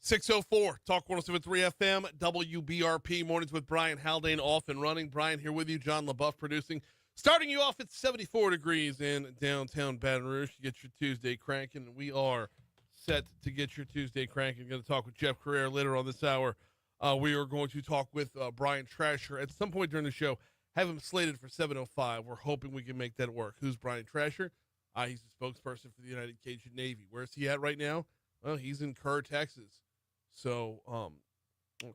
604, Talk 107.3 FM, WBRP, Mornings with Brian Haldane, off and running. Brian here with you, John LaBeouf producing. Starting you off at 74 degrees in downtown Baton Rouge to get your Tuesday cranking. We are set to get your Tuesday cranking. Going to talk with Jeff Crourere later on this hour. We are going to talk with Brian Trascher at some point during the show. Have him slated for 7:05. We're hoping we can make that work. Who's Brian Trascher? He's the spokesperson for the United Cajun Navy. Where's he at right now? Well, he's in Kerr, Texas. So,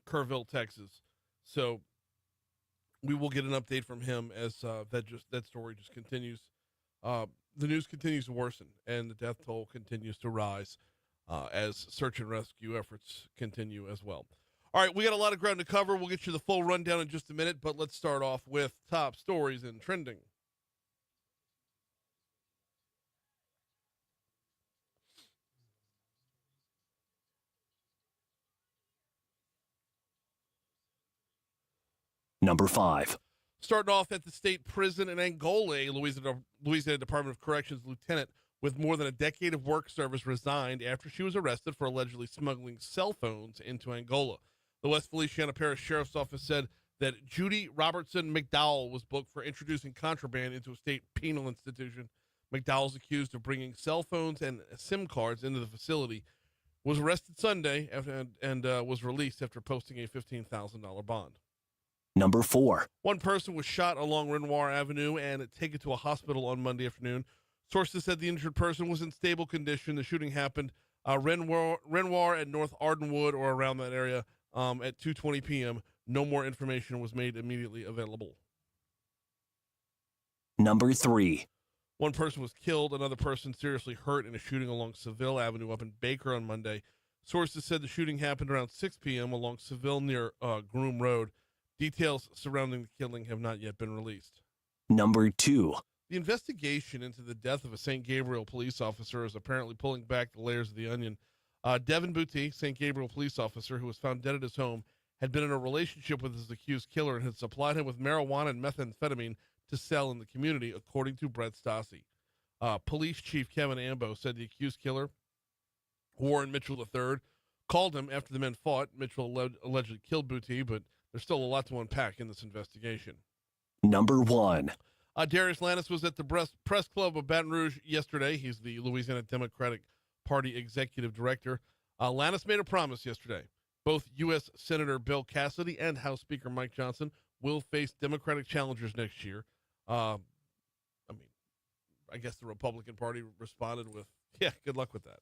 Kerrville, Texas. So, we will get an update from him as that story just continues. The news continues to worsen, and the death toll continues to rise as search and rescue efforts continue as well. All right, we got a lot of ground to cover. We'll get you the full rundown in just a minute, but let's start off with top stories and trending. Number 5. Starting off at the state prison in Angola, Louisiana Department of Corrections lieutenant with more than a decade of work service resigned after she was arrested for allegedly smuggling cell phones into Angola. The West Feliciana Parish Sheriff's Office said that Judy Robertson McDowell was booked for introducing contraband into a state penal institution. McDowell is accused of bringing cell phones and SIM cards into the facility, was arrested Sunday and was released after posting a $15,000 bond. Number 4. One person was shot along Renoir Avenue and taken to a hospital on Monday afternoon. Sources said the injured person was in stable condition. The shooting happened Renoir at North Ardenwood or around that area at 2:20 p.m. No more information was made immediately available. Number 3. One person was killed. Another person seriously hurt in a shooting along Seville Avenue up in Baker on Monday. Sources said the shooting happened around 6 p.m. along Seville near Groom Road. Details surrounding the killing have not yet been released. Number 2. The investigation into the death of a St. Gabriel police officer is apparently pulling back the layers of the onion. Devin Booty, St. Gabriel police officer who was found dead at his home, had been in a relationship with his accused killer and had supplied him with marijuana and methamphetamine to sell in the community, according to Brett Stassi. Police Chief Kevin Ambo said the accused killer, Warren Mitchell III, called him after the men fought. Mitchell allegedly killed Booty, but there's still a lot to unpack in this investigation. Number 1. Darius Lannis was at the press club of Baton Rouge yesterday. He's the Louisiana Democratic Party executive director. Lannis made a promise yesterday. Both U.S. Senator Bill Cassidy and House Speaker Mike Johnson will face Democratic challengers next year. I guess the Republican Party responded with, yeah, good luck with that.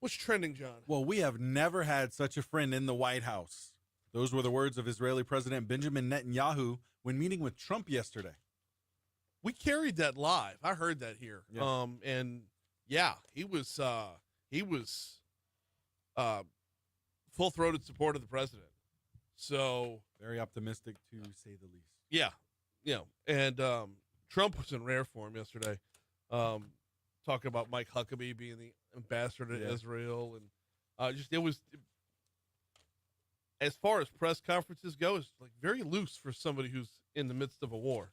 What's trending, John? Well, we have never had such a friend in the White House. Those were the words of Israeli President Benjamin Netanyahu when meeting with Trump yesterday. We carried that live. I heard that here. Yeah. And yeah, he was full-throated support of the president. So Very optimistic, to say the least. yeah, and Trump was in rare form yesterday, talking about Mike Huckabee being the ambassador to Israel, and it was, as far as press conferences go, it's like very loose for somebody who's in the midst of a war,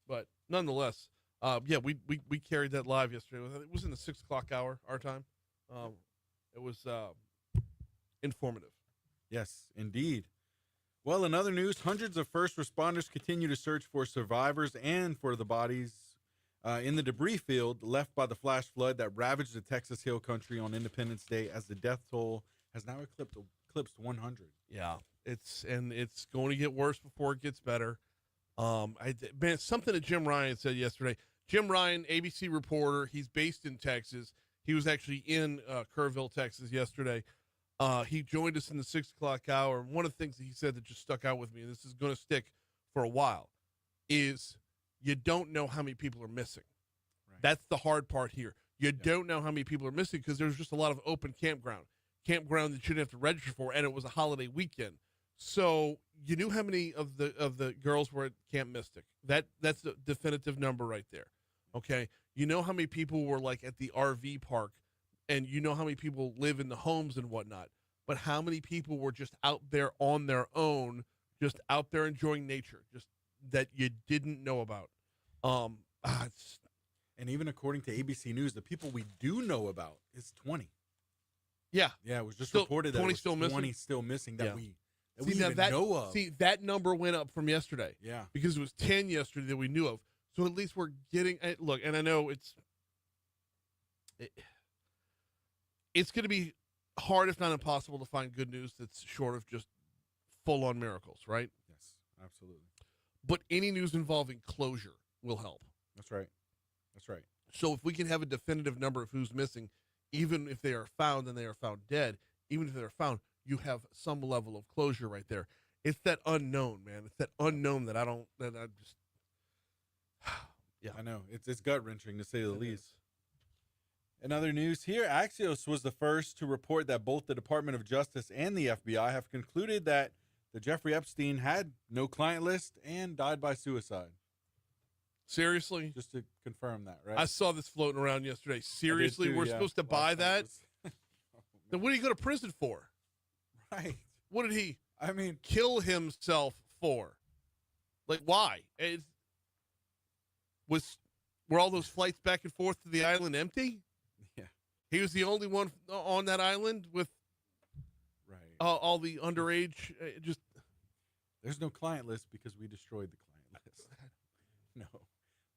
but nonetheless, we carried that live yesterday. It was in the 6 o'clock hour our time. It was informative. Yes, indeed. Well, in other news, hundreds of first responders continue to search for survivors and for the bodies in the debris field left by the flash flood that ravaged the Texas Hill Country on Independence Day, as the death toll has now eclipsed 100. Yeah, it's going to get worse before it gets better. Something that Jim Ryan said yesterday. Jim Ryan, ABC reporter, he's based in Texas. He was actually in Kerrville, Texas yesterday. He joined us in the 6 o'clock hour. And one of the things that he said that just stuck out with me, and this is going to stick for a while, is you don't know how many people are missing. Right. That's the hard part here. You don't know how many people are missing because there's just a lot of open campground that you didn't have to register for, and it was a holiday weekend. So you knew how many of the girls were at Camp Mystic. That's a definitive number right there. Okay, you know how many people were like at the RV park, and you know how many people live in the homes and whatnot. But how many people were just out there on their own, just out there enjoying nature, just that you didn't know about? And even according to ABC News, the people we do know about is 20. Yeah. Yeah, it was just Still, reported that 20 it was still 20 missing? still missing that Yeah. we See, now even know of. See, that number went up from yesterday. Yeah. Because it was 10 yesterday that we knew of. So at least we're getting look, and I know it's going to be hard, if not impossible, to find good news that's short of just full-on miracles, right? Yes, absolutely. But any news involving closure will help. That's right. That's right. So if we can have a definitive number of who's missing, even if they are found and they are found dead, even if they're found, you have some level of closure right there. It's that unknown, man. It's that unknown that I just, yeah. I know. It's gut-wrenching, to say the It least. is. In other news here, Axios was the first to report that both the Department of Justice and the FBI have concluded that the Jeffrey Epstein had no client list and died by suicide. Seriously? Just to confirm that, right? I saw this floating around yesterday. Seriously? We're supposed to buy that? Then what did he go to prison for? Right. What did he I mean, kill himself for? Like, why? Were all those flights back and forth to the island empty? yeah. He was the only one on that island with Right. all the underage. Just There's no client list because we destroyed the client list. No.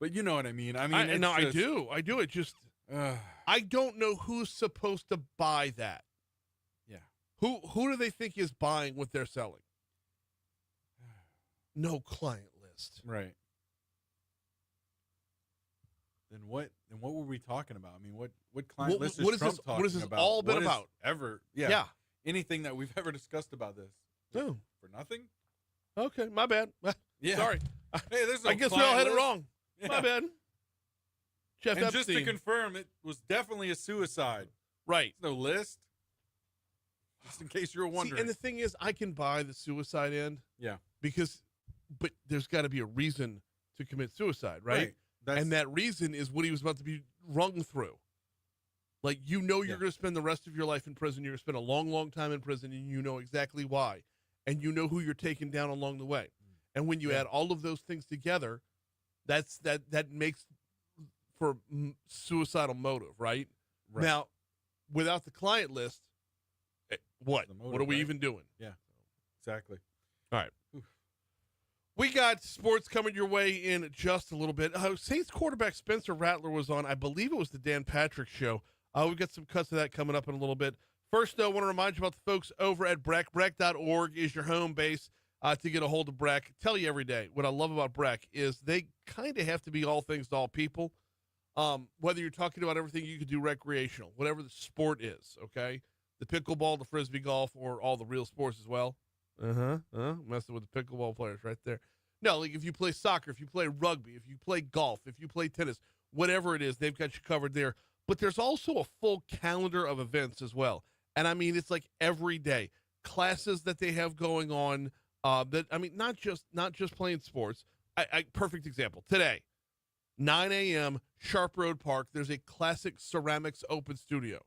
But you know what I mean. I mean, it's I just, do. I do. It just I don't know who's supposed to buy that. Yeah. Who do they think is buying what they're selling? No client list. Right. Then what were we talking about? I mean, what client list is Trump talking about? What has this all been about? Ever? Yeah. Anything that we've ever discussed about this? No. For nothing? Okay, my bad. Yeah. Sorry. Hey, there's no I guess we all client had it list. wrong. Yeah. My bad. Jeff And Epstein. just to confirm, it was definitely a suicide. Right. There's no list. Just in case you were wondering. See, and the thing is, I can buy the suicide end. Yeah. But there's got to be a reason to commit suicide, right? And that reason is what he was about to be rung through. Like, you're going to spend the rest of your life in prison. You're going to spend a long, long time in prison, and you know exactly why. And you know who you're taking down along the way. And when you add all of those things together, that makes for suicidal motive, right? Now, without the client list, what? Motive, What are we right? even doing? Yeah, exactly. All right. Oof. We got sports coming your way in just a little bit. Saints quarterback Spencer Rattler was on, I believe it was the Dan Patrick show. We've got some cuts of that coming up in a little bit. First, though, I want to remind you about the folks over at Breck. Breck.org is your home base to get a hold of Breck. Tell you every day, what I love about Breck is they kind of have to be all things to all people. Whether you're talking about everything you can do recreational, whatever the sport is, okay? The pickleball, the frisbee golf, or all the real sports as well. Messing with the pickleball players right there. No, like if you play soccer, if you play rugby, if you play golf, if you play tennis, whatever it is, they've got you covered there. But there's also a full calendar of events as well. And I mean, it's like every day. Classes that they have going on, not just playing sports. Perfect example. Today, 9 a.m., Sharp Road Park, there's a classic ceramics open studio.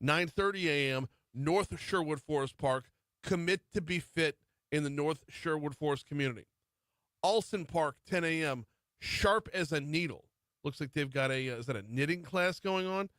9:30 a.m., North Sherwood Forest Park, commit to be fit in the North Sherwood Forest community. Alson Park, 10 a.m., sharp as a needle. Looks like they've got is that a knitting class going on?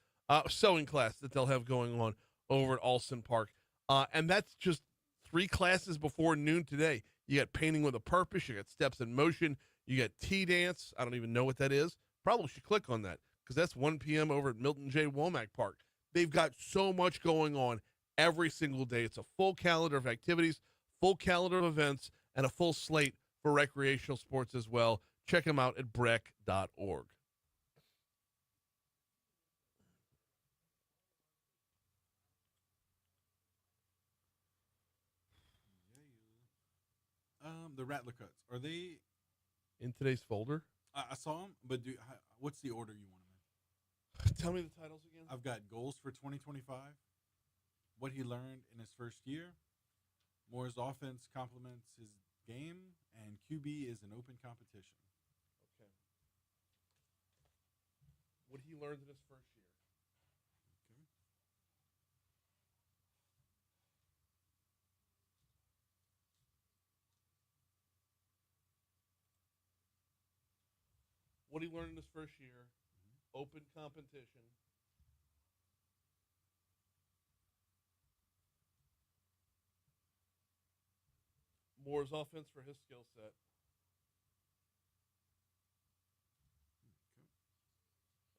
Sewing class that they'll have going on over at Alson Park. And that's just 3 classes before noon today. You got painting with a purpose. You got steps in motion. You got tea dance. I don't even know what that is. Probably should click on that because that's 1 p.m. over at Milton J. Womack Park. They've got so much going on every single day. It's a full calendar of activities, full calendar of events, and a full slate for recreational sports as well. Check them out at breck.org. The Rattler cuts, are they In today's folder, I saw them, but what's the order you want them in? tell me the titles again. I've got goals for 2025, what he learned in his first year, Moore's offense complements his game, and QB is an open competition. Okay. What he learned in his first year. Okay. What he learned in his first year. Open competition. Moore's offense for his skill set.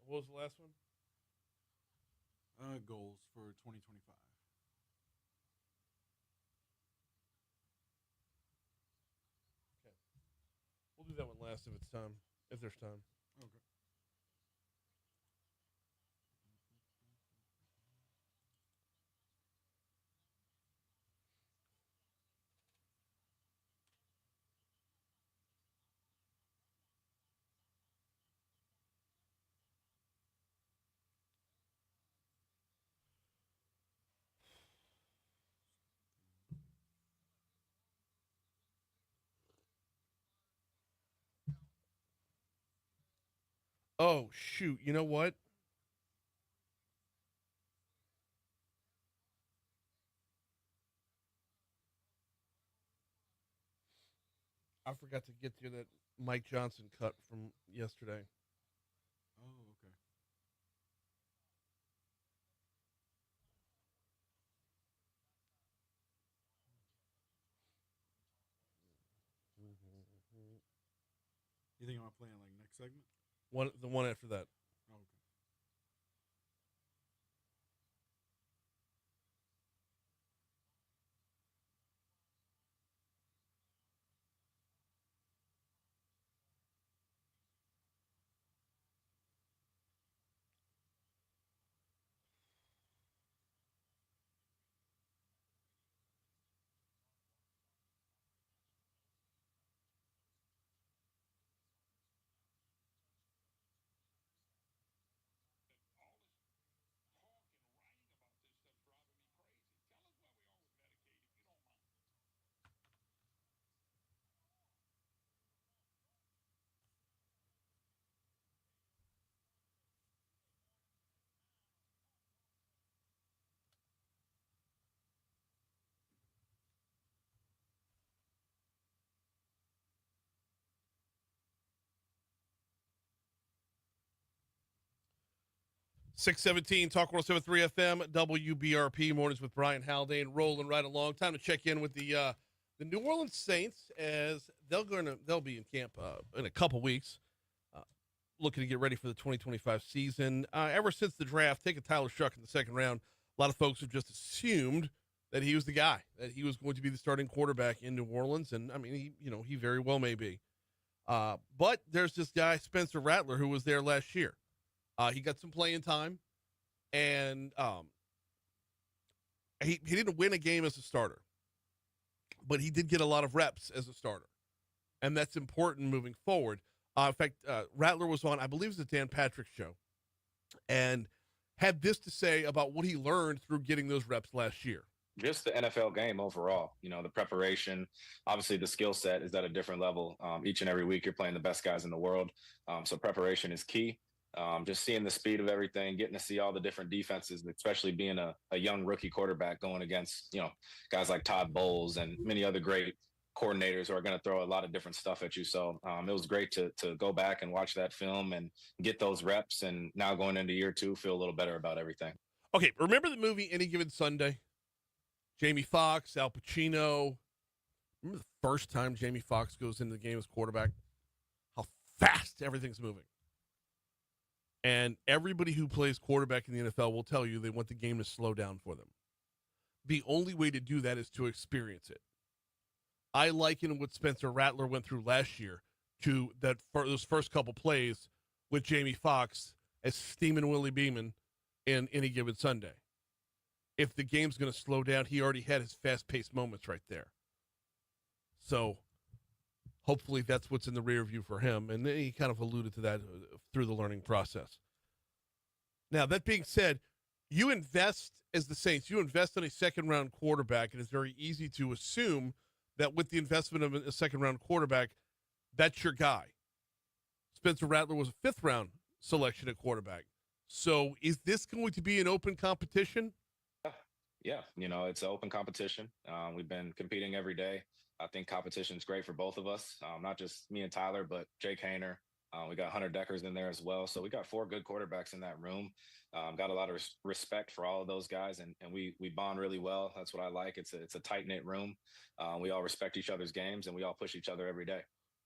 What was the last one? Goals for 2025. Okay. We'll do that one last if it's time. If there's time. Okay. Oh, shoot. You know what? I forgot to get to that Mike Johnson cut from yesterday. Oh, okay. You think I'm playing like next segment? The one after that. Oh, okay. 617 Talk 1073 FM WBRP mornings with Brian Haldane rolling right along. Time to check in with the New Orleans Saints as they'll be in camp in a couple weeks, looking to get ready for the 2025 season. Ever since the draft, taking Tyler Shuck in the second round, a lot of folks have just assumed that he was the guy, that he was going to be the starting quarterback in New Orleans, and I mean he very well may be. But there's this guy Spencer Rattler who was there last year. He got some playing time, and he didn't win a game as a starter, but he did get a lot of reps as a starter, and that's important moving forward. In fact, Rattler was on, I believe it was the Dan Patrick show, and had this to say about what he learned through getting those reps last year. Just the NFL game overall, the preparation, obviously the skill set is at a different level. Each and every week you're playing the best guys in the world. So preparation is key. Just seeing the speed of everything, getting to see all the different defenses, especially being a young rookie quarterback going against, guys like Todd Bowles and many other great coordinators who are going to throw a lot of different stuff at you. So it was great to go back and watch that film and get those reps. And now going into year two, feel a little better about everything. Okay, remember the movie Any Given Sunday? Jamie Foxx, Al Pacino. Remember the first time Jamie Foxx goes into the game as quarterback? How fast everything's moving. And everybody who plays quarterback in the NFL will tell you they want the game to slow down for them. The only way to do that is to experience it. I liken what Spencer Rattler went through last year to those first couple plays with Jamie Foxx as steaming Willie Beeman in Any Given Sunday. If the game's going to slow down, he already had his fast-paced moments right there. So hopefully that's what's in the rear view for him. And he kind of alluded to that through the learning process. Now, that being said, you invest as the Saints, you invest in a second-round quarterback, and it's very easy to assume that with the investment of a second-round quarterback, that's your guy. Spencer Rattler was a fifth-round selection at quarterback. So is this going to be an open competition? Yeah, it's an open competition. We've been competing every day. I think competition is great for both of us, not just me and Tyler, but Jake Hayner, We got Hunter Deckers in there as well. So we got 4 good quarterbacks in that room. Got a lot of respect for all of those guys, and we bond really well. That's what I like. It's a tight knit room. We all respect each other's games, and we all push each other every day.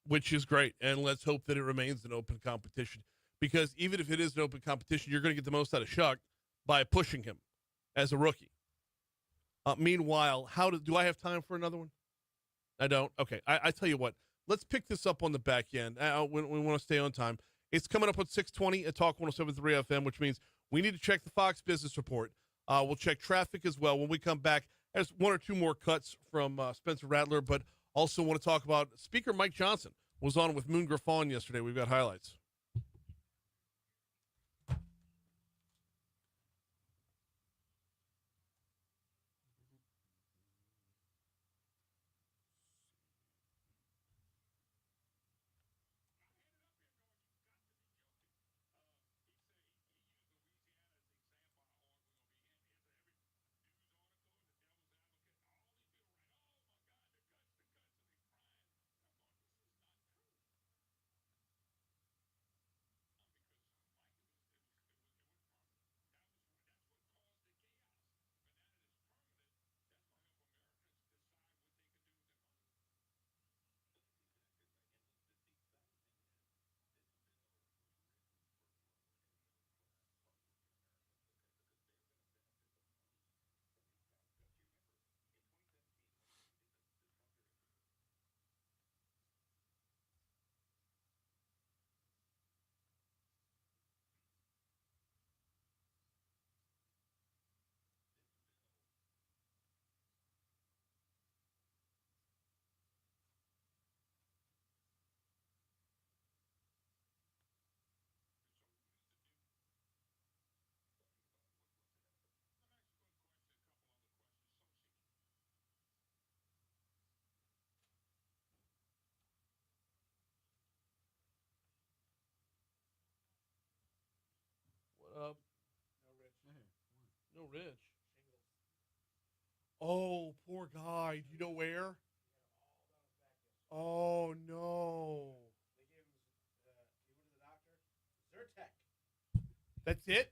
Which is great. And let's hope that it remains an open competition, because even if it is an open competition, you're going to get the most out of Shuck by pushing him as a rookie. Meanwhile, do I have time for another one? I don't. Okay. I tell you what, let's pick this up on the back end. We want to stay on time. It's coming up at 6:20 at Talk 107.3 FM, which means we need to check the Fox Business Report. We'll check traffic as well. When we come back, there's 1 or 2 more cuts from Spencer Rattler, but also want to talk about Speaker Mike Johnson was on with Moon Griffon yesterday. We've got highlights. What up? No Rich. Oh, poor guy. Do you know where? Oh, no. That's it?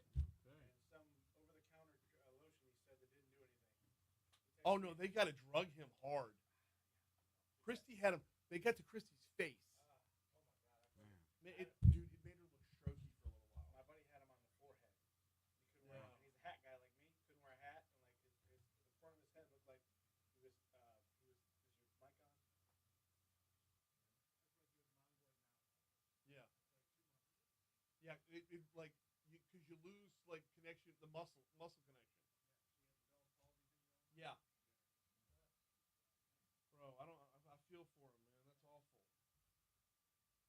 Oh, no, they got to drug him hard. Christy had him. They got to Christy's face. Dude, it made her look strokey for a little while. My buddy had him on the forehead. He couldn't wear it. And he's a hat guy like me. Couldn't wear a hat. And like the front of his head looked like he was. Is your mic on? Yeah. Yeah. It like because you lose like connection, the muscle connection. Yeah. Bro, I feel for him, man. That's awful. Shit, dude.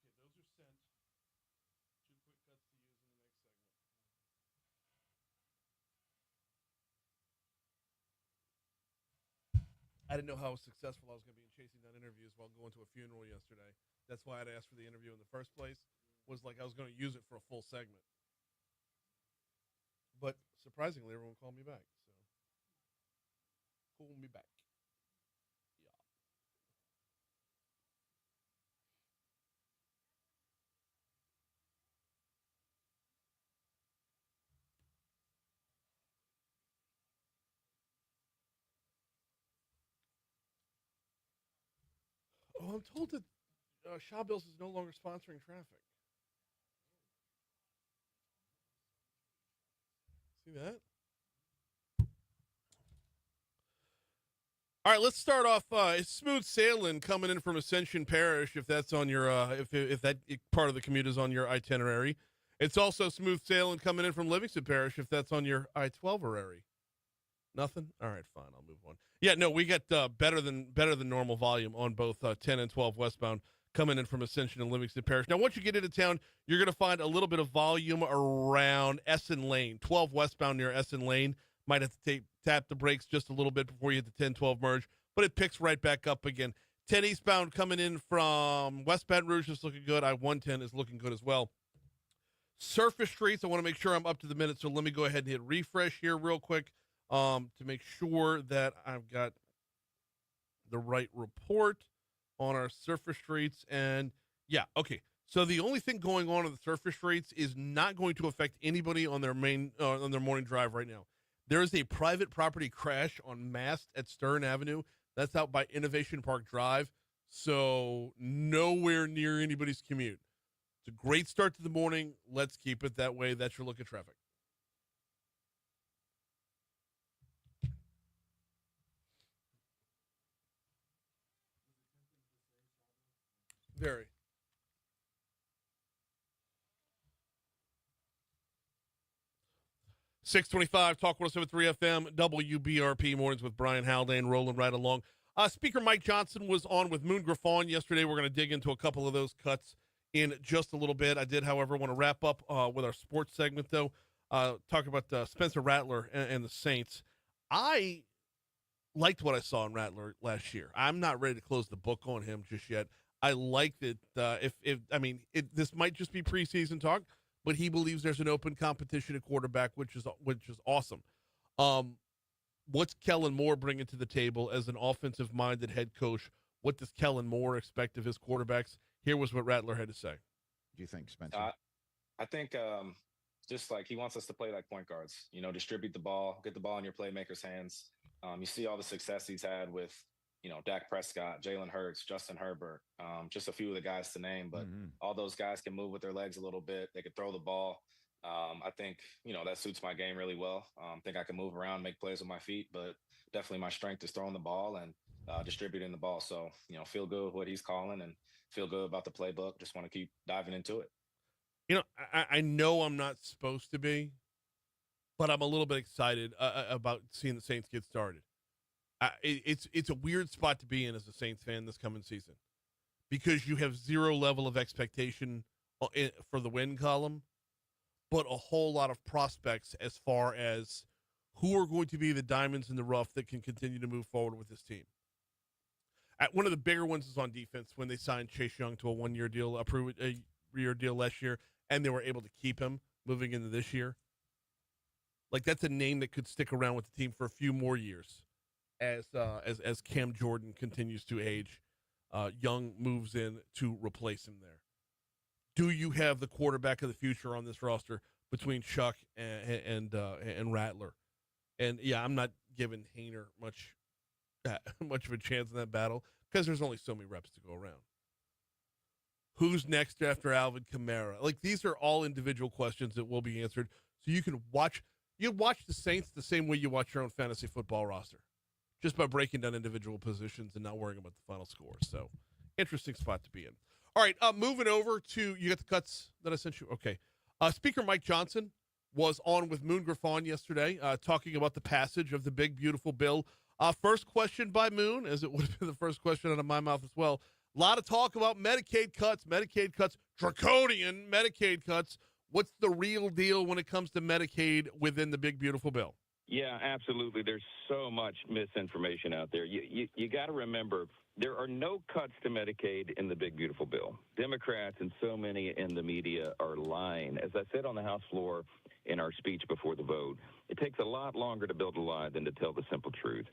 Okay, those are sent. 2 quick cuts to use in the next segment. I didn't know how successful I was going to be in chasing down interviews while going to a funeral yesterday. That's why I'd asked for the interview in the first place. Was like I was going to use it for a full segment. But surprisingly, everyone called me back. So, call me back. Yeah. Oh, I'm told that Shawbills is no longer sponsoring traffic. See that? All right, let's start off. It's smooth sailing coming in from Ascension Parish, if that's on your if that part of the commute is on your itinerary. It's also smooth sailing coming in from Livingston Parish, if that's on your I-12 itinerary. Nothing? All right, fine. I'll move on. Yeah, no, we got better than normal volume on both 10 and 12 westbound coming in from Ascension and Livingston Parish. Now, once you get into town, you're going to find a little bit of volume around Essen Lane. 12 westbound near Essen Lane. Might have to tap the brakes just a little bit before you hit the 10-12 merge, but it picks right back up again. 10 eastbound coming in from West Baton Rouge is looking good. I-110 is looking good as well. Surface streets, I want to make sure I'm up to the minute, so let me go ahead and hit refresh here real quick to make sure that I've got the right report on our surface streets. And yeah, okay. So the only thing going on the surface streets is not going to affect anybody on their morning drive right now. There is a private property crash on Mast at Stern Avenue. That's out by Innovation Park Drive. So nowhere near anybody's commute. It's a great start to the morning. Let's keep it that way. That's your look at traffic. Very. .625 Talk 107.3 FM WBRP mornings with Brian Haldane rolling right along. Speaker Mike Johnson was on with Moon Griffon yesterday. We're going to dig into a couple of those cuts in just a little bit. I did, however, want to wrap up with our sports segment, though. Talk about Spencer Rattler and the Saints. I liked what I saw in Rattler last year. I'm not ready to close the book on him just yet. I like that. This might just be preseason talk, but he believes there's an open competition at quarterback, which is awesome. What's Kellen Moore bringing to the table as an offensive-minded head coach? What does Kellen Moore expect of his quarterbacks? Here was what Rattler had to say. Do you think, Spencer? I think just like he wants us to play like point guards, distribute the ball, get the ball in your playmakers' hands. You see all the success he's had with, Dak Prescott, Jalen Hurts, Justin Herbert, just a few of the guys to name, but all those guys can move with their legs a little bit. They could throw the ball. I think, that suits my game really well. I think I can move around, make plays with my feet, but definitely my strength is throwing the ball and distributing the ball. So, feel good with what he's calling and feel good about the playbook. Just want to keep diving into it. I know I'm not supposed to be, but I'm a little bit excited about seeing the Saints get started. It's a weird spot to be in as a Saints fan this coming season because you have zero level of expectation for the win column, but a whole lot of prospects as far as who are going to be the diamonds in the rough that can continue to move forward with this team. One of the bigger ones is on defense when they signed Chase Young to a one-year deal, a year deal last year, and they were able to keep him moving into this year. Like, that's a name that could stick around with the team for a few more years as Cam Jordan continues to age. Young moves in to replace him there. Do you have the quarterback of the future on this roster between Chuck and Rattler? And yeah, I'm not giving Hainer much of a chance in that battle because there's only so many reps to go around. Who's next after Alvin Kamara? Like, these are all individual questions that will be answered. So you can watch the Saints the same way you watch your own fantasy football roster, just by breaking down individual positions and not worrying about the final score. So, interesting spot to be in. All right, moving over to, you got the cuts that I sent you? Okay. Speaker Mike Johnson was on with Moon Griffon yesterday talking about the passage of the big, beautiful bill. First question by Moon, as it would have been the first question out of my mouth as well. A lot of talk about Medicaid cuts, draconian Medicaid cuts. What's the real deal when it comes to Medicaid within the big, beautiful bill? Yeah, absolutely. There's so much misinformation out there. You got to remember, there are no cuts to Medicaid in the big, beautiful bill. Democrats and so many in the media are lying. As I said on the House floor in our speech before the vote, it takes a lot longer to build a lie than to tell the simple truth.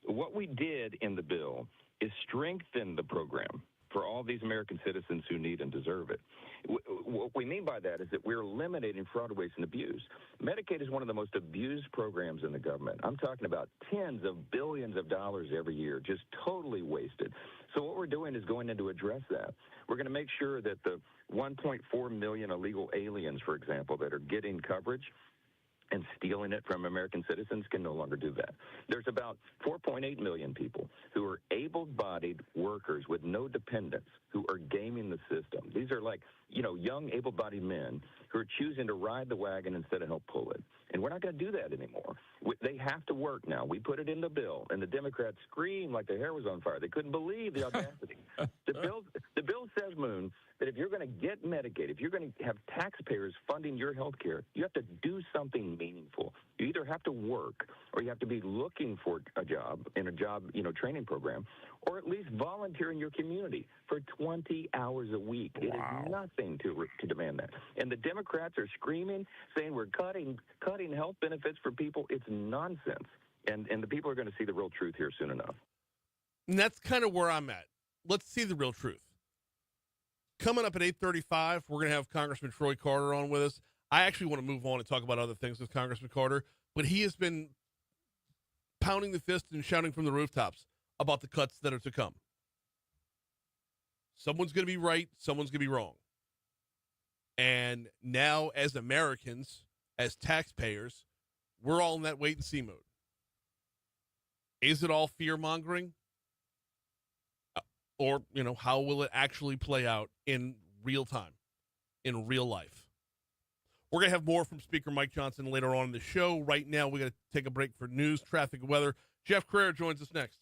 What we did in the bill is strengthen the program for all these American citizens who need and deserve it. What we mean by that is that we're eliminating fraud, waste, and abuse. Medicaid is one of the most abused programs in the government. I'm talking about tens of billions of dollars every year, just totally wasted. So what we're doing is going in to address that. We're going to make sure that the 1.4 million illegal aliens, for example, that are getting coverage and stealing it from American citizens can no longer do that. There's about 4.8 million people who are able-bodied able-bodied workers with no dependents who are gaming the system. These are like, young able-bodied men who are choosing to ride the wagon instead of help pull it. And we're not going to do that anymore. They have to work now. We put it in the bill, and the Democrats screamed like their hair was on fire. They couldn't believe the audacity. The bill says, Moon, that if you're going to get Medicaid, if you're going to have taxpayers funding your health care, you have to do something meaningful. You either have to work or you have to be looking for a job in a job, training program, or at least volunteer in your community for 20 hours a week. It is nothing to demand that. And the Democrats are screaming, saying we're cutting health benefits for people. It's nonsense. And the people are going to see the real truth here soon enough. And that's kind of where I'm at. Let's see the real truth. Coming up at 8:35, we're going to have Congressman Troy Carter on with us. I actually want to move on and talk about other things with Congressman Carter, but he has been pounding the fist and shouting from the rooftops about the cuts that are to come. Someone's going to be right, someone's going to be wrong. And now, as Americans, as taxpayers, we're all in that wait-and-see mode. Is it all fear-mongering? Or, how will it actually play out in real time, in real life? We're going to have more from Speaker Mike Johnson later on in the show. Right now, we got to take a break for news, traffic, and weather. Jeff Crourere joins us next.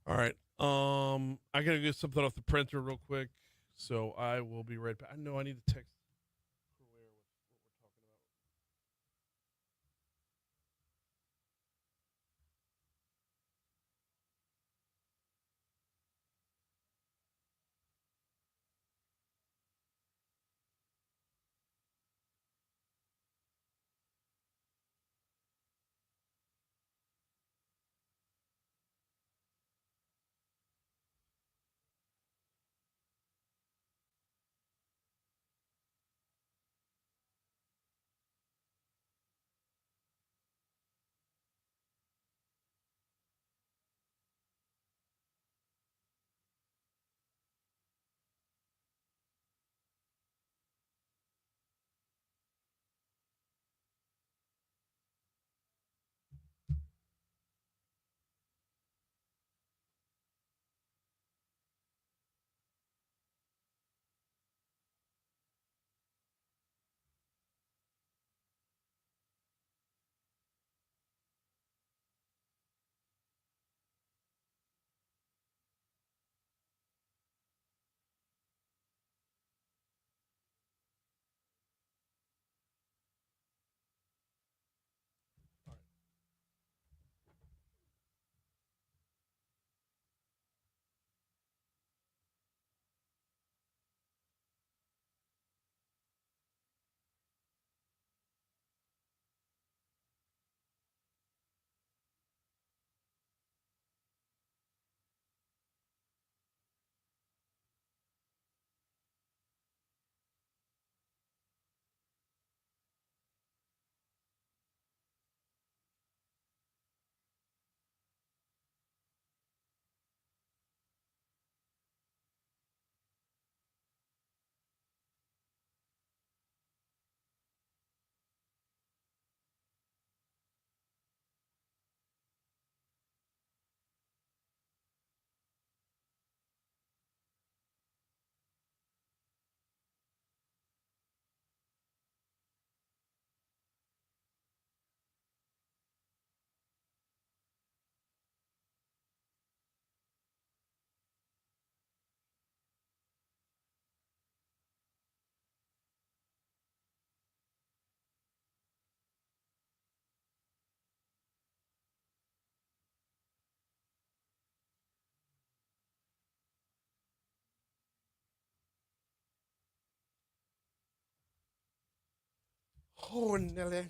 All right. I got to get something off the printer real quick, so I will be right back. I know I need to text Crourere what we're talking about. Oh, Nelly.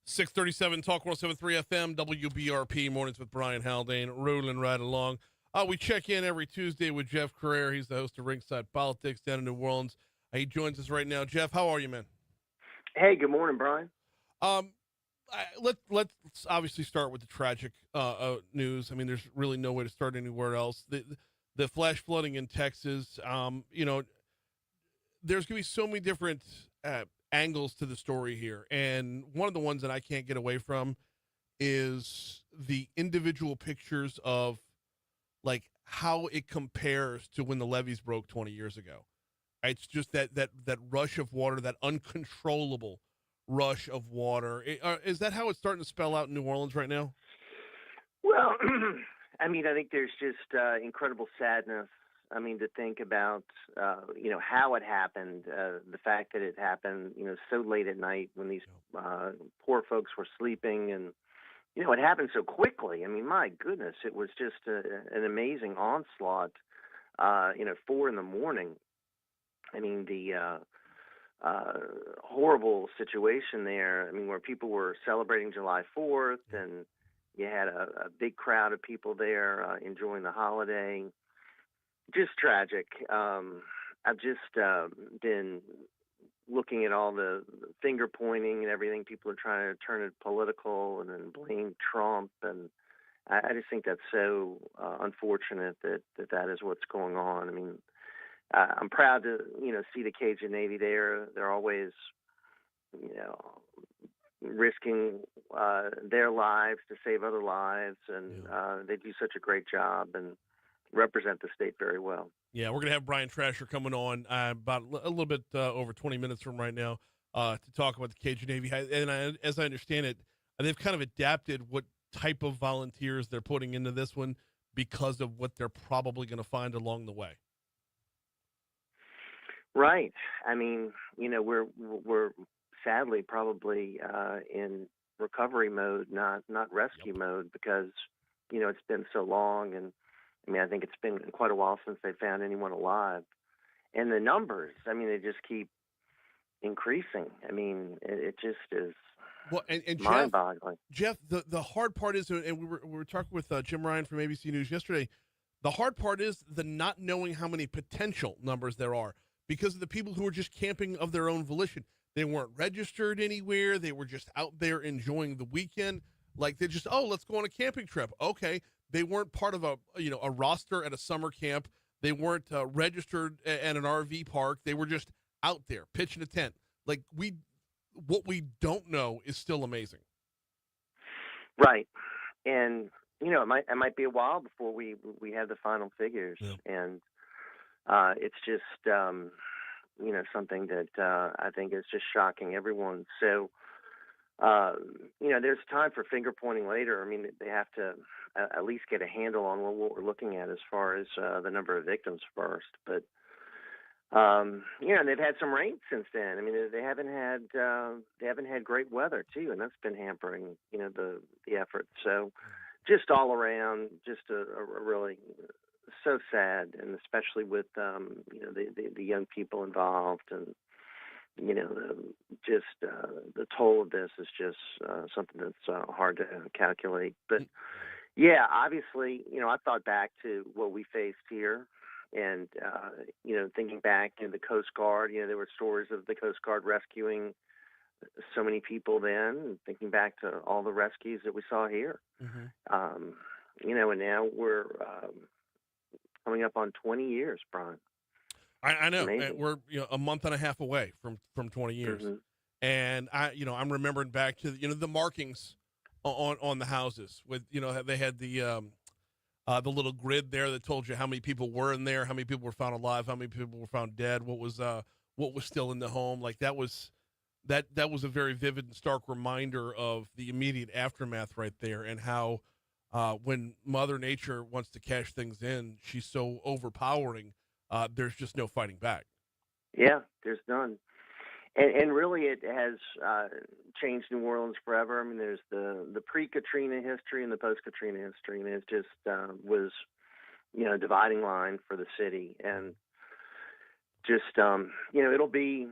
.637 Talk 107.3 FM, WBRP, mornings with Brian Haldane, rolling right along. We check in every Tuesday with Jeff Crourere. He's the host of Ringside Politics down in New Orleans. He joins us right now. Jeff, how are you, man? Hey, good morning, Brian. Let's obviously start with the tragic news. I mean, there's really no way to start anywhere else. The flash flooding in Texas, there's going to be so many different angles to the story here. And one of the ones that I can't get away from is the individual pictures of like how it compares to when the levees broke 20 years ago. It's just that rush of water, that uncontrollable rush of water. Is that how it's starting to spell out in New Orleans right now? Well, I mean, I think there's just incredible sadness. I mean, to think about, how it happened, the fact that it happened, so late at night when these poor folks were sleeping, and, it happened so quickly. I mean, my goodness, it was just an amazing onslaught, 4 a.m. I mean, the horrible situation there, I mean, where people were celebrating July 4th, and you had a big crowd of people there enjoying the holiday. Just tragic. I've just been looking at all the finger pointing and everything. People are trying to turn it political and then blame Trump. And I just think that's so unfortunate that is what's going on. I mean, I'm proud to, see the Cajun Navy there. They're always, risking their lives to save other lives. And they do such a great job and represent the state very well. Yeah, we're going to have Brian Trascher coming on about a little bit over 20 minutes from right now to talk about the Cajun Navy. And as I understand it, they've kind of adapted what type of volunteers they're putting into this one because of what they're probably going to find along the way. Right. I mean, we're sadly probably in recovery mode, not rescue mode, because it's been so long, and I mean, I think it's been quite a while since they found anyone alive, and the numbers, I mean, they just keep increasing. I mean, it just is Well, and mind-boggling. Jeff, the hard part is, and we were talking with Jim Ryan from ABC News yesterday. The hard part is the not knowing how many potential numbers there are because of the people who are just camping of their own volition. They weren't registered anywhere. They were just out there enjoying the weekend. Like they just, oh, let's go on a camping trip. Okay, they weren't part of a roster at a summer camp. They weren't registered at an RV park. They were just out there pitching a tent. Like what we don't know is still amazing. Right. And it might be a while before we have the final figures, and it's just something that I think is just shocking everyone. So there's time for finger pointing later. I mean, they have to at least get a handle on what we're looking at as far as the number of victims first. But they've had some rain since then. I mean, they haven't had great weather too, and that's been hampering the effort. So just all around, just a really so sad, and especially with the young people involved, and the toll of this is just something that's hard to calculate. But yeah, obviously, I thought back to what we faced here, and thinking back in the Coast Guard, there were stories of the Coast Guard rescuing so many people then, and thinking back to all the rescues that we saw here. Mm-hmm. And now we're coming up on 20 years, Brian. I know. We're a month and a half away from 20 years. Mm-hmm. And I'm remembering back to the markings on the houses with they had the little grid there that told you how many people were in there, how many people were found alive, how many people were found dead, what was still in the home. Like that was a very vivid and stark reminder of the immediate aftermath right there, and how when Mother Nature wants to cash things in, she's so overpowering. There's just no fighting back. Yeah, there's none. And really, it has changed New Orleans forever. I mean, there's the pre-Katrina history and the post-Katrina history, and it just was, a dividing line for the city. And just, it'll be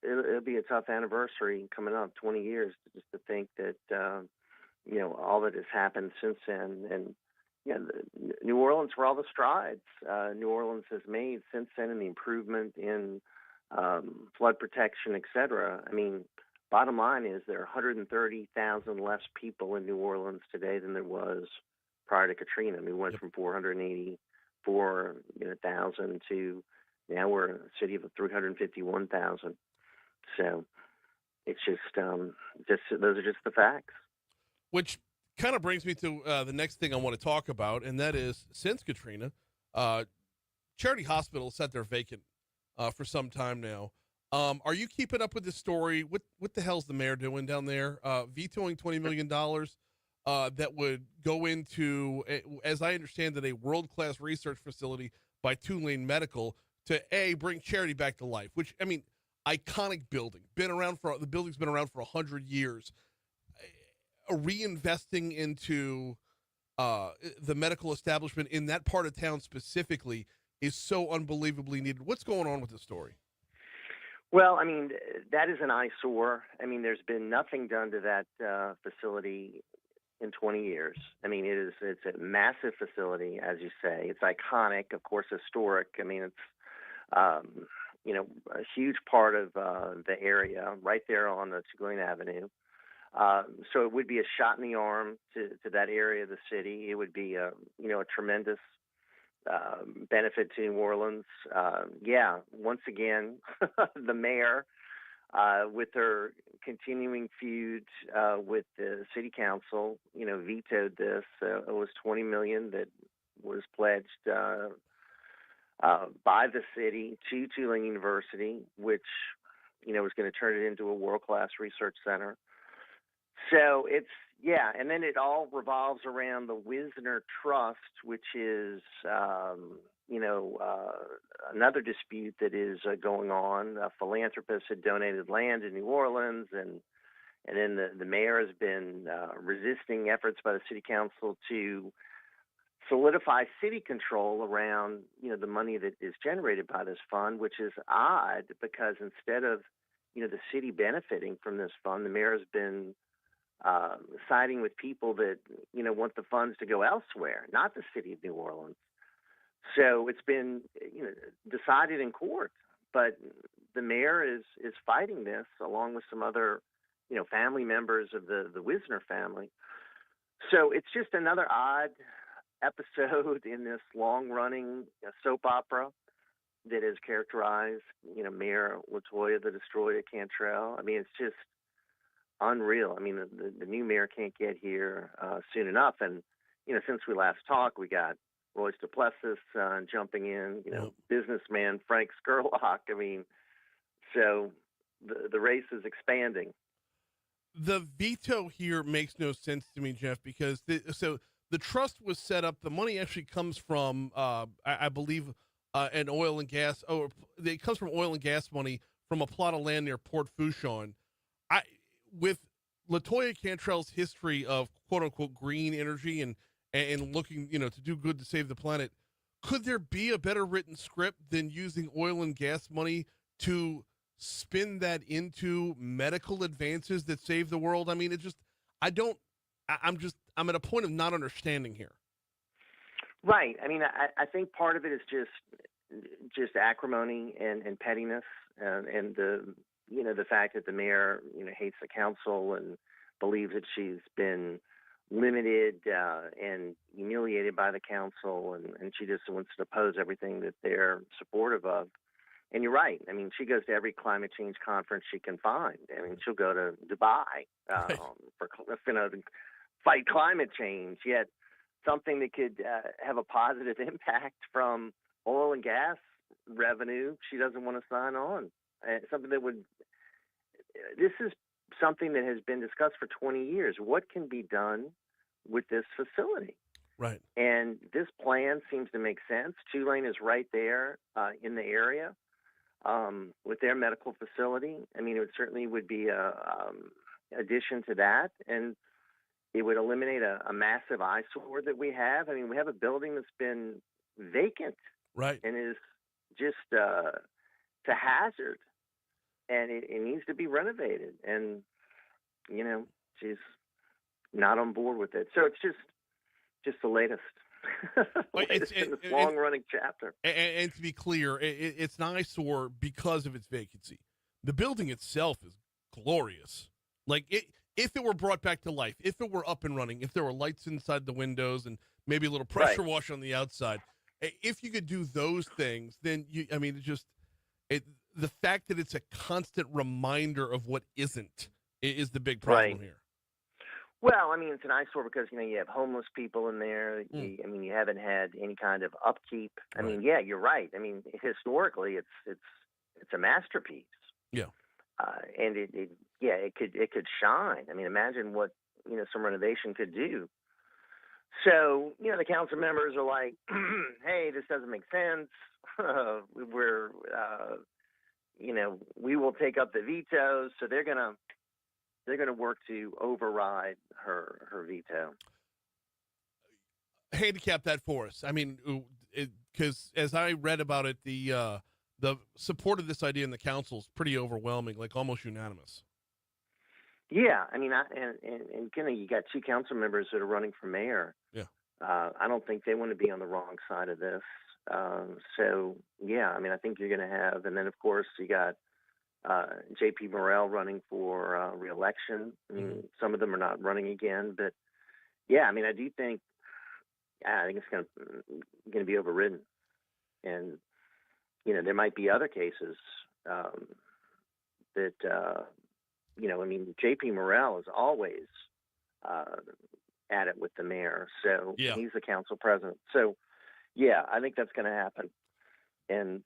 a tough anniversary coming up, 20 years, just to think that, all that has happened since then. And New Orleans, for all the strides New Orleans has made since then, and the improvement in flood protection, et cetera. I mean, bottom line is there are 130,000 less people in New Orleans today than there was prior to Katrina. I mean, we went from 484,000 to now we're a city of 351,000. So it's just those are just the facts. Which kind of brings me to the next thing I want to talk about, and that is, since Katrina, Charity Hospital sat there vacant for some time now. Are you keeping up with this story? What the hell's the mayor doing down there? Vetoing $20 million that would go into, as I understand it, a world-class research facility by Tulane Medical to bring charity back to life. Which, I mean, iconic building, the building's been around for 100 years. Reinvesting into the medical establishment in that part of town specifically is so unbelievably needed. What's going on with this story? Well, I mean, that is an eyesore. I mean, there's been nothing done to that facility in 20 years. I mean, it's a massive facility, as you say. It's iconic, of course, historic. I mean, it's a huge part of the area right there on the Tulane Avenue. So it would be a shot in the arm to that area of the city. It would be a tremendous benefit to New Orleans. Once again, the mayor, with her continuing feud with the city council, vetoed this. It was $20 million that was pledged by the city to Tulane University, which was going to turn it into a world-class research center. So and then it all revolves around the Wisner Trust, which is, another dispute that is going on. A philanthropist had donated land in New Orleans, and then the mayor has been resisting efforts by the city council to solidify city control around the money that is generated by this fund, which is odd because instead of the city benefiting from this fund, the mayor has been siding with people that want the funds to go elsewhere, not the city of New Orleans. So it's been decided in court, but the mayor is fighting this along with some other family members of the Wisner family. So it's just another odd episode in this long-running soap opera that has characterized, Mayor LaToya, the Destroyer Cantrell. I mean, it's just unreal. I mean, the new mayor can't get here soon enough. And, since we last talked, we got Royce Duplessis jumping in, businessman Frank Scurlock. I mean, so the race is expanding. The veto here makes no sense to me, Jeff, because the trust was set up. The money actually comes from, I believe, an oil and gas. Oh, it comes from oil and gas money from a plot of land near Port Fourchon. With LaToya Cantrell's history of quote unquote green energy and looking, to do good to save the planet, could there be a better written script than using oil and gas money to spin that into medical advances that save the world? I mean, I'm at a point of not understanding here. Right. I mean, I think part of it is just acrimony and pettiness, and the fact that the mayor hates the council and believes that she's been limited and humiliated by the council, and she just wants to oppose everything that they're supportive of. And you're right. I mean, she goes to every climate change conference she can find. I mean, she'll go to Dubai for to fight climate change. Yet something that could have a positive impact from oil and gas revenue, she doesn't want to sign on. Something that would. This is something that has been discussed for 20 years. What can be done with this facility? Right. And this plan seems to make sense. Tulane is right there in the area with their medical facility. I mean, it certainly would be a addition to that, and it would eliminate a massive eyesore that we have. I mean, we have a building that's been vacant, right, and is just a hazard, and it needs to be renovated. And she's not on board with it. So it's just the latest. It's in this long-running chapter. And to be clear, it's an eyesore because of its vacancy. The building itself is glorious. Like, if it were brought back to life, if it were up and running, if there were lights inside the windows and maybe a little pressure wash on the outside, if you could do those things, then the fact that it's a constant reminder of what isn't is the big problem here. Well, I mean, it's an eyesore because, you have homeless people in there. You haven't had any kind of upkeep. I mean, yeah, you're right. I mean, historically, it's a masterpiece. Yeah. And it could shine. I mean, imagine what, some renovation could do. So, the council members are like, hey, this doesn't make sense. We will take up the vetoes. So they're going to work to override her veto. Handicap that for us. I mean, because as I read about it, the support of this idea in the council is pretty overwhelming, like almost unanimous. Yeah, I mean, and you got two council members that are running for mayor. Yeah, I don't think they want to be on the wrong side of this. So yeah, I mean, I think you're going to have, and then of course you got J.P. Morrell running for re-election. I mean, some of them are not running again, but yeah, I mean, I think it's going to be overridden, and there might be other cases that I mean, J.P. Morrell is always at it with the mayor, so he's the council president. So yeah, I think that's going to happen, and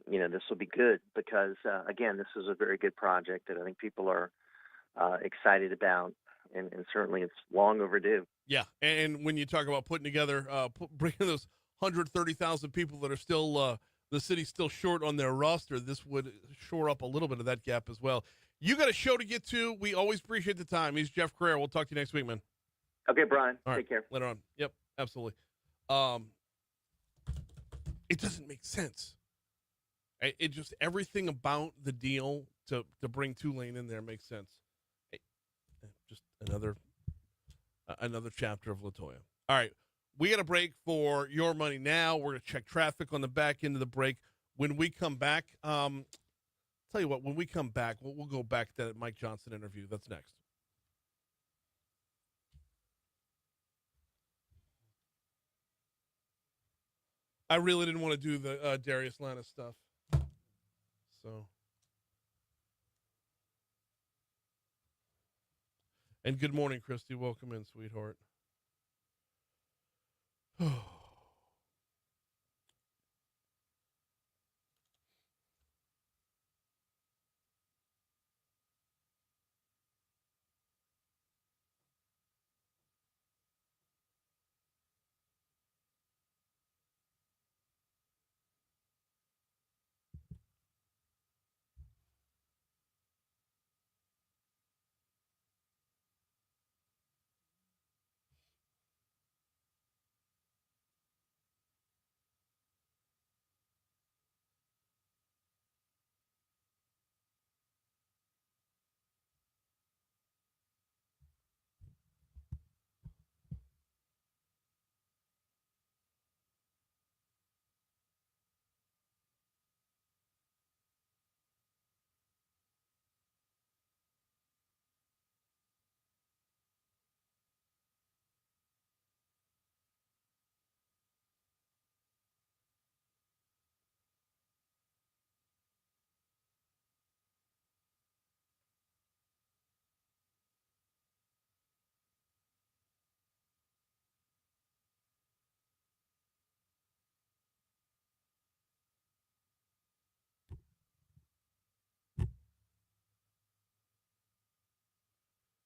this will be good because, again, this is a very good project that I think people are excited about, and certainly it's long overdue. Yeah, and when you talk about putting together, bringing those 130,000 people that are still the city's still short on their roster. This would shore up a little bit of that gap as well. You got a show to get to. We always appreciate the time. He's Jeff Crourere. We'll talk to you next week, man. Okay, Brian. All right, Take care. later on. Yep, absolutely. It doesn't make sense. It just everything about the deal to bring Tulane in there makes sense. Just another chapter of LaToya. All right, we got a break for Your Money Now. We're gonna check traffic on the back end of the break. When we come back, tell you what. When we come back, we'll go back to that Mike Johnson interview. That's next. I really didn't want to do the Darius Lannis stuff. So. And good morning, Christy. Welcome in, sweetheart.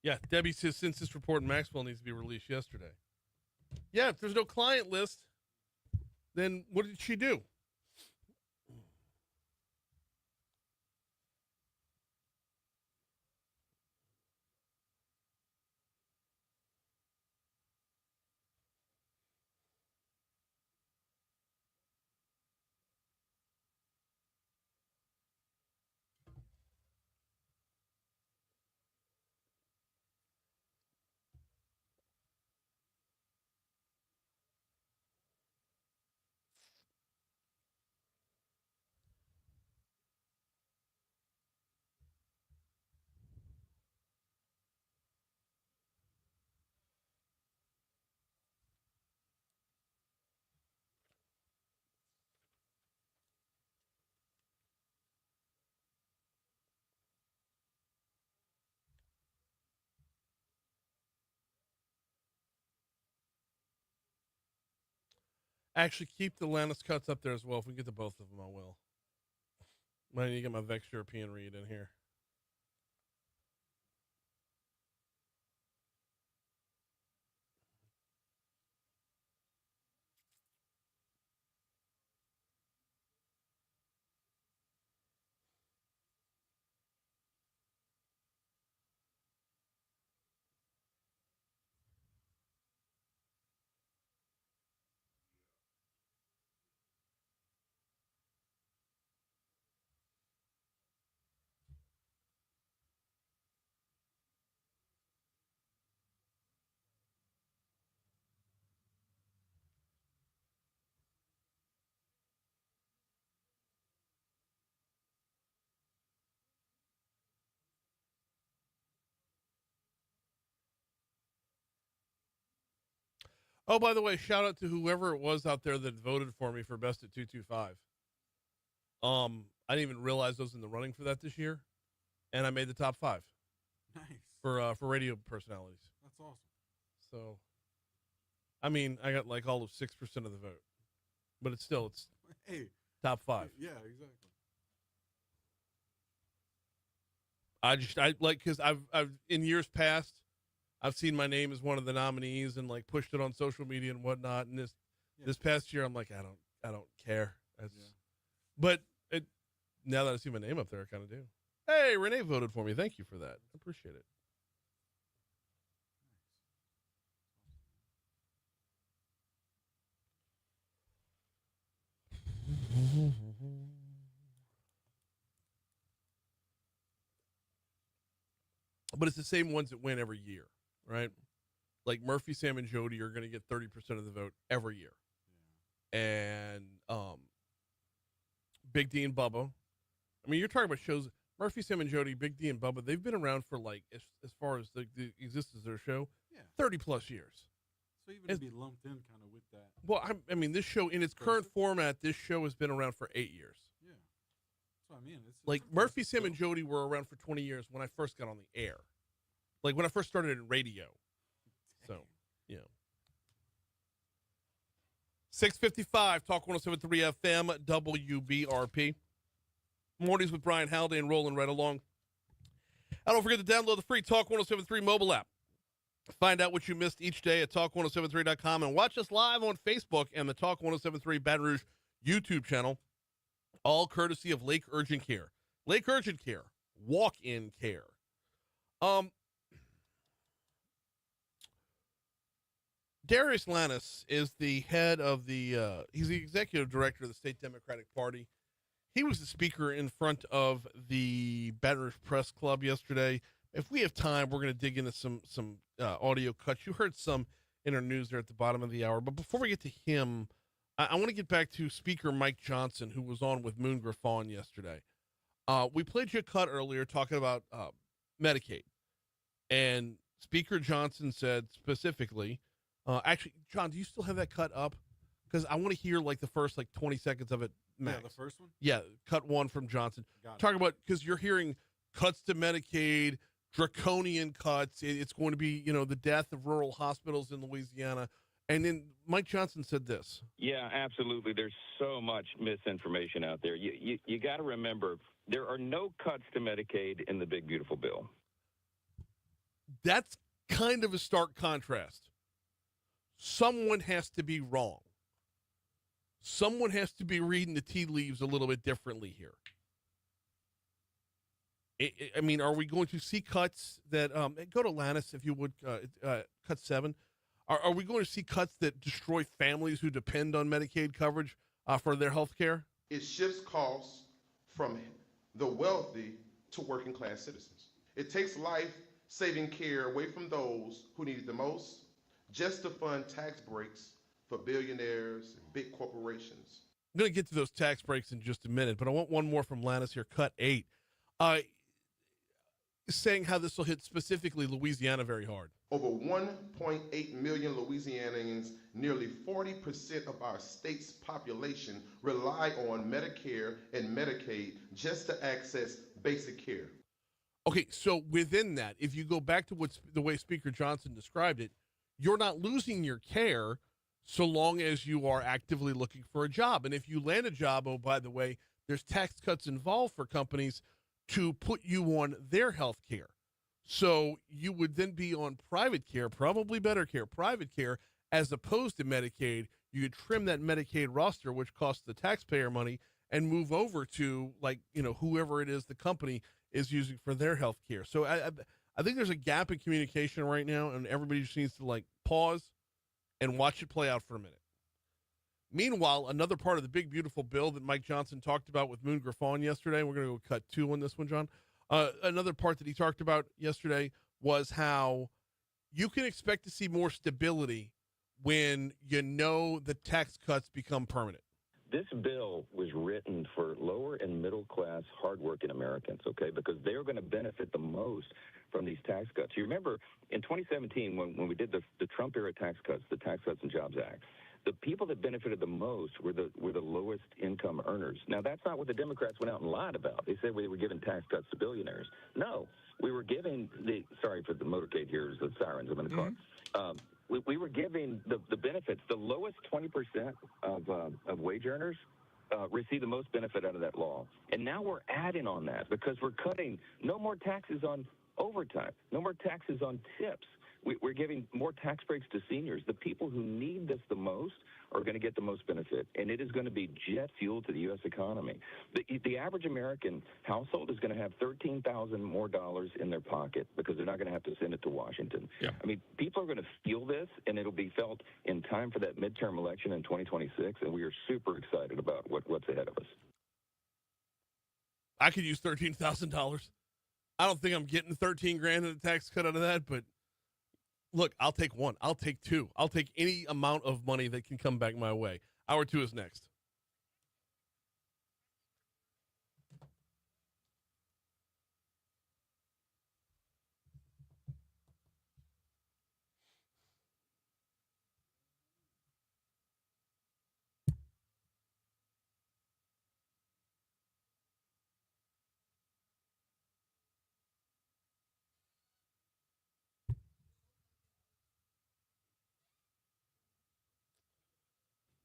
Yeah, Debbie says census report in Maxwell needs to be released yesterday. Yeah, if there's no client list, then what did she do? Actually, keep the Lannis cuts up there as well. If we get to both of them, I will. I need to get my Vex European read in here. Oh, by the way, shout out to whoever it was out there that voted for me for Best at 225. I didn't even realize I was in the running for that this year, and I made the top 5. Nice. For radio personalities. That's awesome. So, I mean, I got like all of 6% of the vote, but it's Hey. top 5. Yeah, exactly. I like, because I've in years past, I've seen my name as one of the nominees and like pushed it on social media and whatnot, and this Yeah. This past year, I'm like, I don't care. Yeah. But now that I see my name up there, I kind of do. Hey, Renee voted for me. Thank you for that. I appreciate it. But it's the same ones that win every year, right? Like Murphy, Sam, and Jody are going to get 30% of the vote every year. And Big D and Bubba. I mean, you're talking about shows. Murphy, Sam, and Jody, Big D, and Bubba, they've been around for like, as far as the existence of their show, 30 plus years. So even to be lumped in kind of with that. Well, I mean, this show, in its current format, this show has been around for 8 years. Yeah. That's what I mean. It's Like Murphy, Sam, and Jody were around for 20 years when I first got on the air. Like when I first started in radio. So, yeah. 6:55, Talk 107.3 FM, WBRP. Mornings with Brian Haldane rolling right along. And don't forget to download the free Talk 107.3 mobile app. Find out what you missed each day at talk1073.com and watch us live on Facebook and the Talk 107.3 Baton Rouge YouTube channel, all courtesy of Lake Urgent Care. Lake Urgent Care, walk-in care. Darius Lannis is the head of he's the executive director of the State Democratic Party. He was the speaker in front of the Baton Rouge Press Club yesterday. If we have time, we're going to dig into some audio cuts. You heard some in our news there at the bottom of the hour. But before we get to him, I want to get back to Speaker Mike Johnson, who was on with Moon Griffon yesterday. We played you a cut earlier talking about Medicaid. And Speaker Johnson said specifically, actually, John, do you still have that cut up? Because I want to hear like the first 20 seconds of it max. Yeah, the first one? Yeah, cut one from Johnson. Got Talking about, because you're hearing cuts to Medicaid, draconian cuts. It's going to be, the death of rural hospitals in Louisiana. And then Mike Johnson said this. Yeah, absolutely. There's so much misinformation out there. You got to remember, there are no cuts to Medicaid in the big, beautiful bill. That's kind of a stark contrast. Someone has to be wrong. Someone has to be reading the tea leaves a little bit differently here. I mean, are we going to see cuts that go to Lannis, if you would, cut 7? Are we going to see cuts that destroy families who depend on Medicaid coverage for their health care? It shifts costs from the wealthy to working class citizens. It takes life-saving care away from those who need it the most, just to fund tax breaks for billionaires and big corporations. I'm going to get to those tax breaks in just a minute, but I want one more from Lannis here, cut 8. Saying how this will hit specifically Louisiana very hard. Over 1.8 million Louisianians, nearly 40% of our state's population, rely on Medicare and Medicaid just to access basic care. Okay, so within that, if you go back to the way Speaker Johnson described it, you're not losing your care so long as you are actively looking for a job. And if you land a job, oh, by the way, there's tax cuts involved for companies to put you on their health care. So you would then be on private care, probably better care, private care, as opposed to Medicaid. You could trim that Medicaid roster, which costs the taxpayer money, and move over to, whoever it is the company is using for their health care. So I think there's a gap in communication right now, and everybody just needs to, pause and watch it play out for a minute. Meanwhile, another part of the big, beautiful bill that Mike Johnson talked about with Moon Griffon yesterday, we're going to go cut 2 on this one, John. Another part that he talked about yesterday was how you can expect to see more stability when the tax cuts become permanent. This bill was written for lower and middle class, hardworking Americans, okay, because they're going to benefit the most from these tax cuts. You remember in 2017 when we did the Trump era tax cuts, the Tax Cuts and Jobs Act, the people that benefited the most were the lowest income earners. Now, that's not what the Democrats went out and lied about. They said we were giving tax cuts to billionaires. No, we were giving sorry for the motorcade here, the sirens, I'm in the car. We were giving the benefits. The lowest 20% of wage earners receive the most benefit out of that law. And now we're adding on that because we're cutting no more taxes on overtime, no more taxes on tips. We're giving more tax breaks to seniors. The people who need this the most are going to get the most benefit, and it is going to be jet fuel to the U.S. economy. The average American household is going to have $13,000 more dollars in their pocket because they're not going to have to send it to Washington. Yeah. I mean, people are going to feel this, and it'll be felt in time for that midterm election in 2026, and we are super excited about what's ahead of us. I could use $13,000. I don't think I'm getting 13 grand in a tax cut out of that, but look, I'll take one. I'll take two. I'll take any amount of money that can come back my way. Hour 2 is next.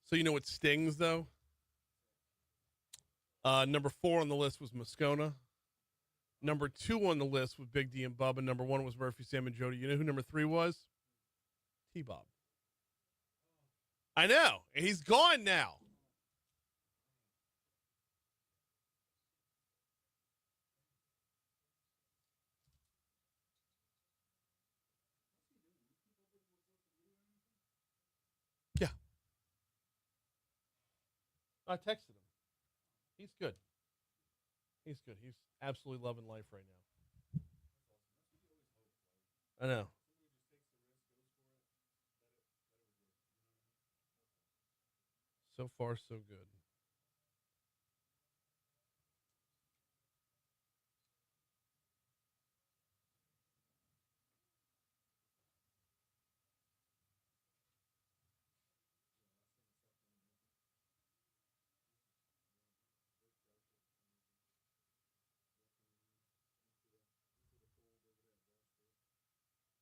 So you know what stings, though? Number 4 on the list was Moscona. Number 2 on the list was Big D and Bubba. Number 1 was Murphy, Sam, and Jody. You know who number 3 was? T-Bob. I know. He's gone now. Yeah. I texted him. He's good. He's good. He's absolutely loving life right now. I know. So far, so good.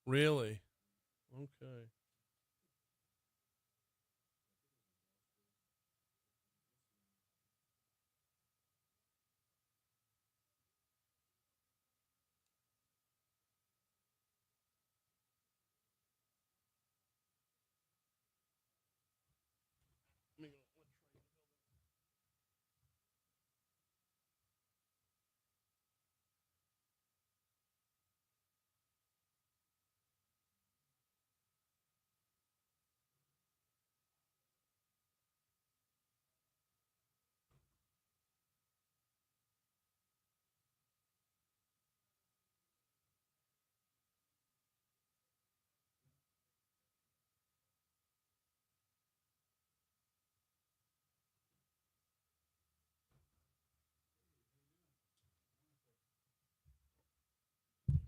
Really? Okay. Let me go.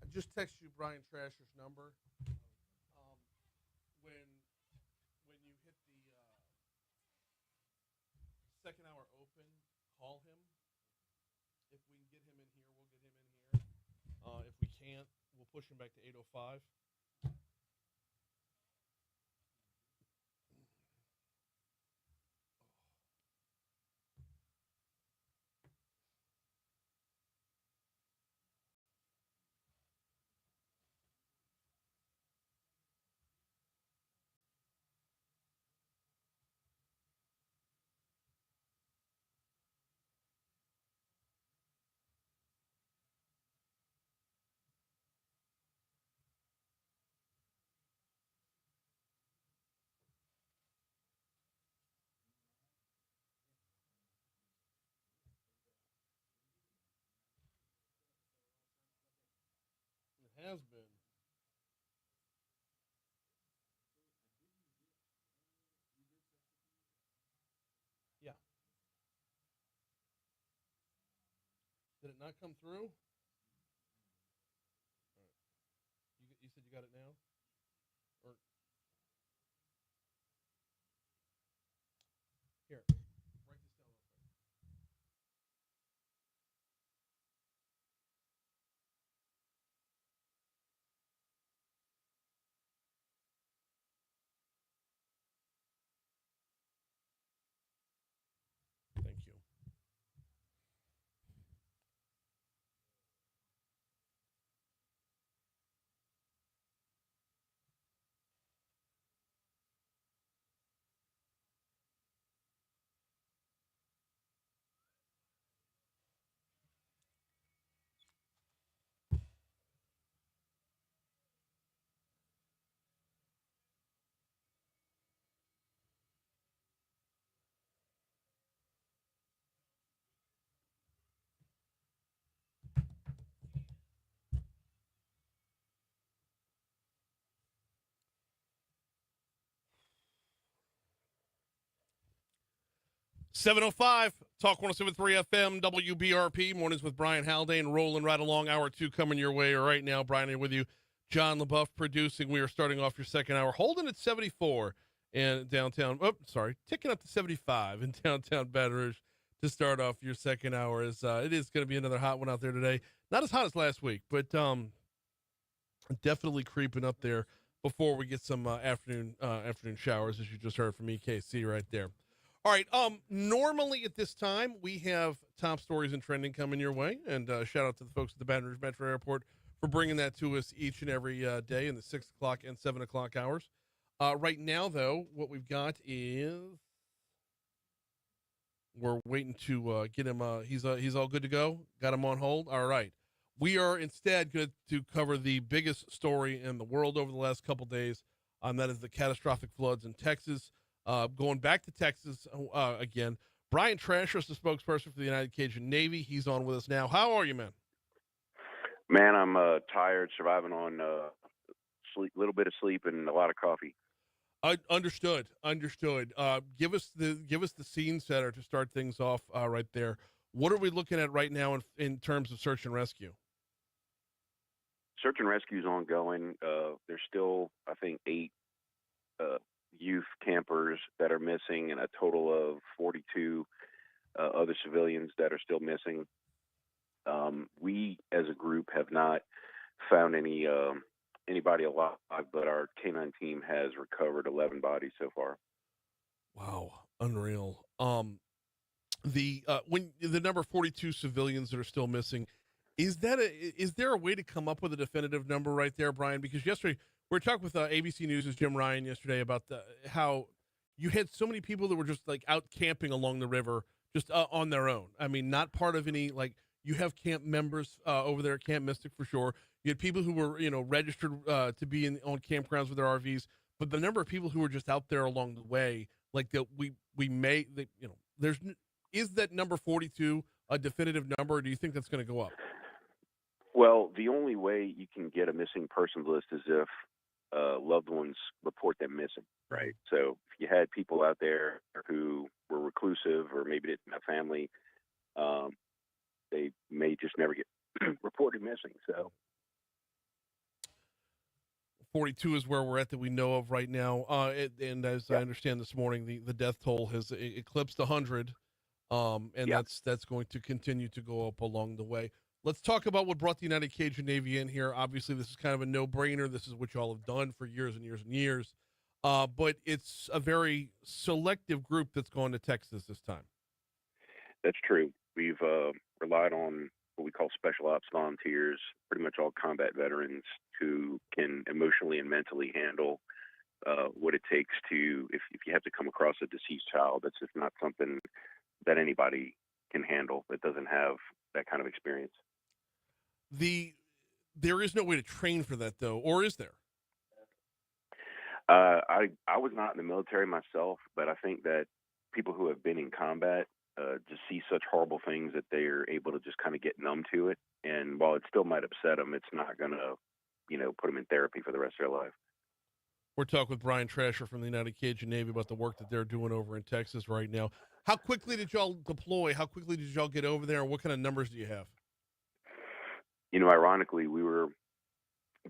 I just texted you Brian Trascher's number. When you hit the second hour open, call him. If we can get him in here, we'll get him in here. If we can't, we'll push him back to 8:05. It has been. Yeah. Did it not come through? All right. You said you got it now? Or here, write this down real quick. Thank you. 7:05, Talk 107.3 FM, WBRP, mornings with Brian Haldane, rolling right along. Hour 2 coming your way right now. Brian here with you. John LaBeouf producing. We are starting off your second hour, holding at 74 in downtown. Oh, sorry, ticking up to 75 in downtown Baton Rouge to start off your second hour. It is going to be another hot one out there today. Not as hot as last week, but definitely creeping up there before we get some afternoon showers, as you just heard from EKC right there. All right. Normally at this time we have top stories and trending coming your way, and shout out to the folks at the Baton Rouge Metro Airport for bringing that to us each and every day in the 6 o'clock and 7 o'clock hours. Right now, though, what we've got is we're waiting to get him. He's all good to go. Got him on hold. All right. We are instead going to cover the biggest story in the world over the last couple days. That is the catastrophic floods in Texas. Going back to Texas again, Brian Trascher is the spokesperson for the United Cajun Navy. He's on with us now. How are you, man? Man, I'm tired, surviving on sleep, little bit of sleep and a lot of coffee. Understood. Give us the scene setter to start things off right there. What are we looking at right now in terms of search and rescue? Search and rescue is ongoing. There's still, I think, 8 youth campers that are missing, and a total of 42 other civilians that are still missing. We, as a group, have not found anybody alive, but our K-9 team has recovered 11 bodies so far. Wow, unreal. When the number 42 civilians that are still missing, is there a way to come up with a definitive number right there, Brian? Because yesterday we were talking with ABC News' Jim Ryan yesterday about how you had so many people that were just like out camping along the river, just on their own. I mean, not part of any, like, you have camp members over there at Camp Mystic for sure. You had people who were, registered to be on campgrounds with their RVs, but the number of people who were just out there along the way, like that, is that number 42 a definitive number, or do you think that's going to go up? Well, the only way you can get a missing persons list is if loved ones report them missing, right? So if you had people out there who were reclusive or maybe didn't have family, they may just never get reported missing. So 42 is where we're at that we know of right now. And as I understand this morning, the death toll has eclipsed 100. That's going to continue to go up along the way. Let's talk about what brought the United Cajun Navy in here. Obviously, this is kind of a no-brainer. This is what y'all have done for years and years and years. But it's a very selective group that's going to Texas this time. That's true. We've relied on what we call special ops volunteers, pretty much all combat veterans who can emotionally and mentally handle what it takes to, if you have to come across a deceased child, that's just not something that anybody can handle that doesn't have that kind of experience. There is no way to train for that, though, or is there? I was not in the military myself, but I think that people who have been in combat just see such horrible things that they're able to just kind of get numb to it. And while it still might upset them, it's not going to, put them in therapy for the rest of their life. We're talking with Brian Trascher from the United Cajun Navy about the work that they're doing over in Texas right now. How quickly did y'all deploy? How quickly did y'all get over there? And what kind of numbers do you have? Ironically, we were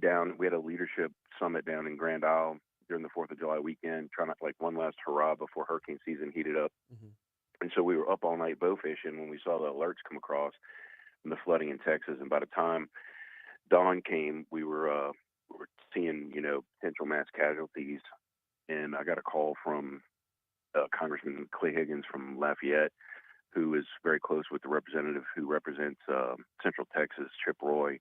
down. We had a leadership summit down in Grand Isle during the 4th of July weekend, trying to like one last hurrah before hurricane season heated up. Mm-hmm. And so we were up all night bow fishing when we saw the alerts come across from the flooding in Texas. And by the time dawn came, we were seeing, potential mass casualties. And I got a call from Congressman Clay Higgins from Lafayette, who is very close with the representative who represents Central Texas, Chip Roy,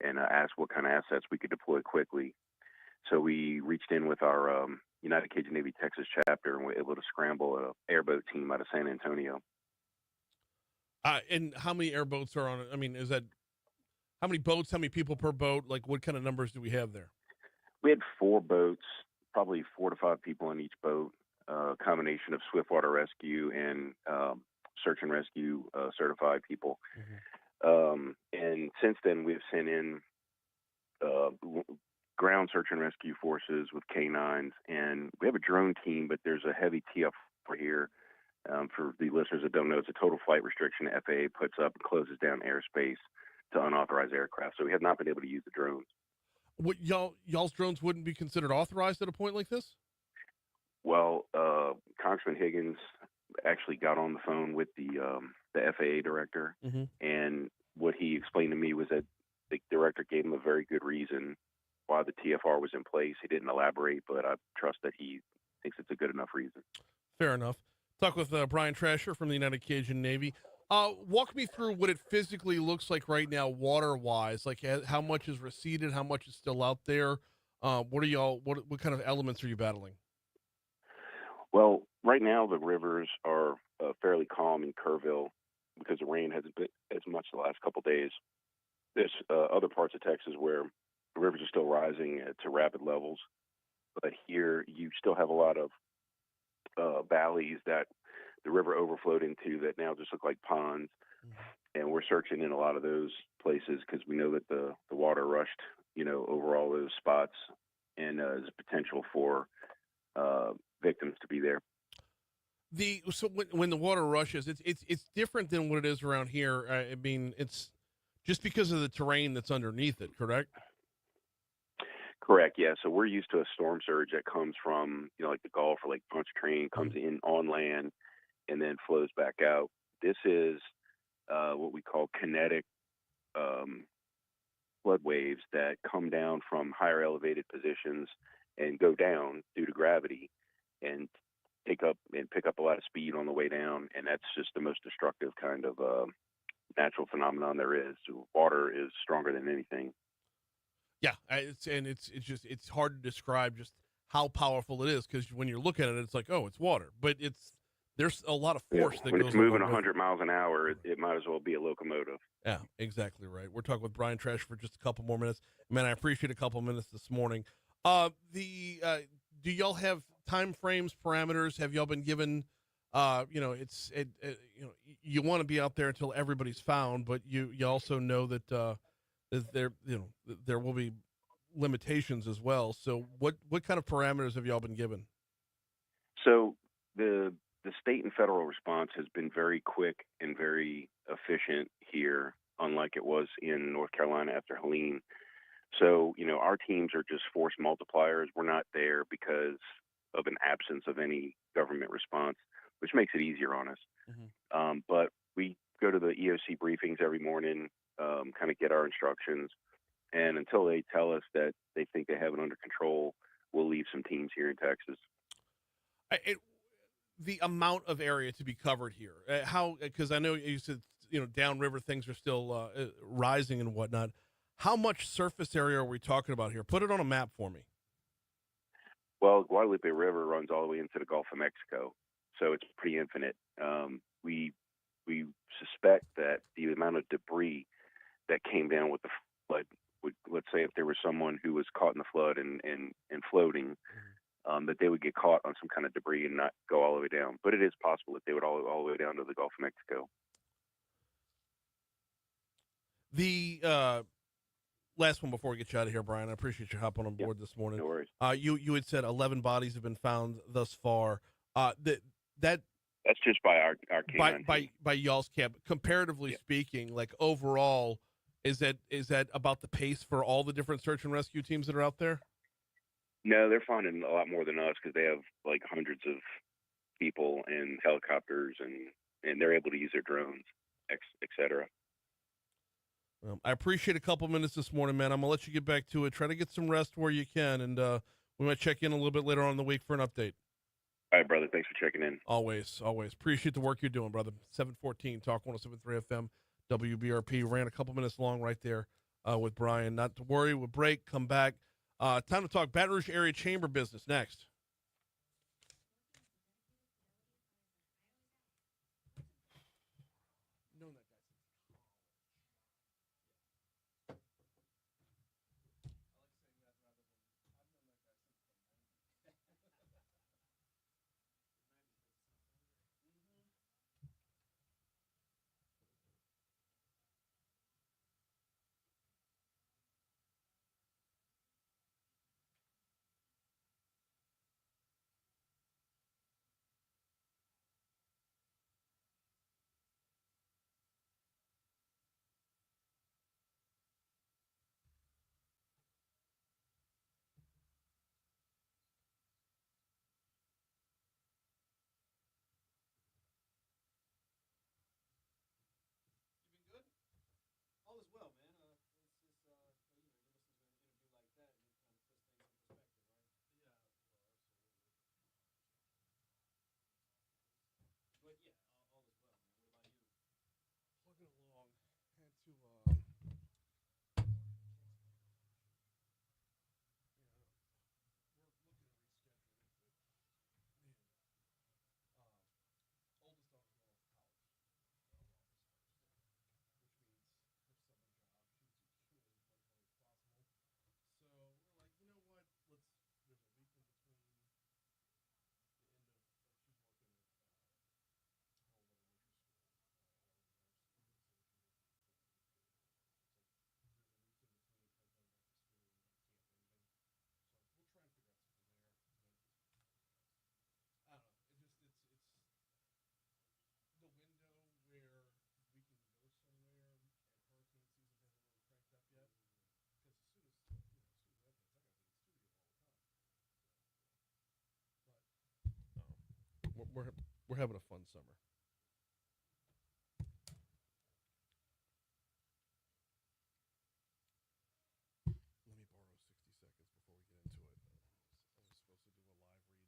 and asked what kind of assets we could deploy quickly. So we reached in with our United Cajun Navy Texas chapter, and we're able to scramble an airboat team out of San Antonio. And how many airboats are on it? I mean, is that how many boats, how many people per boat? Like, what kind of numbers do we have there? We had 4 boats, probably 4 to 5 people on each boat, a combination of swiftwater rescue and search and rescue certified people. Mm-hmm. And since then, we've sent in ground search and rescue forces with K9s, and we have a drone team, but there's a heavy TF here For the listeners that don't know, it's a total flight restriction the FAA puts up and closes down airspace to unauthorized aircraft. So we have not been able to use the drones. What y'all's drones wouldn't be considered authorized at a point like this? Well, Congressman Higgins actually got on the phone with the FAA director, and what he explained to me was that the director gave him a very good reason why the TFR was in place. He didn't elaborate, but I trust that he thinks it's a good enough reason. Fair enough. Talk with Brian Trascher from the United Cajun Navy. Walk me through what it physically looks like right now, water-wise. Like how much is receded, how much is still out there. What kind of elements are you battling? Well, right now the rivers are fairly calm in Kerrville because the rain hasn't been as much the last couple of days. There's other parts of Texas where the rivers are still rising to rapid levels, but here you still have a lot of valleys that the river overflowed into that now just look like ponds, and we're searching in a lot of those places because we know that the water rushed, over all those spots, and there's a potential for victims to be there. So when the water rushes, it's different than what it is around here. I mean, it's just because of the terrain that's underneath it, correct? Correct, yeah. So we're used to a storm surge that comes from, like the Gulf or Lake Pontchartrain, comes in on land and then flows back out. This is what we call kinetic flood waves that come down from higher elevated positions and go down due to gravity and pick up a lot of speed on the way down, and that's just the most destructive kind of natural phenomenon there is. So water is stronger than anything. Yeah, it's hard to describe just how powerful it is, because when you look at it, it's like, oh, it's water, but there's a lot of force that when goes it's moving along 100 miles an hour, it might as well be a locomotive. Yeah, exactly right. We're talking with Brian Trascher for just a couple more minutes. Man, I appreciate a couple minutes this morning. Do y'all have time frames, parameters? Have y'all been given? You want to be out there until everybody's found, but you also know that there will be limitations as well. So what kind of parameters have y'all been given? So the state and federal response has been very quick and very efficient here, unlike it was in North Carolina after Helene. So, our teams are just force multipliers. We're not there because of an absence of any government response, which makes it easier on us. But we go to the EOC briefings every morning, kind of get our instructions. And until they tell us that they think they have it under control, we'll leave some teams here in Texas. The amount of area to be covered here, because I know you said, downriver things are still rising and whatnot. How much surface area are we talking about here? Put it on a map for me. Well, Guadalupe River runs all the way into the Gulf of Mexico, so it's pretty infinite. We suspect that the amount of debris that came down with the flood would, let's say, if there was someone who was caught in the flood and floating, that they would get caught on some kind of debris and not go all the way down. But it is possible that they would all the way down to the Gulf of Mexico. The last one before we get you out of here, Brian. I appreciate you hopping on board this morning. No worries. You had said 11 bodies have been found thus far. That's just by our canine by y'all's camp. Comparatively speaking, like overall, is that about the pace for all the different search and rescue teams that are out there? No, they're finding a lot more than us because they have like hundreds of people and helicopters, and they're able to use their drones, et cetera. I appreciate a couple minutes this morning, man. I'm going to let you get back to it. Try to get some rest where you can, and we might check in a little bit later on in the week for an update. All right, brother. Thanks for checking in. Always. Appreciate the work you're doing, brother. 714 Talk 107.3 FM, WBRP. Ran a couple minutes long right there with Brian. Not to worry. We'll break, come back. Time to talk Baton Rouge area chamber business next. we're having a fun summer. Let me borrow 60 seconds before we get into it. I was supposed to do a live read there, and it just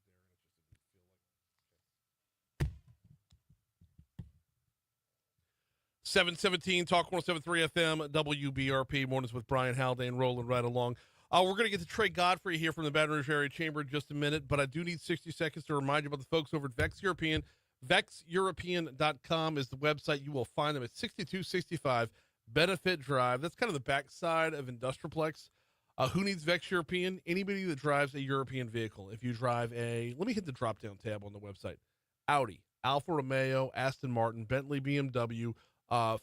didn't feel like. 717 Talk 107.3 FM WBRP mornings with Brian Haldane rolling right along. We're going to get to Trey Godfrey here from the Baton Rouge Area Chamber in just a minute, but I do need 60 seconds to remind you about the folks over at Vex European. VexEuropean.com is the website. You will find them at 6265 Benefit Drive. That's kind of the backside of Industrialplex. Who needs Vex European? Anybody that drives a European vehicle. If you drive let me hit the drop-down tab on the website. Audi, Alfa Romeo, Aston Martin, Bentley, BMW,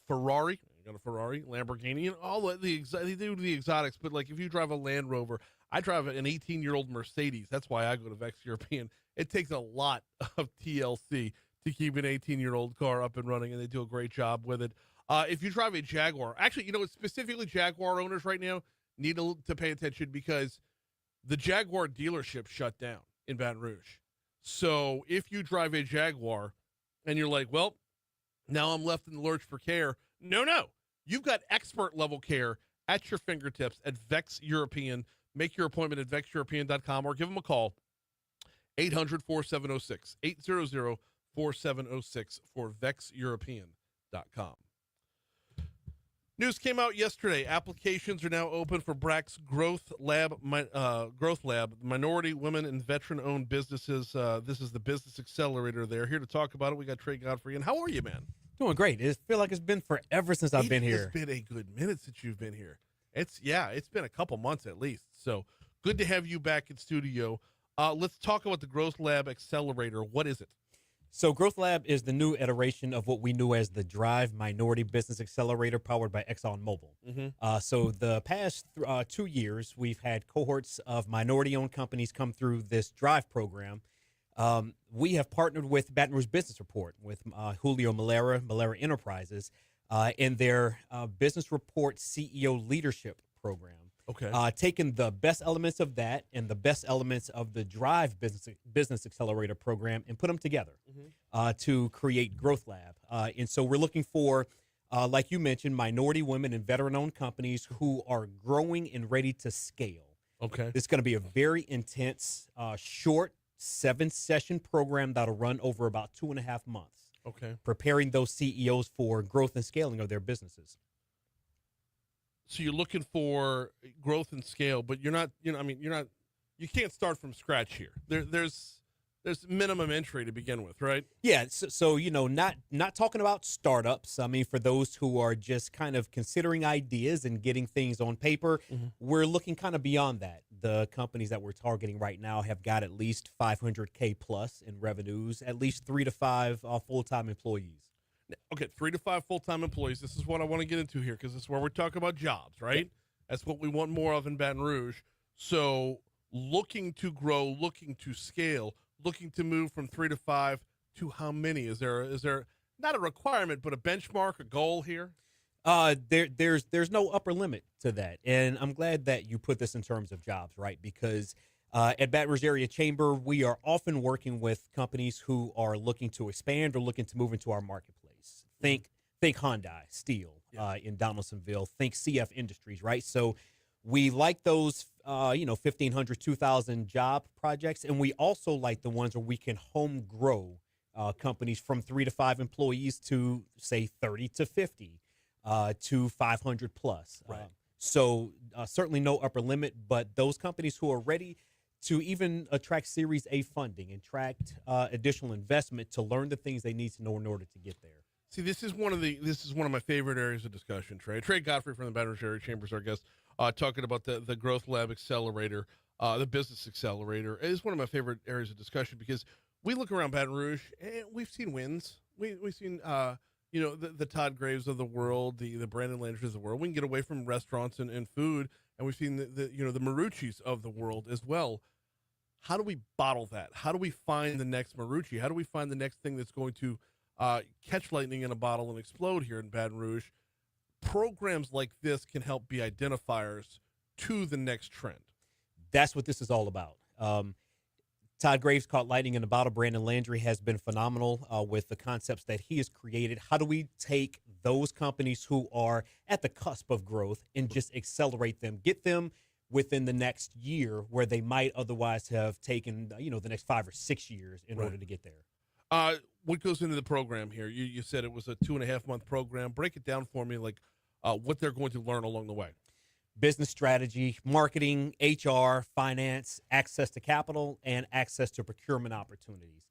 Ferrari, you got a Ferrari, Lamborghini, and all they do the exotics. But like if you drive a Land Rover, I drive an 18-year-old Mercedes. That's why I go to Vex European. It takes a lot of TLC to keep an 18-year-old car up and running, and they do a great job with it. If you drive a Jaguar, actually, specifically Jaguar owners right now need to pay attention because the Jaguar dealership shut down in Baton Rouge. So if you drive a Jaguar and you're like, well, now I'm left in the lurch for care. No. You've got expert level care at your fingertips at Vex European. Make your appointment at VexEuropean.com or give them a call. 800-4706. 800-4706 for VexEuropean.com. News came out yesterday. Applications are now open for BRAC's Growth Lab, minority, women, and veteran-owned businesses. This is the business accelerator there. Here to talk about it, we got Trey Godfrey. And how are you, man? Doing great. It feels like it's been forever since I've been here. It's been a good minute since you've been here. It's been a couple months at least. So good to have you back in studio. Let's talk about the Growth Lab Accelerator. What is it? So Growth Lab is the new iteration of what we knew as the Drive Minority Business Accelerator powered by ExxonMobil. Mm-hmm. So the past 2 years, we've had cohorts of minority-owned companies come through this Drive program. We have partnered with Baton Rouge Business Report, with Julio Malera Enterprises, in their Business Report CEO Leadership Program. Okay. Taking the best elements of that and the best elements of the Drive Business Accelerator program and put them together to create Growth Lab. And so we're looking for, like you mentioned, minority, women, and veteran-owned companies who are growing and ready to scale. Okay. It's going to be a very intense, short 7-session program that'll run over about 2.5 months. Okay. Preparing those CEOs for growth and scaling of their businesses. So you're looking for growth and scale, but you can't start from scratch here. There's minimum entry to begin with, right? Yeah. So not talking about startups. I mean, for those who are just kind of considering ideas and getting things on paper, we're looking kind of beyond that. The companies that we're targeting right now have got at least $500K plus in revenues, at least 3 to 5 full-time employees. Okay, 3 to 5 full-time employees. This is what I want to get into here because this is where we're talking about jobs, right? Yep. That's what we want more of in Baton Rouge. So looking to grow, looking to scale, looking to move from 3 to 5 to how many? Is there not a requirement, but a benchmark, a goal here? There's no upper limit to that. And I'm glad that you put this in terms of jobs, right? Because at Baton Rouge Area Chamber, we are often working with companies who are looking to expand or looking to move into our marketplace. Think Hyundai, Steel in Donaldsonville. Think CF Industries, right? So we like those, 1,500, 2,000 job projects, and we also like the ones where we can home grow companies from 3 to 5 employees to say 30 to 50 to 500 plus. Right. So certainly no upper limit, but those companies who are ready to even attract Series A funding and attract additional investment to learn the things they need to know in order to get there. See, this is one of my favorite areas of discussion, Trey. Trey Godfrey from the Baton Rouge Area Chamber is our guest, talking about the Growth Lab Accelerator, the Business Accelerator. It is one of my favorite areas of discussion because we look around Baton Rouge and we've seen wins. We've seen the Todd Graves of the world, the Brandon Landers of the world. We can get away from restaurants and food, and we've seen the Marucci's of the world as well. How do we bottle that? How do we find the next Marucci? How do we find the next thing that's going to catch lightning in a bottle and explode here in Baton Rouge? Programs like this can help be identifiers to the next trend. That's what this is all about. Todd Graves caught lightning in a bottle. Brandon Landry has been phenomenal with the concepts that he has created. How do we take those companies who are at the cusp of growth and just accelerate them, get them within the next year where they might otherwise have taken, the next 5 or 6 years in order to get there? What goes into the program here? You said it was a 2.5-month program. Break it down for me, like what they're going to learn along the way. Business strategy, marketing, HR, finance, access to capital, and access to procurement opportunities.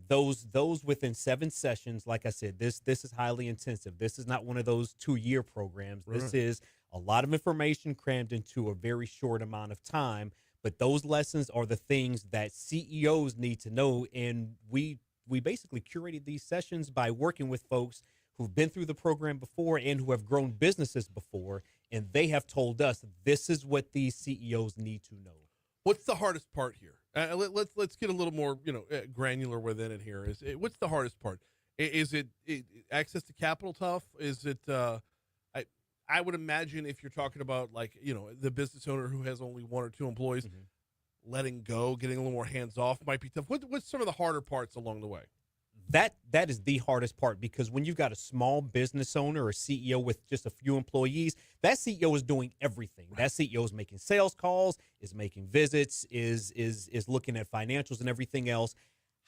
Those within 7 sessions. Like I said, this is highly intensive. This is not one of those 2-year programs. This is a lot of information crammed into a very short amount of time. But those lessons are the things that CEOs need to know, and we basically curated these sessions by working with folks who've been through the program before and who have grown businesses before, and they have told us this is what these CEOs need to know. What's the hardest part here? Let's get a little more granular within it here. What's the hardest part? Is it access to capital tough? Is it I would imagine if you're talking about the business owner who has only 1 or 2 employees, letting go, getting a little more hands off might be tough. What's some of the harder parts along the way? That is the hardest part, because when you've got a small business owner or CEO with just a few employees, that CEO is doing everything. That CEO is making sales calls, is making visits, is looking at financials and everything else.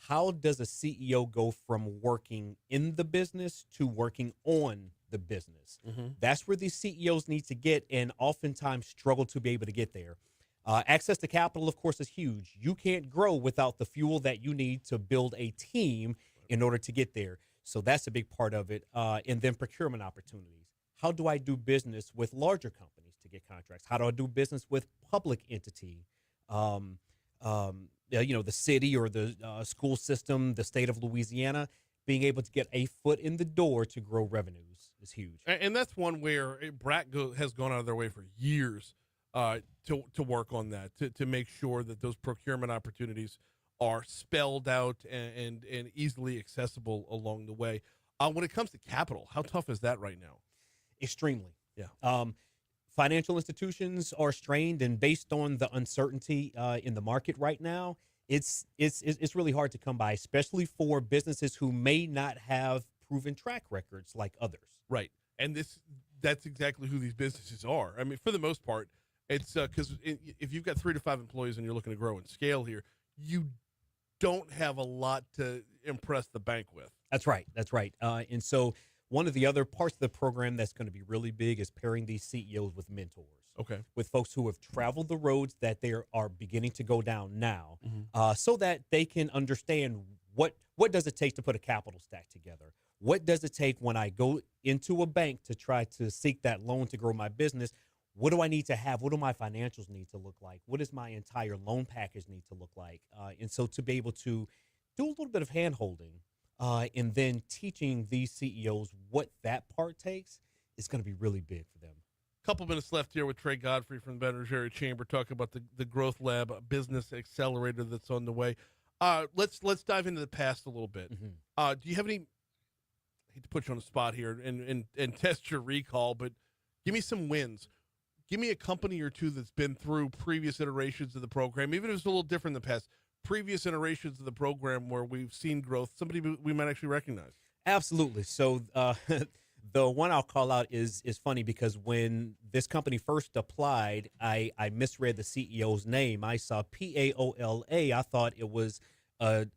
How does a CEO go from working in the business to working on the business? That's where these CEOs need to get, and oftentimes struggle to be able to get there. Access to capital, of course, is huge. You can't grow without the fuel that you need to build a team in order to get there. So that's a big part of it. And then procurement opportunities. How do I do business with larger companies to get contracts? How do I do business with public entity? The city or the school system, the state of Louisiana, being able to get a foot in the door to grow revenues is huge. And that's one where BRAC has gone out of their way for years to work on that, to make sure that those procurement opportunities are spelled out and easily accessible along the way. When it comes to capital, how tough is that right now? Extremely. Yeah. Financial institutions are strained, and based on the uncertainty in the market right now, it's really hard to come by, especially for businesses who may not have proven track records like others. Right. And that's exactly who these businesses are. I mean, for the most part, it's because if you've got 3 to 5 employees and you're looking to grow and scale here, you don't have a lot to impress the bank with. That's right. And so one of the other parts of the program that's going to be really big is pairing these CEOs with mentors. Okay. With folks who have traveled the roads that they are beginning to go down now, so that they can understand what does it take to put a capital stack together? What does it take when I go into a bank to try to seek that loan to grow my business? What do I need to have? What do my financials need to look like? What does my entire loan package need to look like? And so to be able to do a little bit of hand-holding and then teaching these CEOs what that part takes is going to be really big for them. Couple minutes left here with Trey Godfrey from the Baton Rouge Area Chamber talking about the Growth Lab Business Accelerator that's on the way. Let's dive into the past a little bit. Do you have any, I hate to put you on the spot here and test your recall, but give me some wins. Give me a company or two that's been through previous iterations of the program, even if it's a little different in the past, previous iterations of the program where we've seen growth, somebody we might actually recognize. Absolutely. So the one I'll call out is funny, because when this company first applied, I misread the CEO's name. I saw Paola. I thought it was a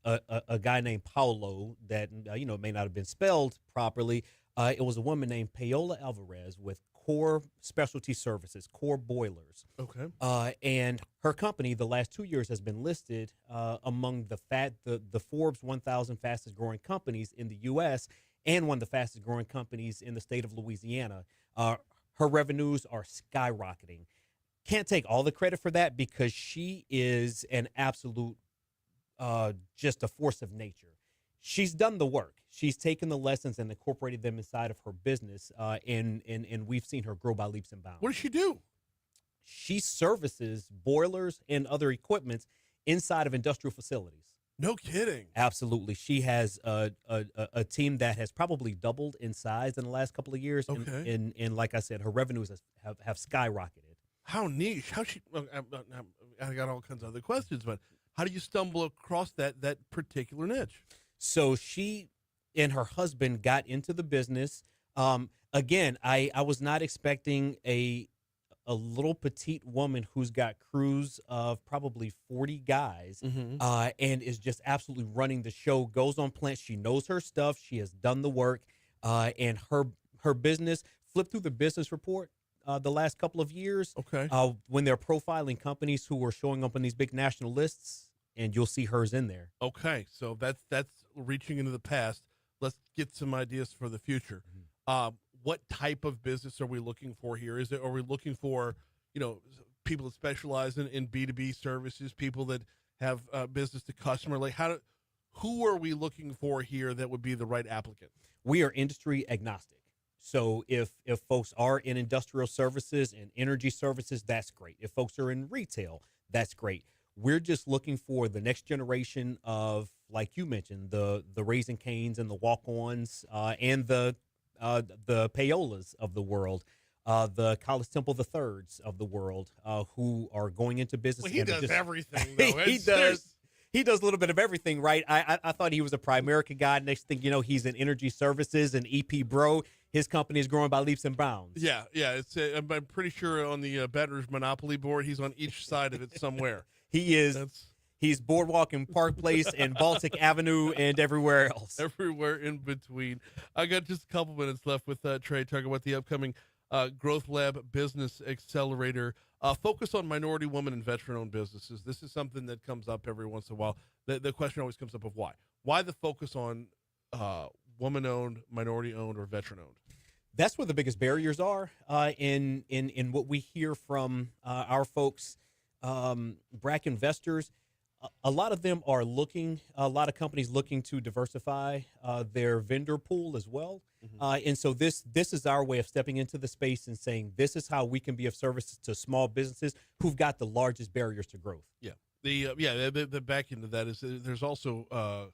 guy named Paulo that may not have been spelled properly. It was a woman named Paola Alvarez with Core Specialty Services, Core Boilers. Okay. And her company, the last 2 years, has been listed among the Forbes 1,000 fastest growing companies in the U.S. and one of the fastest growing companies in the state of Louisiana. Her revenues are skyrocketing. Can't take all the credit for that, because she is an absolute just a force of nature. She's done the work. She's taken the lessons and incorporated them inside of her business, and we've seen her grow by leaps and bounds. What does she do? She services boilers and other equipment inside of industrial facilities. No kidding. Absolutely. She has a team that has probably doubled in size in the last couple of years. Okay. And like I said, her revenues have skyrocketed. How niche? I got all kinds of other questions, but How do you stumble across that particular niche? So she and her husband got into the business. Again, I was not expecting a little petite woman who's got crews of probably 40 guys, and is just absolutely running the show, goes on plants. She knows her stuff. She has done the work, and her business flipped through the business report the last couple of years. Okay. When they're profiling companies who are showing up on these big national lists, and you'll see hers in there. Okay, so that's reaching into the past. Let's get some ideas for the future. What type of business are we looking for here? Are we looking for, people that specialize in B2B services, people that have business to customer? Like who are we looking for here that would be the right applicant? We are industry agnostic. So if folks are in industrial services and energy services, that's great. If folks are in retail, that's great. We're just looking for the next generation of, like you mentioned, the Raising Canes and the Walk-Ons, and the Payolas of the world, the College Temple the Thirds of the world, who are going into business. Well, he does everything, though. He does a little bit of everything, right? I thought he was a Primerica guy. Next thing you know, he's in energy services and EP Bro. His company is growing by leaps and bounds. Yeah. It's I'm pretty sure on the Baton Rouge Monopoly board, he's on each side of it somewhere. He is. He's Boardwalk and Park Place and Baltic Avenue and everywhere else. Everywhere in between. I got just a couple minutes left with Trey talking about the upcoming Growth Lab Business Accelerator. Focus on minority, woman, and veteran-owned businesses. This is something that comes up every once in a while. The question always comes up of why. Why the focus on woman-owned, minority-owned, or veteran-owned? That's where the biggest barriers are in what we hear from our folks, BRAC investors. A lot of them are a lot of companies looking to diversify their vendor pool as well. And so this is our way of stepping into the space and saying, this is how we can be of service to small businesses who've got the largest barriers to growth. Yeah. The back end of that is there's also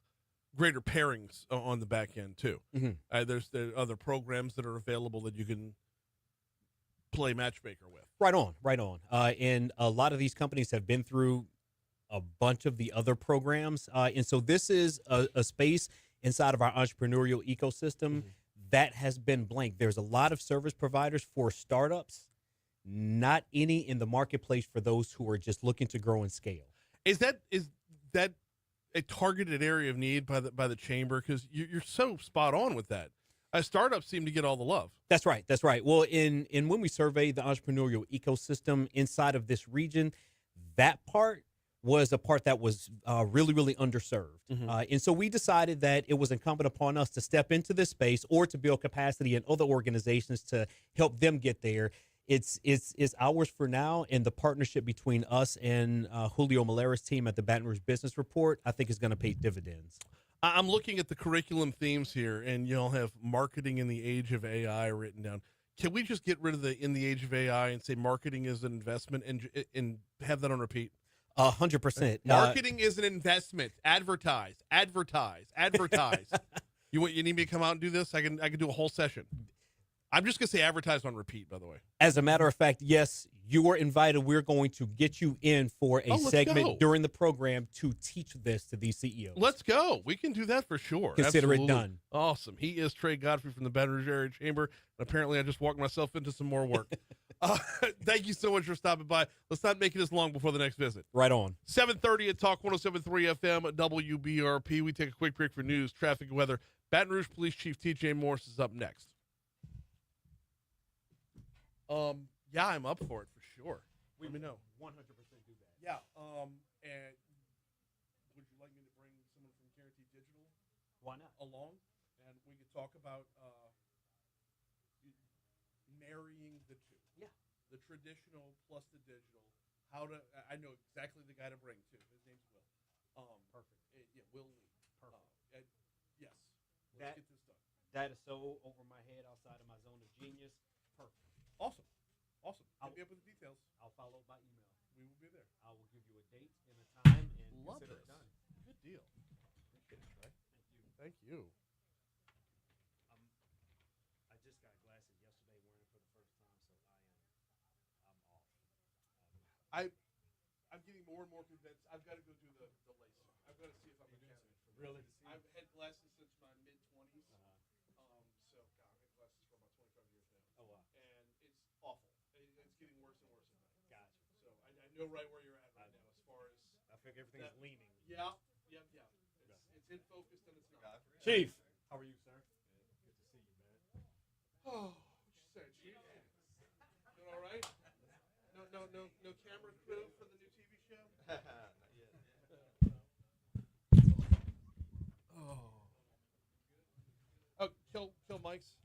greater pairings on the back end too. There are other programs that are available that you can play matchmaker with. Right on. And a lot of these companies have been through a bunch of the other programs. And so this is a space inside of our entrepreneurial ecosystem that has been blank. There's a lot of service providers for startups, not any in the marketplace for those who are just looking to grow and scale. Is that a targeted area of need by the chamber? Because you're so spot on with that. Startups seem to get all the love. That's right. Well, in when we survey the entrepreneurial ecosystem inside of this region, that part was a part that was really, really underserved. And so we decided that it was incumbent upon us to step into this space or to build capacity in other organizations to help them get there. It's ours for now, and the partnership between us and Julio Malera's team at the Baton Rouge Business Report, I think, is going to pay dividends. I'm looking at the curriculum themes here, and you'll have marketing in the age of AI written down. Can we just get rid of the in the age of AI and say marketing is an investment and have that on repeat? 100%. Marketing is an investment. Advertise. You need me to come out and do this? I can do a whole session. I'm just going to say advertise on repeat, by the way. As a matter of fact, yes, you are invited. We're going to get you in for a segment during the program to teach this to these CEOs. Let's go. We can do that for sure. Consider Absolutely. it done. Awesome. He is Trey Godfrey from the Baton Rouge Area Chamber. And apparently I just walked myself into some more work. Thank you so much for stopping by. Let's not make it as long before the next visit. Right on. 7:30 at Talk 107.3 FM WBRP. We take a quick break for news, traffic, and weather. Baton Rouge Police Chief TJ Morse is up next. Yeah, I'm up for it for sure. Let me know. 100% do that. Yeah. And would you like me to bring someone from Guaranteed Digital? Why not? Along, and we could talk about marrying the two. Yeah. The traditional plus the digital. I know exactly the guy to bring too. His name's Will. Perfect. Will Lee. Perfect. Yes. Let's get this done. That is so over my head, outside of my zone of genius. Perfect. Awesome. Hit me up with the details. I'll follow by email. We will be there. I will give you a date and a time, and Love consider this. it done. Good deal. Appreciate it, Trey. Thank you. I just got glasses yesterday, wearing it for the first time, so I'm off. I'm getting more and more convinced. I've got to go do the really to see? I've had glasses since my mid-20s. So, God, I've had glasses for about 25 years now. Oh wow. And it's awful. It's getting worse and worse at night. Gotcha. So I know right where you're at right now as far as. I think everything is leaning. Yeah. It's in focus and it's not. Chief, how are you, sir? Good to see you, man. Oh, what you say, Chief? Doing all right? No camera crew for the new TV show? Not yet. Oh, kill Mike's.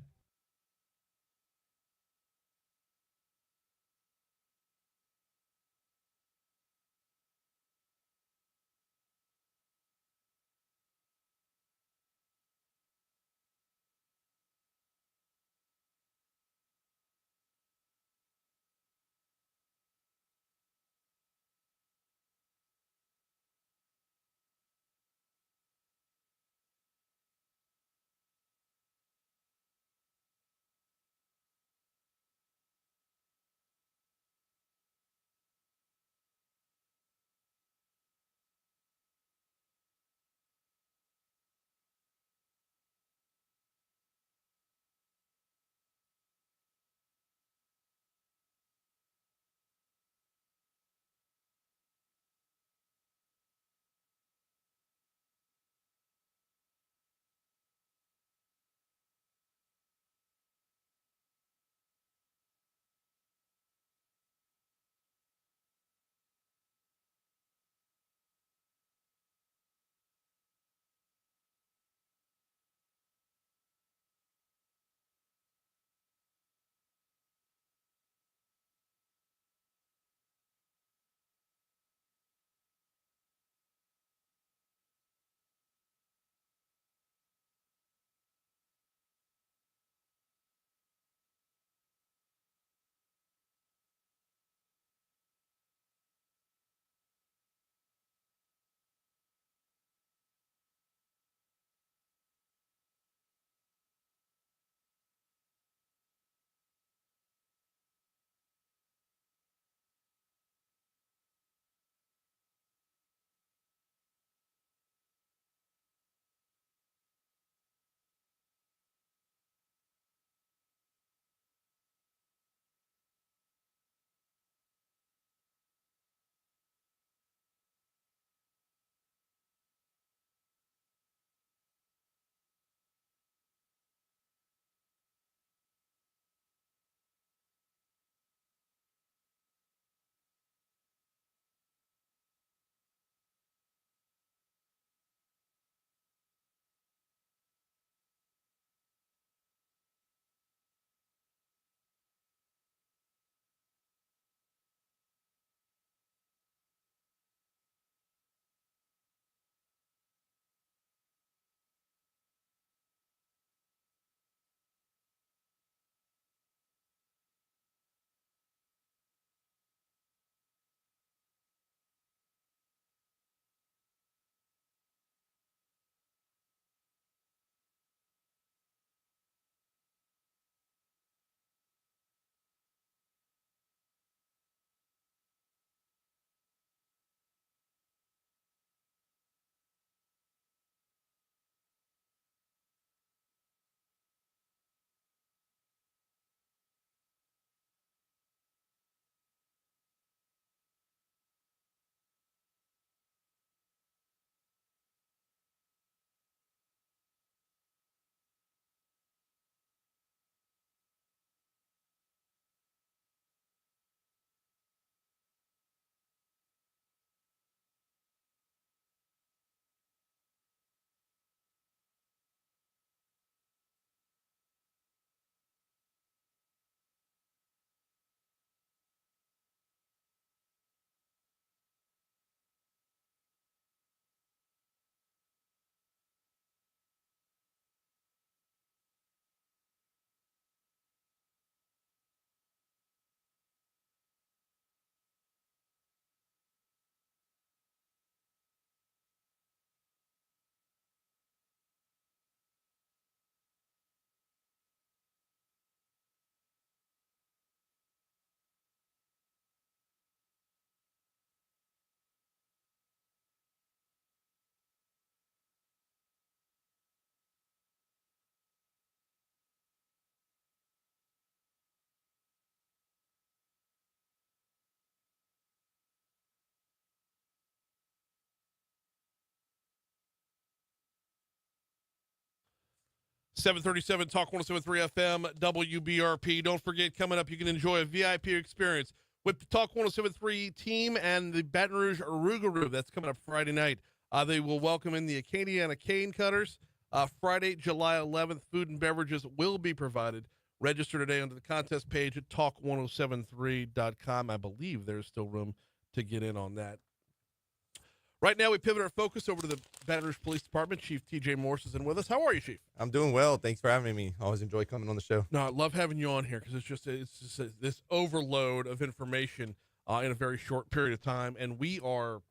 737 Talk 107.3 FM, WBRP. Don't forget, coming up, you can enjoy a VIP experience with the Talk 107.3 team and the Baton Rouge Rougarou. That's coming up Friday night. They will welcome in the Acadiana Cane Cutters. Friday, July 11th, food and beverages will be provided. Register today under the contest page at talk1073.com. I believe there's still room to get in on that. Right now, we pivot our focus over to the Baton Rouge Police Department. Chief TJ Morse is in with us. How are you, Chief? I'm doing well. Thanks for having me. Always enjoy coming on the show. No, I love having you on here because it's just this overload of information in a very short period of time, and we are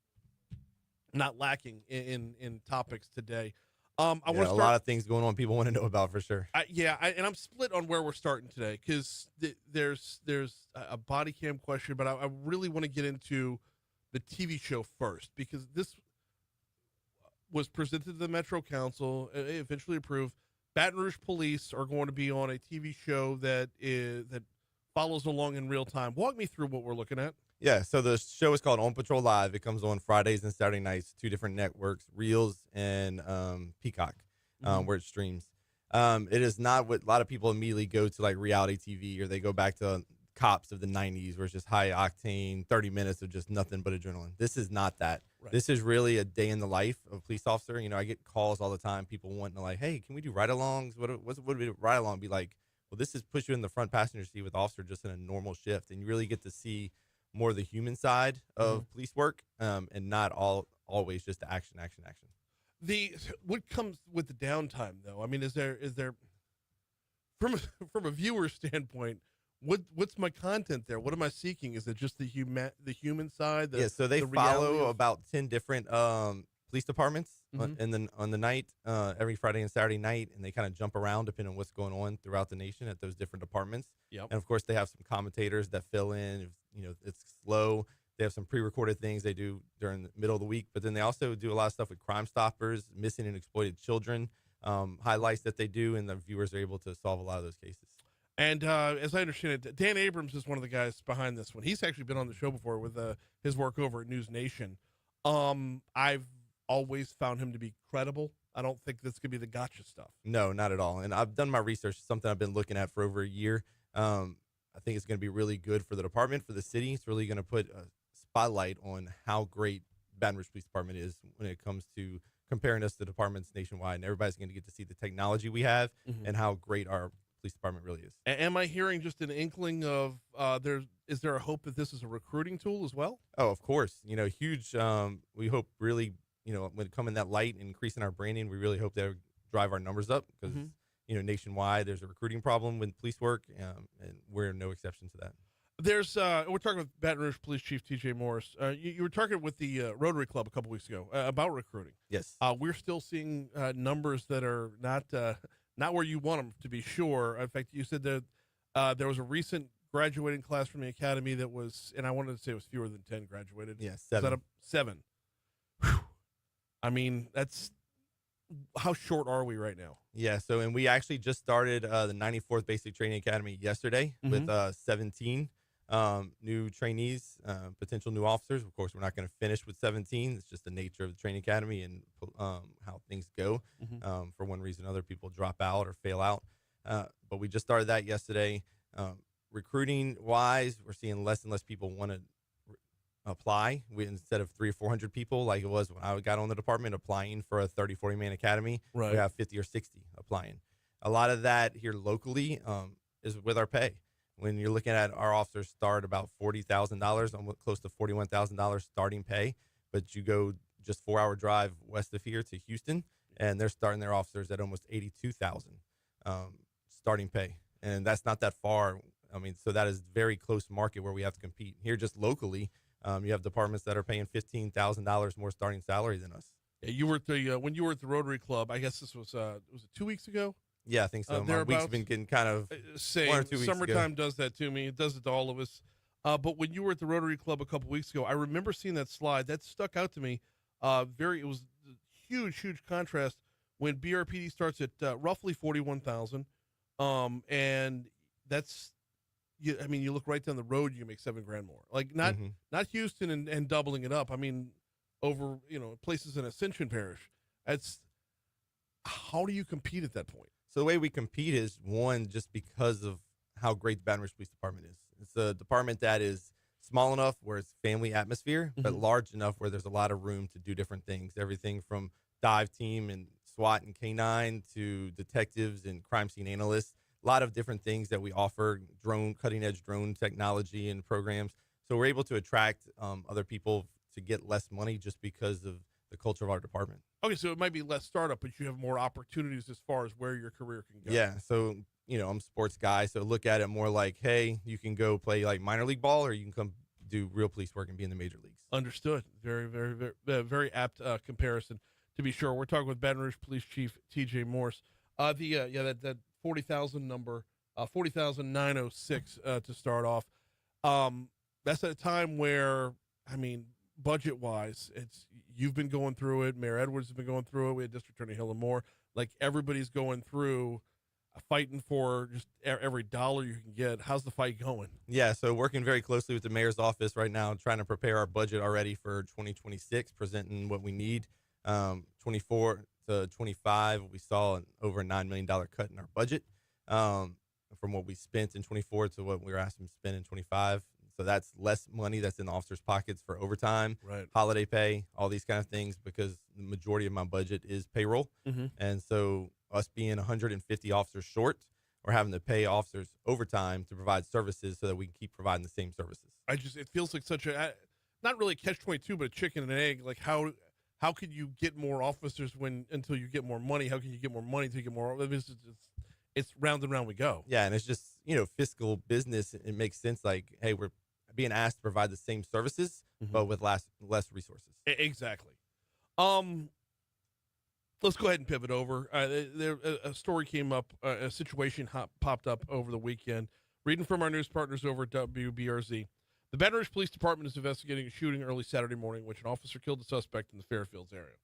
not lacking in topics today. I want to start, a lot of things going on people want to know about for sure. And I'm split on where we're starting today because there's a body cam question, but I really want to get into the TV show first, because this was presented to the Metro Council, eventually approved. Baton Rouge Police are going to be on a TV show that follows along in real time. Walk me through what we're looking at. Yeah, so the show is called On Patrol Live. It comes on Fridays and Saturday nights, 2 different networks, Reels and Peacock, where it streams. It is not what a lot of people immediately go to, like reality TV, or they go back to Cops of the 90s, where it's just high octane, 30 minutes of just nothing but adrenaline. This is not that. Right. This is really a day in the life of a police officer. You know, I get calls all the time, people wanting to, like, hey, can we do ride-alongs? What would a ride-along be like? Well, this is push you in the front passenger seat with the officer just in a normal shift, and you really get to see more of the human side of police work, and not always just action. What comes with the downtime, though? I mean, is there from a viewer standpoint, what's my content there? What am I seeking? Is it just the human side? So they follow about 10 different police departments on the night, every Friday and Saturday night, and they kind of jump around depending on what's going on throughout the nation at those different departments. Yep. And of course, they have some commentators that fill in. If, you know, it's slow, they have some pre-recorded things they do during the middle of the week, but then they also do a lot of stuff with Crime Stoppers, missing and exploited children, highlights that they do, and the viewers are able to solve a lot of those cases. And as I understand it, Dan Abrams is one of the guys behind this one. He's actually been on the show before with his work over at News Nation. I've always found him to be credible. I don't think this could be the gotcha stuff. No, not at all. And I've done my research, something I've been looking at for over a year. I think it's going to be really good for the department, for the city. It's really going to put a spotlight on how great Baton Rouge Police Department is when it comes to comparing us to departments nationwide. And everybody's going to get to see the technology we have and how great our police department really is. Am I hearing just an inkling of is there a hope that this is a recruiting tool as well? Oh, of course. You know, huge. We hope really, you know, when it come in that light and increasing our branding, we really hope that drive our numbers up because, you know, nationwide there's a recruiting problem with police work, and we're no exception to that. There's we're talking with Baton Rouge Police Chief TJ Morse. You were talking with the Rotary Club a couple weeks ago about recruiting. Yes. We're still seeing numbers that are not where you want them to be, sure. In fact, you said that there was a recent graduating class from the academy that was, and I wanted to say it was fewer than 10 graduated. Yeah, 7. Is that 7? Whew. I mean, that's, how short are we right now? Yeah, so, and we actually just started the 94th Basic Training Academy yesterday with 17 new trainees, potential new officers. Of course, we're not going to finish with 17. It's just the nature of the training academy and how things go. For one reason or another, people drop out or fail out. But we just started that yesterday. Recruiting-wise, we're seeing less and less people want to apply. Instead of 300 or 400 people, like it was when I got on the department, applying for a 30, 40-man academy, we have 50 or 60 applying. A lot of that here locally is with our pay. When you're looking at our officers start about $40,000, almost close to $41,000 starting pay, but you go just 4-hour drive west of here to Houston, and they're starting their officers at almost $82,000 starting pay, and that's not that far. I mean, so that is very close market where we have to compete. Here, just locally, you have departments that are paying $15,000 more starting salary than us. Yeah, you were at the when you were at the Rotary Club. I guess this was it 2 weeks ago? Yeah, I think so. My week's been getting kind of same. 1 or 2 weeks Summertime ago. does that to me. It does it to all of us. But when you were at the Rotary Club a couple weeks ago, I remember seeing that slide. That stuck out to me. It was a huge contrast when BRPD starts at roughly 41,000, and that's. I mean, you look right down the road, you can make $7,000 more. Like not Houston and doubling it up. I mean, over places in Ascension Parish. How do you compete at that point? So the way we compete is, one, just because of how great the Baton Rouge Police Department is. It's a department that is small enough where it's family atmosphere, but large enough where there's a lot of room to do different things. Everything from dive team and SWAT and K9 to detectives and crime scene analysts. A lot of different things that we offer, cutting edge drone technology and programs. So we're able to attract other people to get less money just because of the culture of our department. Okay, so it might be less startup, but you have more opportunities as far as where your career can go. Yeah, so, I'm a sports guy, so look at it more like, hey, you can go play like minor league ball, or you can come do real police work and be in the major leagues. Understood. Very, very, very apt comparison, to be sure. We're talking with Baton Rouge Police Chief TJ Morse. That 40,000 number, 40,906 to start off. That's at a time where, budget-wise, you've been going through it. Mayor Edwards has been going through it. We had District Attorney Hill and Moore. Like, everybody's going through, fighting for just every dollar you can get. How's the fight going? Yeah, so working very closely with the mayor's office right now, trying to prepare our budget already for 2026, presenting what we need. 24 to 25, we saw over a $9 million cut in our budget from what we spent in 24 to what we were asking to spend in 25. So that's less money that's in the officers' pockets for overtime, holiday pay, all these kind of things, because the majority of my budget is payroll. And so us being 150 officers short, we're having to pay officers overtime to provide services so that we can keep providing the same services. It feels like such a, not really a catch-22, but a chicken and an egg. Like, how can you get more officers until you get more money? How can you get more money until you get more? It's round and round we go. Yeah, and it's just, fiscal business. It makes sense. Like, hey, we're being asked to provide the same services, but with less resources. Exactly. Let's go ahead and pivot over. A story came up, a situation popped up over the weekend. Reading from our news partners over at WBRZ. The Baton Rouge Police Department is investigating a shooting early Saturday morning in which an officer killed a suspect in the Fairfields area.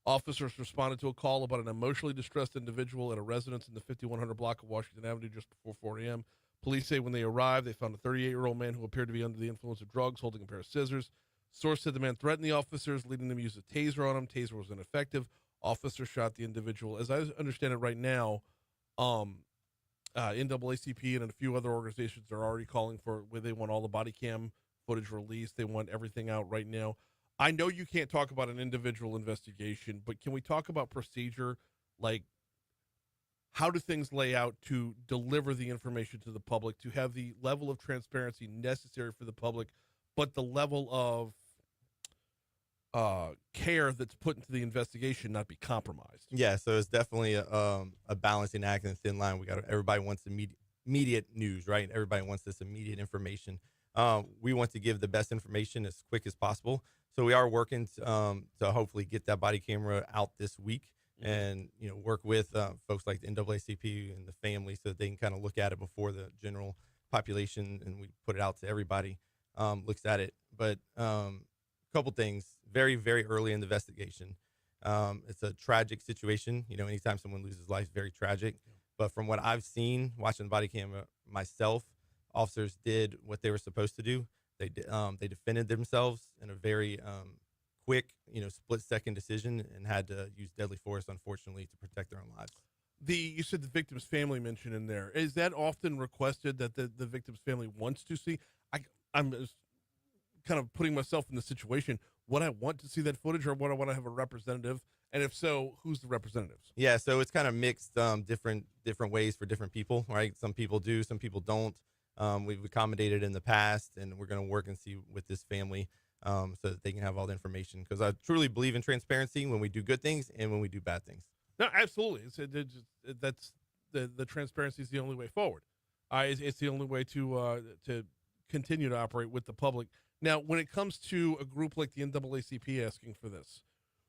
Officers responded to a call about an emotionally distressed individual at a residence in the 5100 block of Washington Avenue just before 4 a.m. Police say when they arrived, they found a 38-year-old man who appeared to be under the influence of drugs holding a pair of scissors. Source said the man threatened the officers, leading them to use a taser on him. Taser was ineffective. Officer shot the individual. As I understand it right now, NAACP and a few other organizations are already calling for where they want all the body cam footage released. They want everything out right now. I know you can't talk about an individual investigation, but can we talk about procedure? Like, how do things lay out to deliver the information to the public, to have the level of transparency necessary for the public, but the level of care that's put into the investigation not be compromised? Yeah, so it's definitely a balancing act and a thin line. Everybody wants immediate news, right? Everybody wants this immediate information. We want to give the best information as quick as possible. So we are working to hopefully get that body camera out this week, and work with folks like the NAACP and the family so that they can kind of look at it before the general population, and we put it out to everybody looks at it. But couple things, very, very early in the investigation. It's a tragic situation. Anytime someone loses life, very tragic. But from what I've seen, watching the body camera myself, officers did what they were supposed to do. They defended themselves in a very quick, split-second decision, and had to use deadly force, unfortunately, to protect their own lives. You said the victim's family mentioned in there. Is that often requested that the victim's family wants to see? I'm just kind of putting myself in the situation. Would I want to see that footage, or would I want to have a representative? And if so, who's the representatives? Yeah, so it's kind of mixed, different ways for different people, right? Some people do, some people don't. We've accommodated in the past, and we're going to work and see with this family so that they can have all the information. Because I truly believe in transparency when we do good things and when we do bad things. No, absolutely. That's the transparency is the only way forward. It's the only way to continue to operate with the public. Now, when it comes to a group like the NAACP asking for this,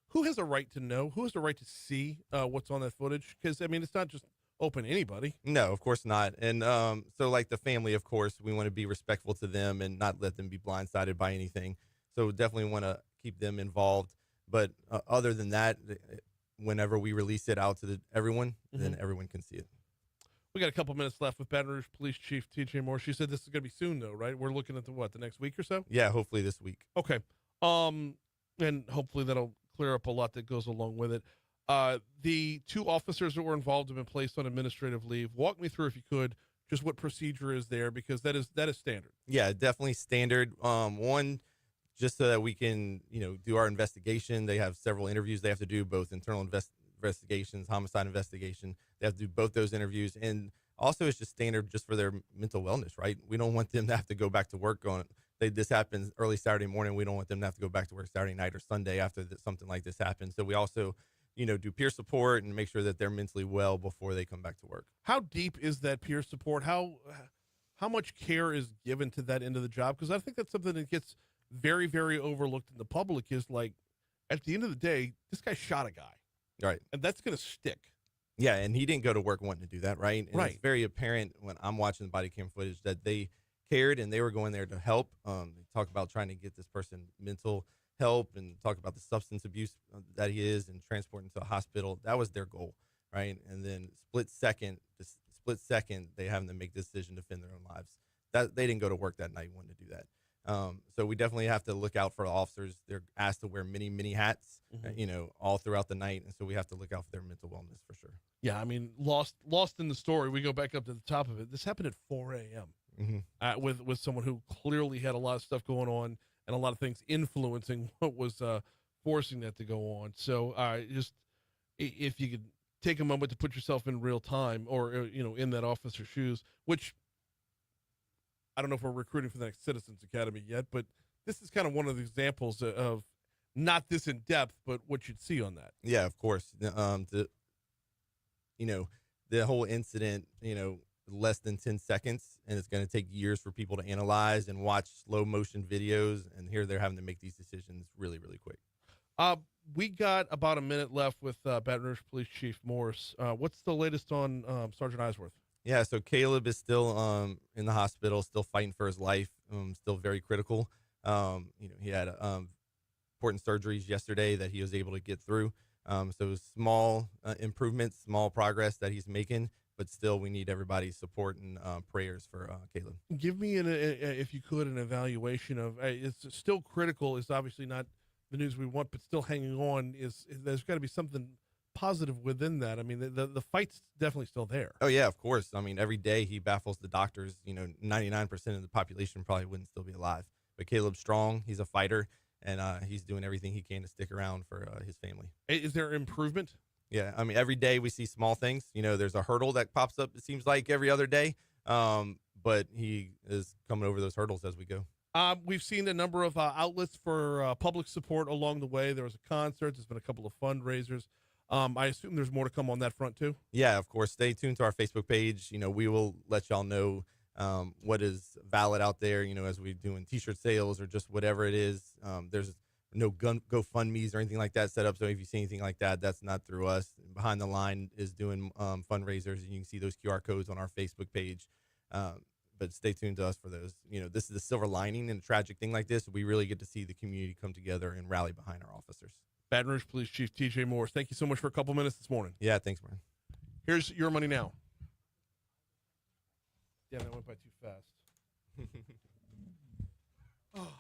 who has a right to know? Who has the right to see what's on that footage? Because, it's not just open to anybody. No, of course not. And so, like the family, of course, we want to be respectful to them and not let them be blindsided by anything. So definitely want to keep them involved. But other than that, whenever we release it out to everyone, then everyone can see it. We got a couple minutes left with Baton Rouge Police Chief TJ Morse. She said this is going to be soon, though, right? We're looking at the next week or so? Yeah, hopefully this week. Okay. And hopefully that'll clear up a lot that goes along with it. The two officers that were involved have been placed on administrative leave. Walk me through, if you could, just what procedure is there, because that is standard. Yeah, definitely standard. One, just so that we can, do our investigation. They have several interviews they have to do, both internal investigations, homicide investigation. They have to do both those interviews. And also it's just standard just for their mental wellness, right? We don't want them to have to go back to work this happens early Saturday morning. We don't want them to have to go back to work Saturday night or Sunday after something like this happens. So we also, do peer support and make sure that they're mentally well before they come back to work. How deep is that peer support? How much care is given to that end of the job? Because I think that's something that gets very, very overlooked in the public, is like, at the end of the day, this guy shot a guy. Right. And that's going to stick. Yeah, and he didn't go to work wanting to do that, right? And right. It's very apparent when I'm watching the body cam footage that they cared and they were going there to help. They talk about trying to get this person mental help and talk about the substance abuse that he is and transport him to a hospital. That was their goal, right? And then split second, they have them to make the decision to defend their own lives. That they didn't go to work that night wanting to do that. So we definitely have to look out for the officers. They're asked to wear many hats, all throughout the night. And so we have to look out for their mental wellness for sure. Yeah. I mean, lost in the story. We go back up to the top of it. This happened at 4 a.m. With someone who clearly had a lot of stuff going on and a lot of things influencing what was forcing that to go on. So just if you could take a moment to put yourself in real time, or, in that officer's shoes, which I don't know if we're recruiting for the next Citizens Academy yet, but this is kind of one of the examples of not this in depth, but what you'd see on that. Yeah, of course. The whole incident, less than 10 seconds, and it's going to take years for people to analyze and watch slow motion videos. And here they're having to make these decisions really, really quick. We got about a minute left with Baton Rouge Police Chief Morse. What's the latest on Sergeant Eisworth? Yeah, so Caleb is still in the hospital, still fighting for his life, still very critical. He had important surgeries yesterday that he was able to get through. So small improvements, small progress that he's making, but still we need everybody's support and prayers for Caleb. Give me, if you could, an evaluation of it's still critical. It's obviously not the news we want, but still hanging on. There's got to be something positive within that. I mean, the fight's definitely still there. Oh yeah, of course. I mean, every day he baffles the doctors. 99% of the population probably wouldn't still be alive, but Caleb's strong. He's a fighter, and he's doing everything he can to stick around for his family. Is there improvement? Yeah, I mean, every day we see small things. There's a hurdle that pops up, it seems like, every other day, but he is coming over those hurdles as we go. We've seen a number of outlets for public support along the way. There was a concert. There's been a couple of fundraisers. I assume there's more to come on that front too. Yeah, of course. Stay tuned to our Facebook page. We will let y'all know what is valid out there, as we doing t-shirt sales or just whatever it is. There's no GoFundMe's or anything like that set up. So if you see anything like that, that's not through us. Behind the Line is doing fundraisers, and you can see those QR codes on our Facebook page. But stay tuned to us for those. This is the silver lining in a tragic thing like this. We really get to see the community come together and rally behind our officers. Baton Rouge Police Chief TJ Morse, thank you so much for a couple minutes this morning. Yeah, thanks, man. Here's your money now. Yeah, that went by too fast. Oh.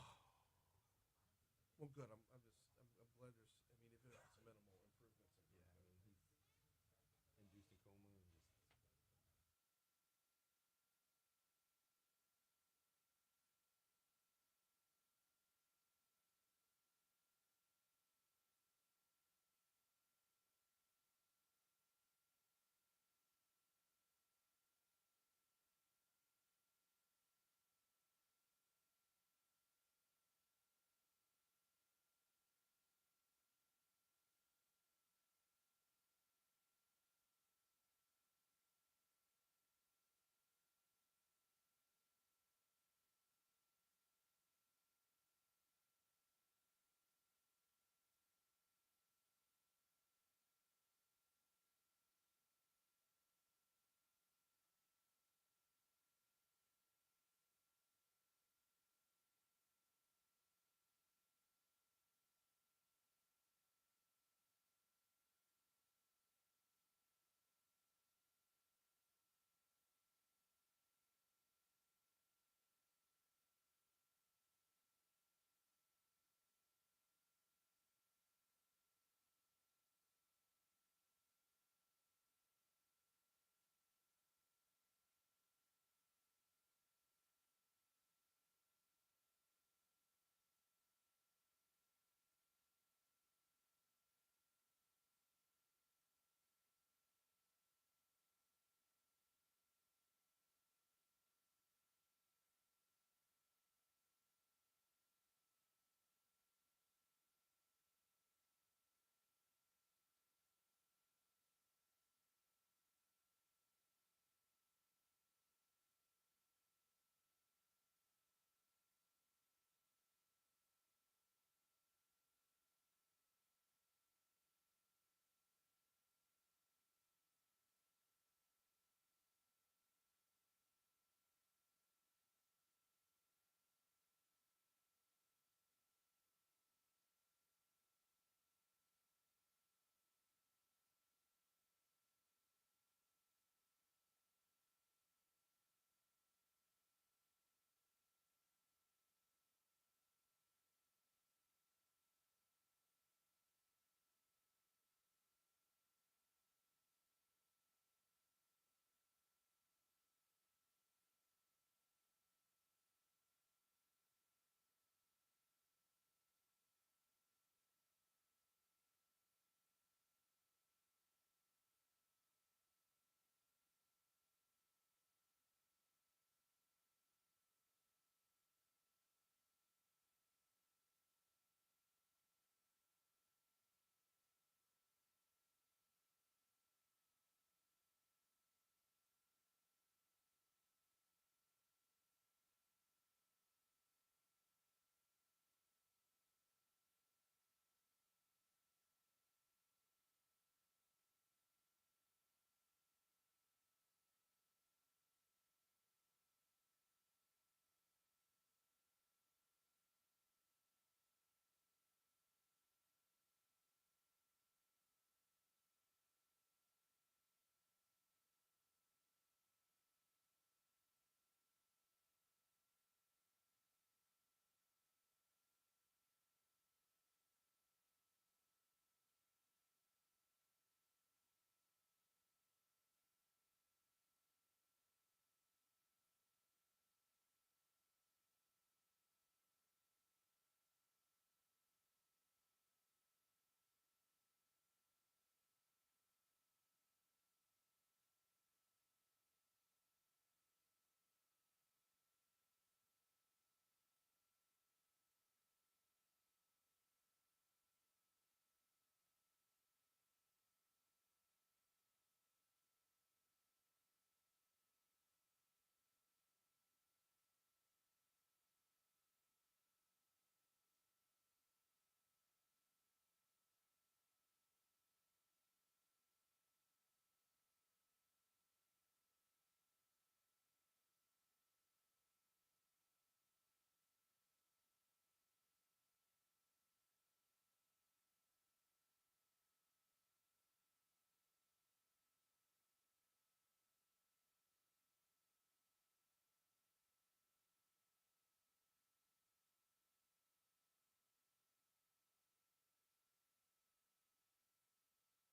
Well, good. I'm glad there's, if it's minimal improvements. Inducing coma.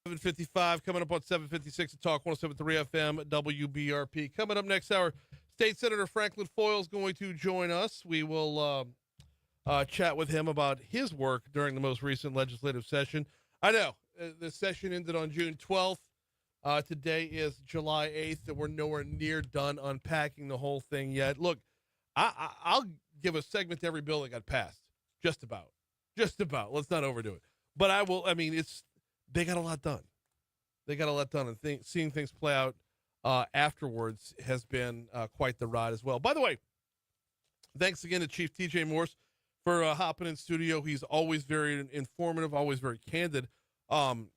7:55 coming up on 7:56 at Talk 107.3 FM WBRP. Coming up next hour, State Senator Franklin Foyle is going to join us. We will chat with him about his work during the most recent legislative session. I know the session ended on June 12th. Today is July 8th, and we're nowhere near done unpacking the whole thing yet. Look, I'll give a segment to every bill that got passed. Just about. Let's not overdo it. But I will. I mean, they got a lot done. And seeing things play out afterwards has been quite the ride as well. By the way, thanks again to Chief TJ Morse for hopping in studio. He's always very informative, always very candid, and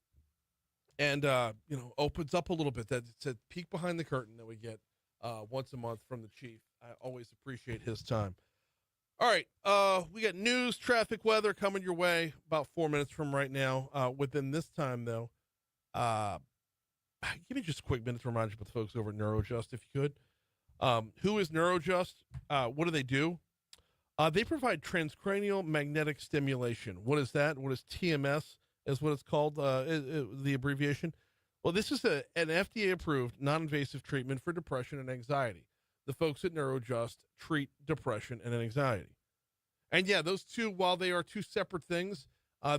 opens up a little bit. It's a peek behind the curtain that we get once a month from the chief. I always appreciate his time. All right, we got news, traffic, weather coming your way about 4 minutes from right now. Within this time, though, give me just a quick minute to remind you about the folks over at NeuroJust, if you could. Who is NeuroJust? What do they do? They provide transcranial magnetic stimulation. What is that? What is TMS? Is what it's called, the abbreviation. Well, this is an FDA-approved, non-invasive treatment for depression and anxiety. The folks at NeuroJust treat depression and anxiety. And yeah, those two, while they are two separate things,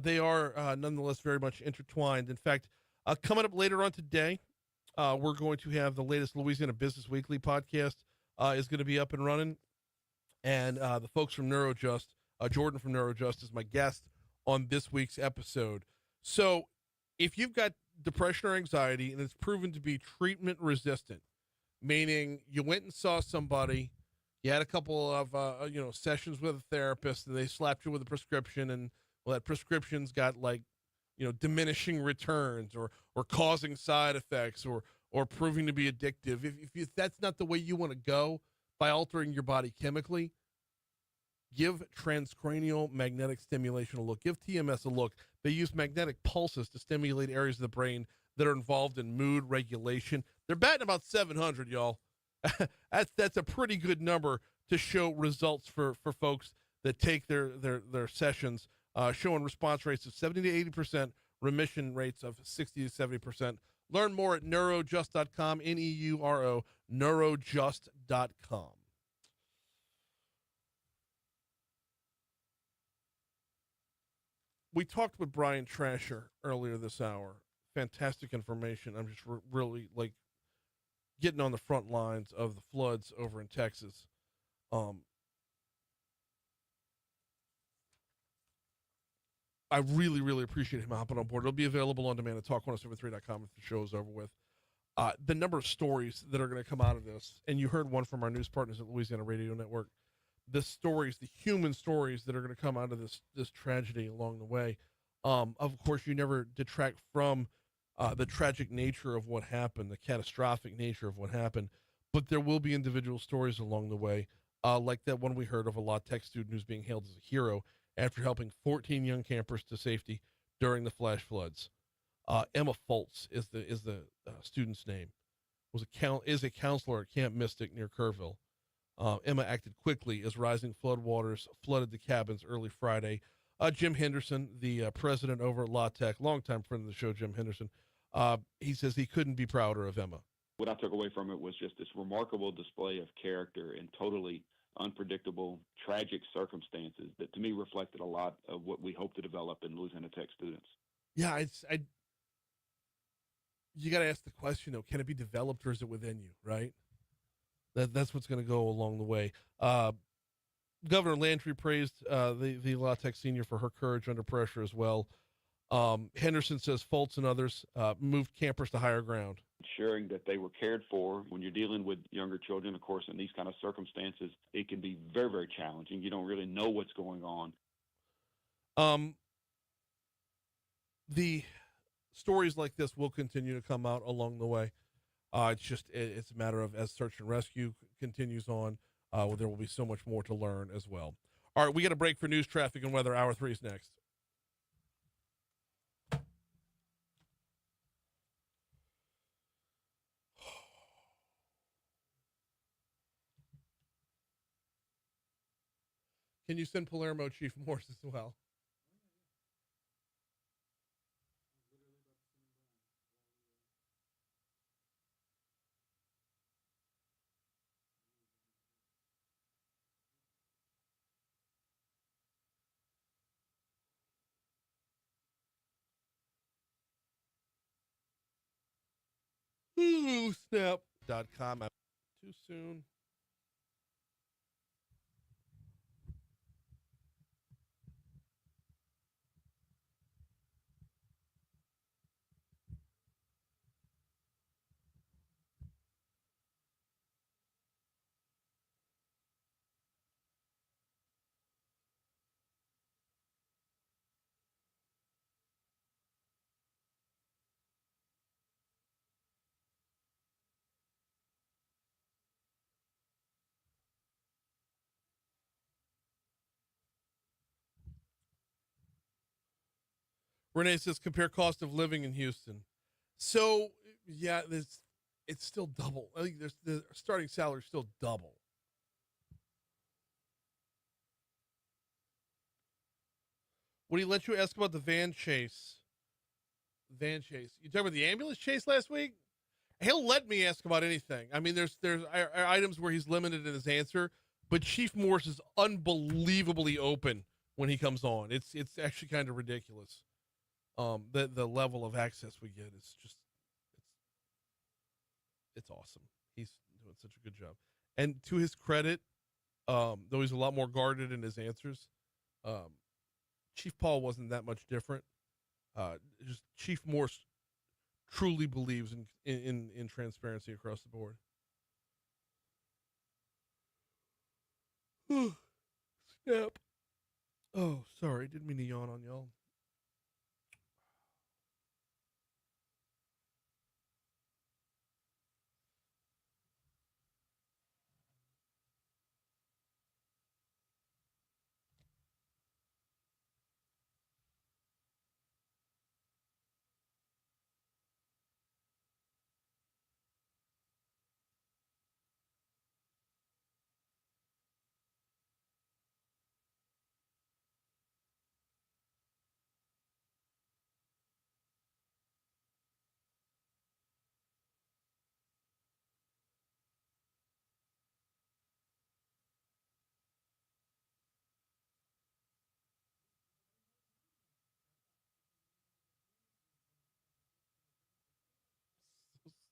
they are nonetheless very much intertwined. In fact, coming up later on today, we're going to have the latest Louisiana Business Weekly podcast is going to be up and running. And the folks from NeuroJust, Jordan from NeuroJust is my guest on this week's episode. So if you've got depression or anxiety and it's proven to be treatment resistant, meaning you went and saw somebody, you had a couple of sessions with a therapist, and they slapped you with a prescription, and well, that prescription's got diminishing returns or causing side effects or proving to be addictive. If that's not the way you want to go by altering your body chemically, give transcranial magnetic stimulation a look. Give TMS a look. They use magnetic pulses to stimulate areas of the brain that are involved in mood regulation. They're batting about 700, y'all. That's a pretty good number to show results for folks that take their sessions, showing response rates of 70 to 80%, remission rates of 60 to 70%. Learn more at neurojust.com, Neuro, neurojust.com. We talked with Brian Trascher earlier this hour. Fantastic information. I'm just really getting on the front lines of the floods over in Texas. I really, really appreciate him hopping on board. It'll be available on demand at talk1073.com if the show is over with. The number of stories that are going to come out of this, and you heard one from our news partners at Louisiana Radio Network, the stories, the human stories that are going to come out of this tragedy along the way. Of course, you never detract from the tragic nature of what happened, the catastrophic nature of what happened, but there will be individual stories along the way, like that one we heard of a La Tech student who's being hailed as a hero after helping 14 young campers to safety during the flash floods. Emma Foltz is the student's name. Is a counselor at Camp Mystic near Kerrville. Emma acted quickly as rising floodwaters flooded the cabins early Friday. Jim Henderson, the president over at La Tech, longtime friend of the show, Jim Henderson, he says he couldn't be prouder of Emma. What I took away from it was just this remarkable display of character in totally unpredictable, tragic circumstances that to me reflected a lot of what we hope to develop in Louisiana Tech students. Yeah, you got to ask the question, though, can it be developed or is it within you, right? That's what's going to go along the way. Governor Landry praised the La Tech senior for her courage under pressure as well. Henderson says Foltz and others moved campers to higher ground. Ensuring that they were cared for. When you're dealing with younger children, of course, in these kind of circumstances, it can be very, very challenging. You don't really know what's going on. The stories like this will continue to come out along the way. It's a matter of, as search and rescue continues on, there will be so much more to learn as well. All right, we got a break for news, traffic, and weather. Hour 3 is next. Can you send Palermo Chief Morse as well? Ooh, snap.com. Too soon. Renee says compare cost of living in Houston. So yeah, it's still double. I think the starting salary is still double. Would he let you ask about the van chase? Van chase. You talking about the ambulance chase last week? He'll let me ask about anything. I mean, there's items where he's limited in his answer, but Chief Morse is unbelievably open when he comes on. It's actually kind of ridiculous. The level of access we get is just it's awesome. He's doing such a good job. And to his credit, though he's a lot more guarded in his answers, Chief Paul wasn't that much different. Just Chief Morse truly believes in transparency across the board. Snap. Oh, sorry. Didn't mean to yawn on y'all.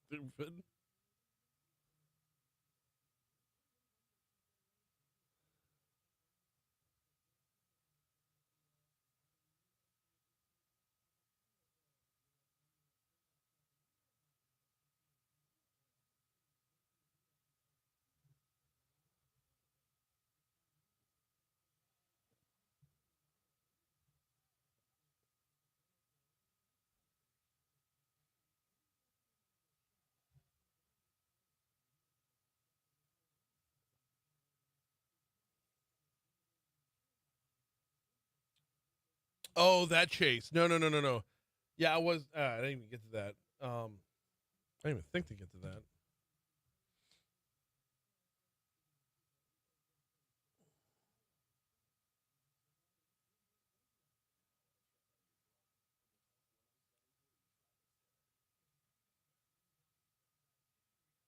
Stupid. Oh, that chase. No. Yeah, I was. I didn't even get to that. I didn't even think to get to that.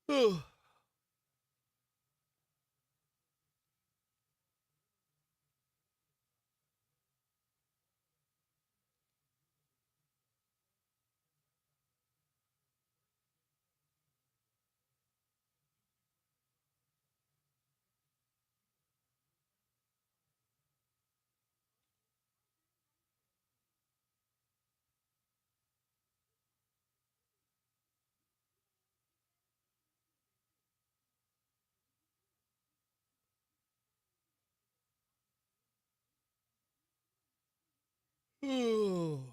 Oh. Oh.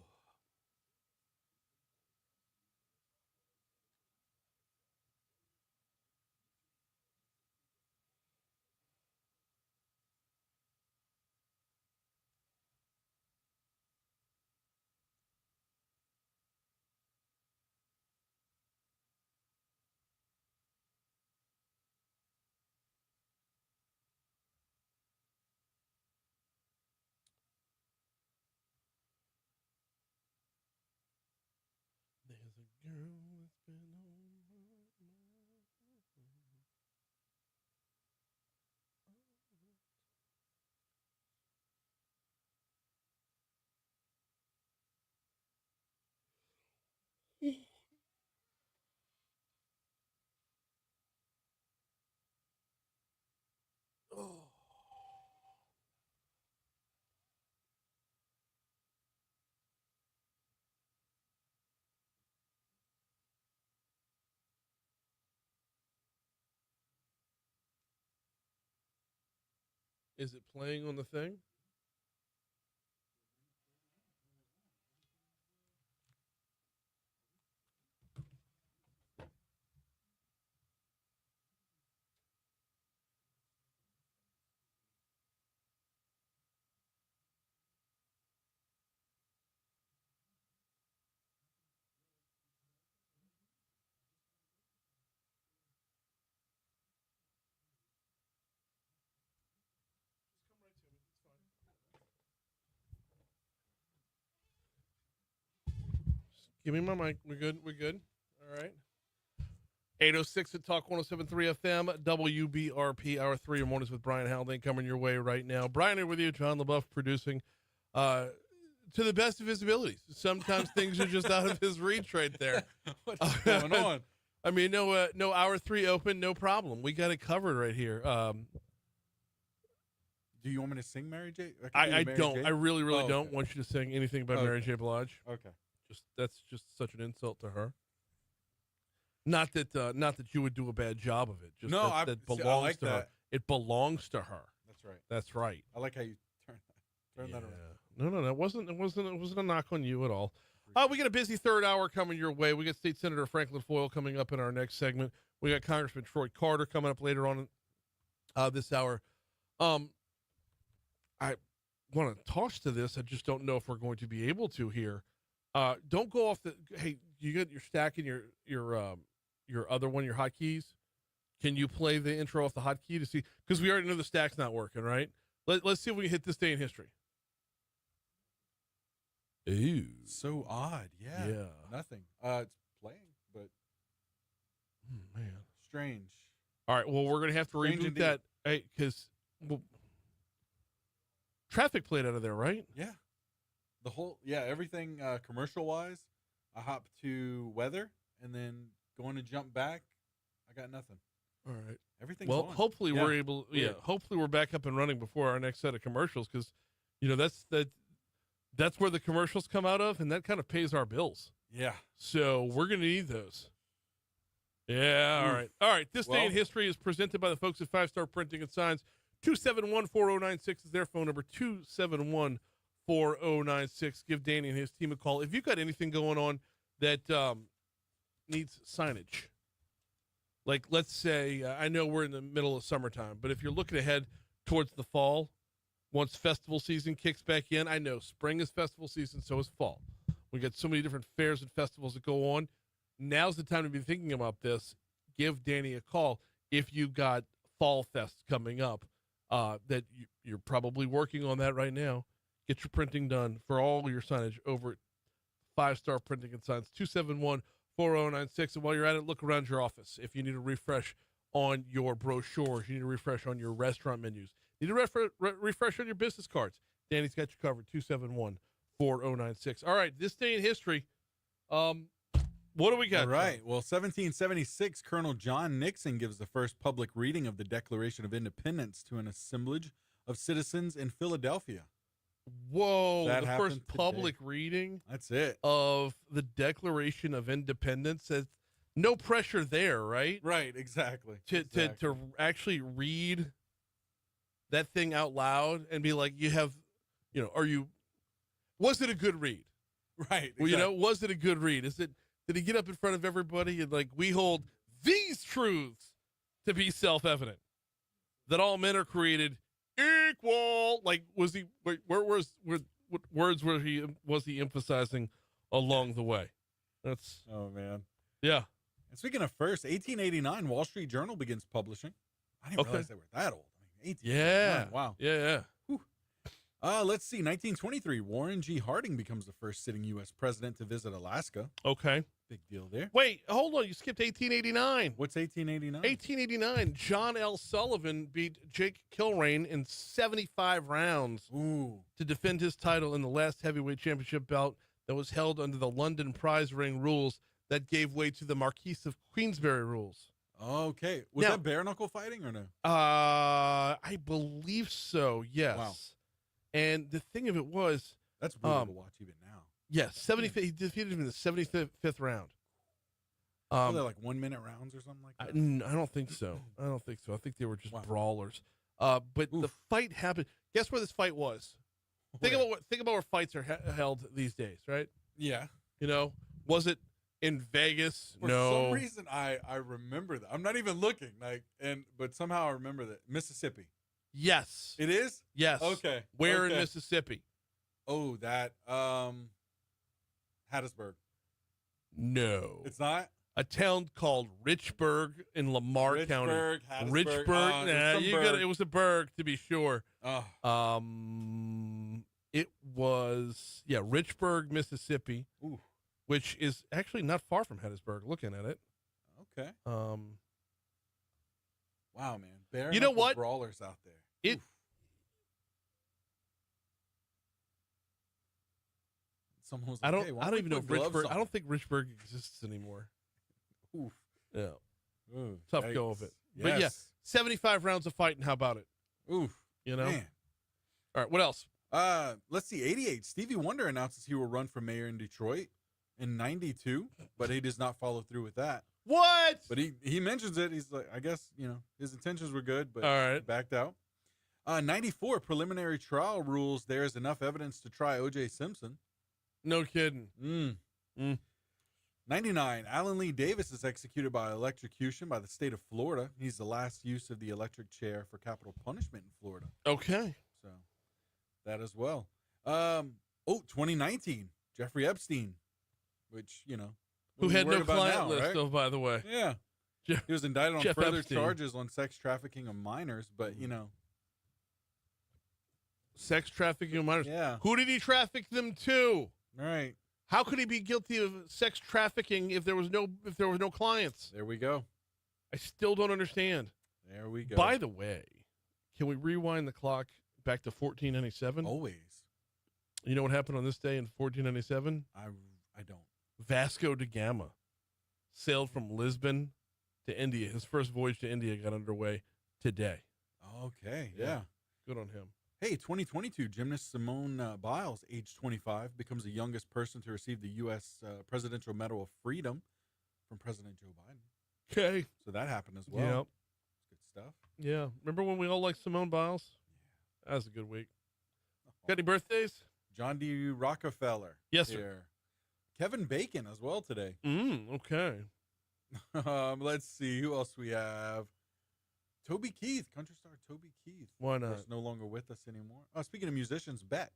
There's a girl that's been on my mind. Is it playing on the thing? Give me my mic. We're good. We're good. All right. 806 at Talk 107.3 FM, WBRP, Hour 3 of Mornings with Brian Haldane coming your way right now. Brian here with you, John LaBeouf producing to the best of his abilities. Sometimes things are just out of his reach right there. What's going on? I mean, no Hour 3 open, no problem. We got it covered right here. Do you want me to sing Mary J? I don't. J? I really Oh, don't okay. want you to sing anything by Okay. Mary J. Blige. Okay. That's just such an insult to her. Not that you would do a bad job of it. Just No, that I belongs like to her. that. It belongs to her. That's right. That's right. I like how you turn that around. No, it wasn't a knock on you at all. We got a busy third hour coming your way. We got State Senator Franklin Foyle coming up in our next segment. We got Congressman Troy Carter coming up later on this hour. I want to toss to this. I just don't know if we're going to be able to here. Don't go off the. Hey, you got your stack in your other one, your hotkeys. Can you play the intro off the hotkey to see? Because we already know the stack's not working, right? Let's see if we can hit this day in history. Ooh, So odd. Yeah. Yeah. Nothing. It's playing, but man. strange. All right. Well, we're gonna have to Strange reboot indeed. that, because traffic played out of there, right? Yeah. The whole everything commercial wise. I hop to weather and then going to jump back. I got nothing. All right. Everything's Well, on. hopefully Yeah. we're able. Yeah. Weird. Hopefully we're back up and running before our next set of commercials, because that's where the commercials come out of, and that kind of pays our bills. Yeah. So we're going to need those. Yeah. All right. All right. This day in history is presented by the folks at 5 Star Printing and Signs. 271-4096 is their phone number. 271-4096. Give Danny and his team a call. If you've got anything going on that needs signage, like let's say, I know we're in the middle of summertime, but if you're looking ahead towards the fall, once festival season kicks back in, I know spring is festival season, so is fall. We got so many different fairs and festivals that go on. Now's the time to be thinking about this. Give Danny a call if you got Fall Fest coming up. That you're probably working on that right now. Get your printing done for all your signage over at 5 Star Printing and Signs. 271-4096. And while you're at it, look around your office. If you need a refresh on your brochures, you need a refresh on your restaurant menus, you need a refresh on your business cards, Danny's got you covered. 271-4096. All right, this day in history. What do we got? All right. Well, 1776, Colonel John Nixon gives the first public reading of the Declaration of Independence to an assemblage of citizens in Philadelphia. Whoa, That the happened first today. public reading That's it. of the Declaration of Independence. Says no pressure there, right? Right, exactly. To actually read that thing out loud and be like, was it a good read? Right. Well, was it a good read? Did he get up in front of everybody and like, we hold these truths to be self-evident, that all men are created equal? Like, what words was he emphasizing along the way? That's, oh man. yeah. And speaking of first, 1889, Wall Street Journal begins publishing. I didn't realize they were that old. I mean, 1889. Yeah. Wow. Yeah. Let's see. 1923, Warren G. Harding becomes the first sitting U.S. president to visit Alaska. Okay. Big deal there. Wait, hold on. You skipped 1889. What's 1889? 1889, John L. Sullivan beat Jake Kilrain in 75 rounds to defend his title in the last heavyweight championship bout that was held under the London prize ring rules that gave way to the Marquis of Queensberry rules. Okay. Was that bare knuckle fighting or no? I believe so, yes. Wow. And the thing of it was, that's brutal to watch even now. Yes, he defeated him in the 75th round. Were they like 1 minute rounds or something like that? I don't think so. I think they were just brawlers. But the fight happened. Guess where this fight was? Think about where fights are held these days, right? Yeah. You know, was it in Vegas? For some reason, I remember that. I'm not even looking, but somehow I remember that. Mississippi. Yes. It is? Yes. Okay. Where in Mississippi? Oh, that Hattiesburg. No. It's not? A town called Richburg in Lamar County. Hattiesburg. Richburg. It was a burg to be sure. Oh. It was Richburg, Mississippi. Ooh. Which is actually not far from Hattiesburg. Looking at it. Okay. Wow, man. Bare you know what? Brawlers out there. It. Oof. Someone was like, I don't even know if Richburg. I don't think Richburg exists anymore. Oof. Yeah. Ooh, Tough yikes. go of it. Yes. But yeah, 75 rounds of fighting. How about it? Oof. You know. Man. All right. What else? Let's see. 88. Stevie Wonder announces he will run for mayor in Detroit in 92, but he does not follow through with that. What? But he mentions it. He's like, I guess, his intentions were good, but all right. he backed out. 94. Preliminary trial rules there is enough evidence to try O.J. Simpson. No kidding. 99. Alan Lee Davis is executed by electrocution by the state of Florida. He's the last use of the electric chair for capital punishment in Florida. Okay. So that as well. 2019. Jeffrey Epstein, which, who had no client now, list, right? though, by the way. Yeah. He was indicted on Jeff further Epstein. charges on sex trafficking of minors, but, Sex trafficking of minors. Yeah. Who did he traffic them to? All right. How could he be guilty of sex trafficking if there was no clients? There we go. I still don't understand. There we go. By the way, can we rewind the clock back to 1497? Always. You know what happened on this day in 1497? I don't. Vasco da Gama sailed from Lisbon to India. His first voyage to India got underway today. Okay. Yeah. Good on him. Hey, 2022, gymnast Simone Biles, age 25, becomes the youngest person to receive the U.S. Presidential Medal of Freedom from President Joe Biden. Okay. So that happened as well. Yep. Good stuff. Yeah. Remember when we all liked Simone Biles? Yeah. That was a good week. Got any birthdays? John D. Rockefeller. Yes, sir. Here. Kevin Bacon as well today. Okay. Let's see. Who else we have? Toby Keith, country star Toby Keith. Why not? He's no longer with us anymore. Oh, speaking of musicians, Beck.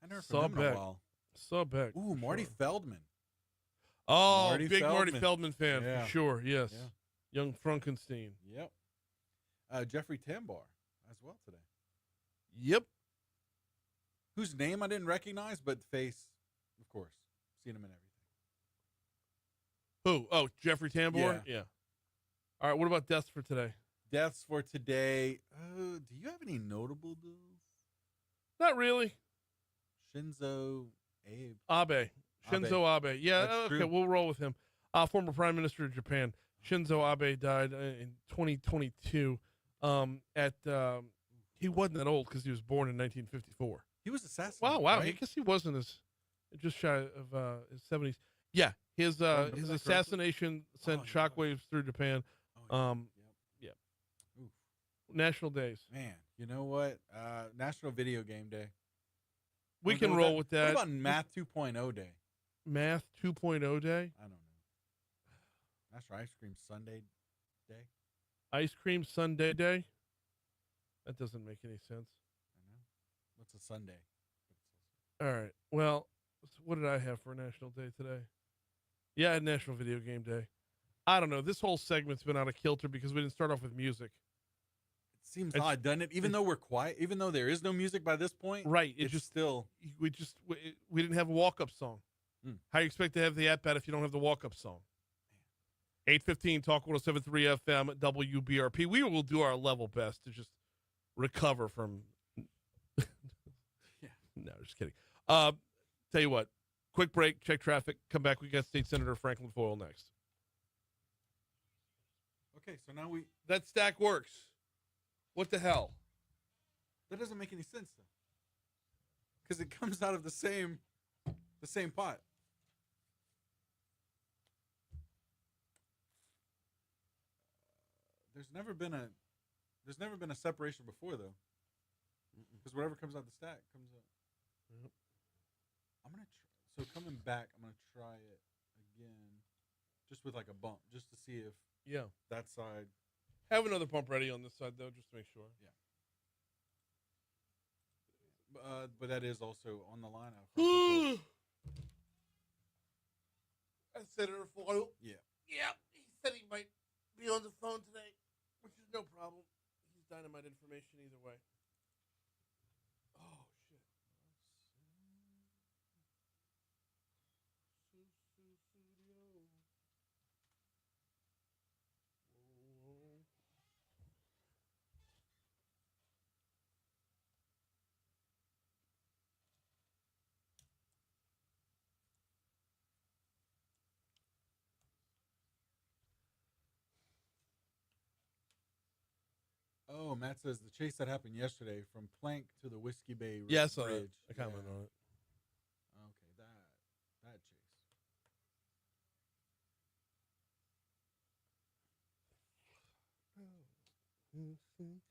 I never Saw heard from him in Beck. a while. Saw Beck. Ooh, Marty Feldman. Oh, Marty big Marty Feldman. Feldman fan Yeah. for sure. Yes. Yeah. Young Frankenstein. Yep. Jeffrey Tambor as well today. Yep. Whose name I didn't recognize, but face, of course. Seen him in everything. Who? Oh, Jeffrey Tambor? Yeah. All right, what about deaths for today? Deaths for today. Do you have any notable dudes? Not really. Shinzo Abe. Abe. Shinzo Abe. Yeah, That's okay, true. we'll roll with him. Former Prime Minister of Japan. Shinzo Abe died in 2022. He wasn't that old because he was born in 1954. He was assassinated. Wow. Right? I guess he wasn't just shy of his 70s. Yeah, his assassination sent shockwaves through Japan. Yeah. Oof. National days. Man, you know what? National Video Game Day. We Wanna can go roll with What that. about Math 2.0 Day? Math 2.0 day? I don't know. National Ice Cream Sunday Day? Ice Cream Sunday day? That doesn't make any sense. I know. What's a Sunday? All right. Well, what did I have for National Day today? Yeah, I had National Video Game Day. I don't know. This whole segment's been out of kilter because we didn't start off with music. It seems odd, doesn't it? Even though we're quiet, even though there is no music by this point, right? It's just still. We didn't have a walk-up song. How you expect to have the at-bat if you don't have the walk-up song? 8:15 Talk 107.3 FM WBRP. We will do our level best to just recover from. No, just kidding. Tell you what, quick break, check traffic, come back. We got State Senator Franklin Foyle next. Okay, so now that stack works. What the hell? That doesn't make any sense though, because it comes out of the same pot. There's never been a There's never been a separation before, though. Because whatever comes out the stack comes out. Yep. I'm going to try. So coming back, I'm going to try it again. Just with like a bump. Just to see if that side. Have another pump ready on this side, though, just to make sure. Yeah. But that is also on the line. Senator Foyle. Yeah. Yeah, he said he might be on the phone today, which is no problem. He's dynamite information either way. Oh, shit. Oh, Matt says the chase that happened yesterday from Plank to the Whiskey Bay Bridge. Yeah, I saw that. I commented on it. Okay, that chase.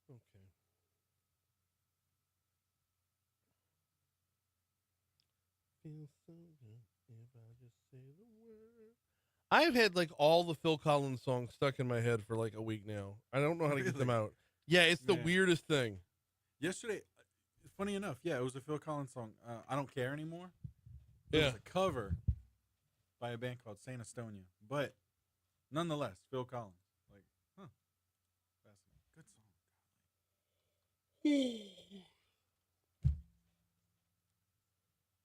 Okay. Feel so good if I just say the word. I've had like all the Phil Collins songs stuck in my head for like a week now. I don't know how to get them out. Yeah, it's the weirdest thing. Yesterday, funny enough, yeah, it was a Phil Collins song. I Don't Care Anymore. It was a cover by a band called Saint Estonia, but nonetheless, Phil Collins. Like, fascinating. Good song.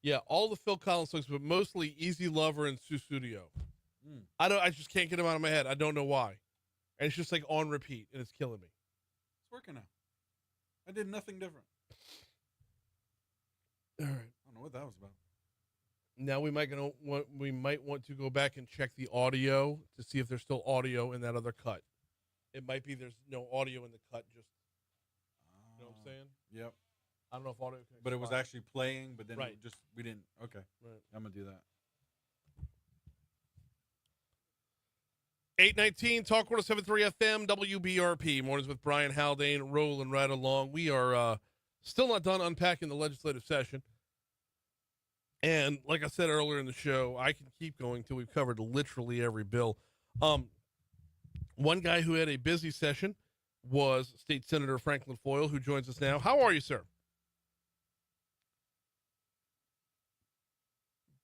Yeah, all the Phil Collins songs, but mostly Easy Lover and Susudio. I just can't get them out of my head. I don't know why. And it's just like on repeat, and it's killing me. It's working now. I did nothing different. All right. I don't know what that was about. Now we might want to go back and check the audio to see if there's still audio in that other cut. It might be there's no audio in the cut. Just you know what I'm saying? Yep. I don't know if audio. But it was actually playing. But then we didn't. Okay. Right. I'm gonna do that. 819 Talk 107.3 FM WBRP mornings with Brian Haldane rolling right along. We are still not done unpacking the legislative session. And like I said earlier in the show, I can keep going till we've covered literally every bill. One guy who had a busy session was State Senator Franklin Foyle, who joins us now. How are you, sir?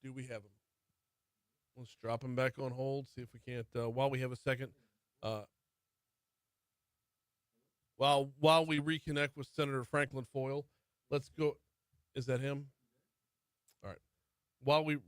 Do we have him? Let's drop him back on hold, see if we can't, while we have a second, while we reconnect with Senator Franklin Foyle, let's go. Is that him? All right. While we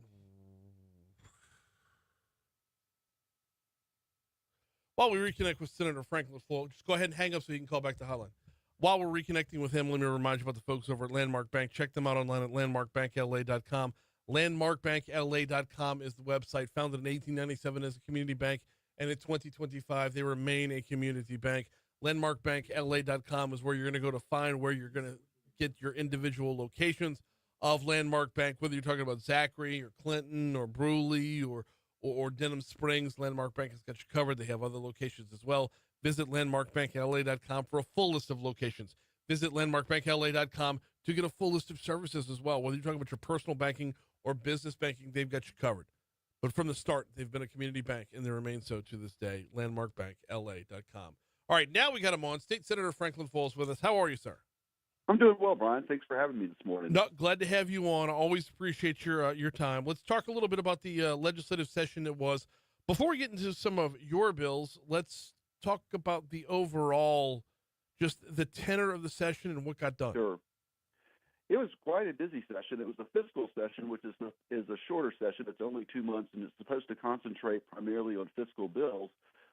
reconnect with Senator Franklin Foyle, just go ahead and hang up so you can call back the hotline. While we're reconnecting with him, let me remind you about the folks over at Landmark Bank. Check them out online at landmarkbankla.com. Landmarkbankla.com is the website, founded in 1897 as a community bank, and in 2025 they remain a community bank. Landmarkbankla.com is where you're going to go to find where you're going to get your individual locations of Landmark Bank, whether you're talking about Zachary or Clinton or Bruley or Denham Springs. Landmark Bank has got you covered. They have other locations as well. Visit landmarkbankla.com for a full list of locations. Visit landmarkbankla.com to get a full list of services as well. Whether you're talking about your personal banking or business banking, they've got you covered. But from the start, they've been a community bank, and they remain so to this day. Landmarkbankla.com. All right, now we got him on. State Senator Franklin Foyle with us. How are you, sir? I'm doing well, Brian. Thanks for having me this morning. No, glad to have you on. I always appreciate your time. Let's talk a little bit about the legislative session it was. Before we get into some of your bills, let's talk about the overall just the tenor of the session and what got done. Sure. It was quite a busy session. It was a fiscal session, which is a shorter session. It's only 2 months, and it's supposed to concentrate primarily on fiscal bills.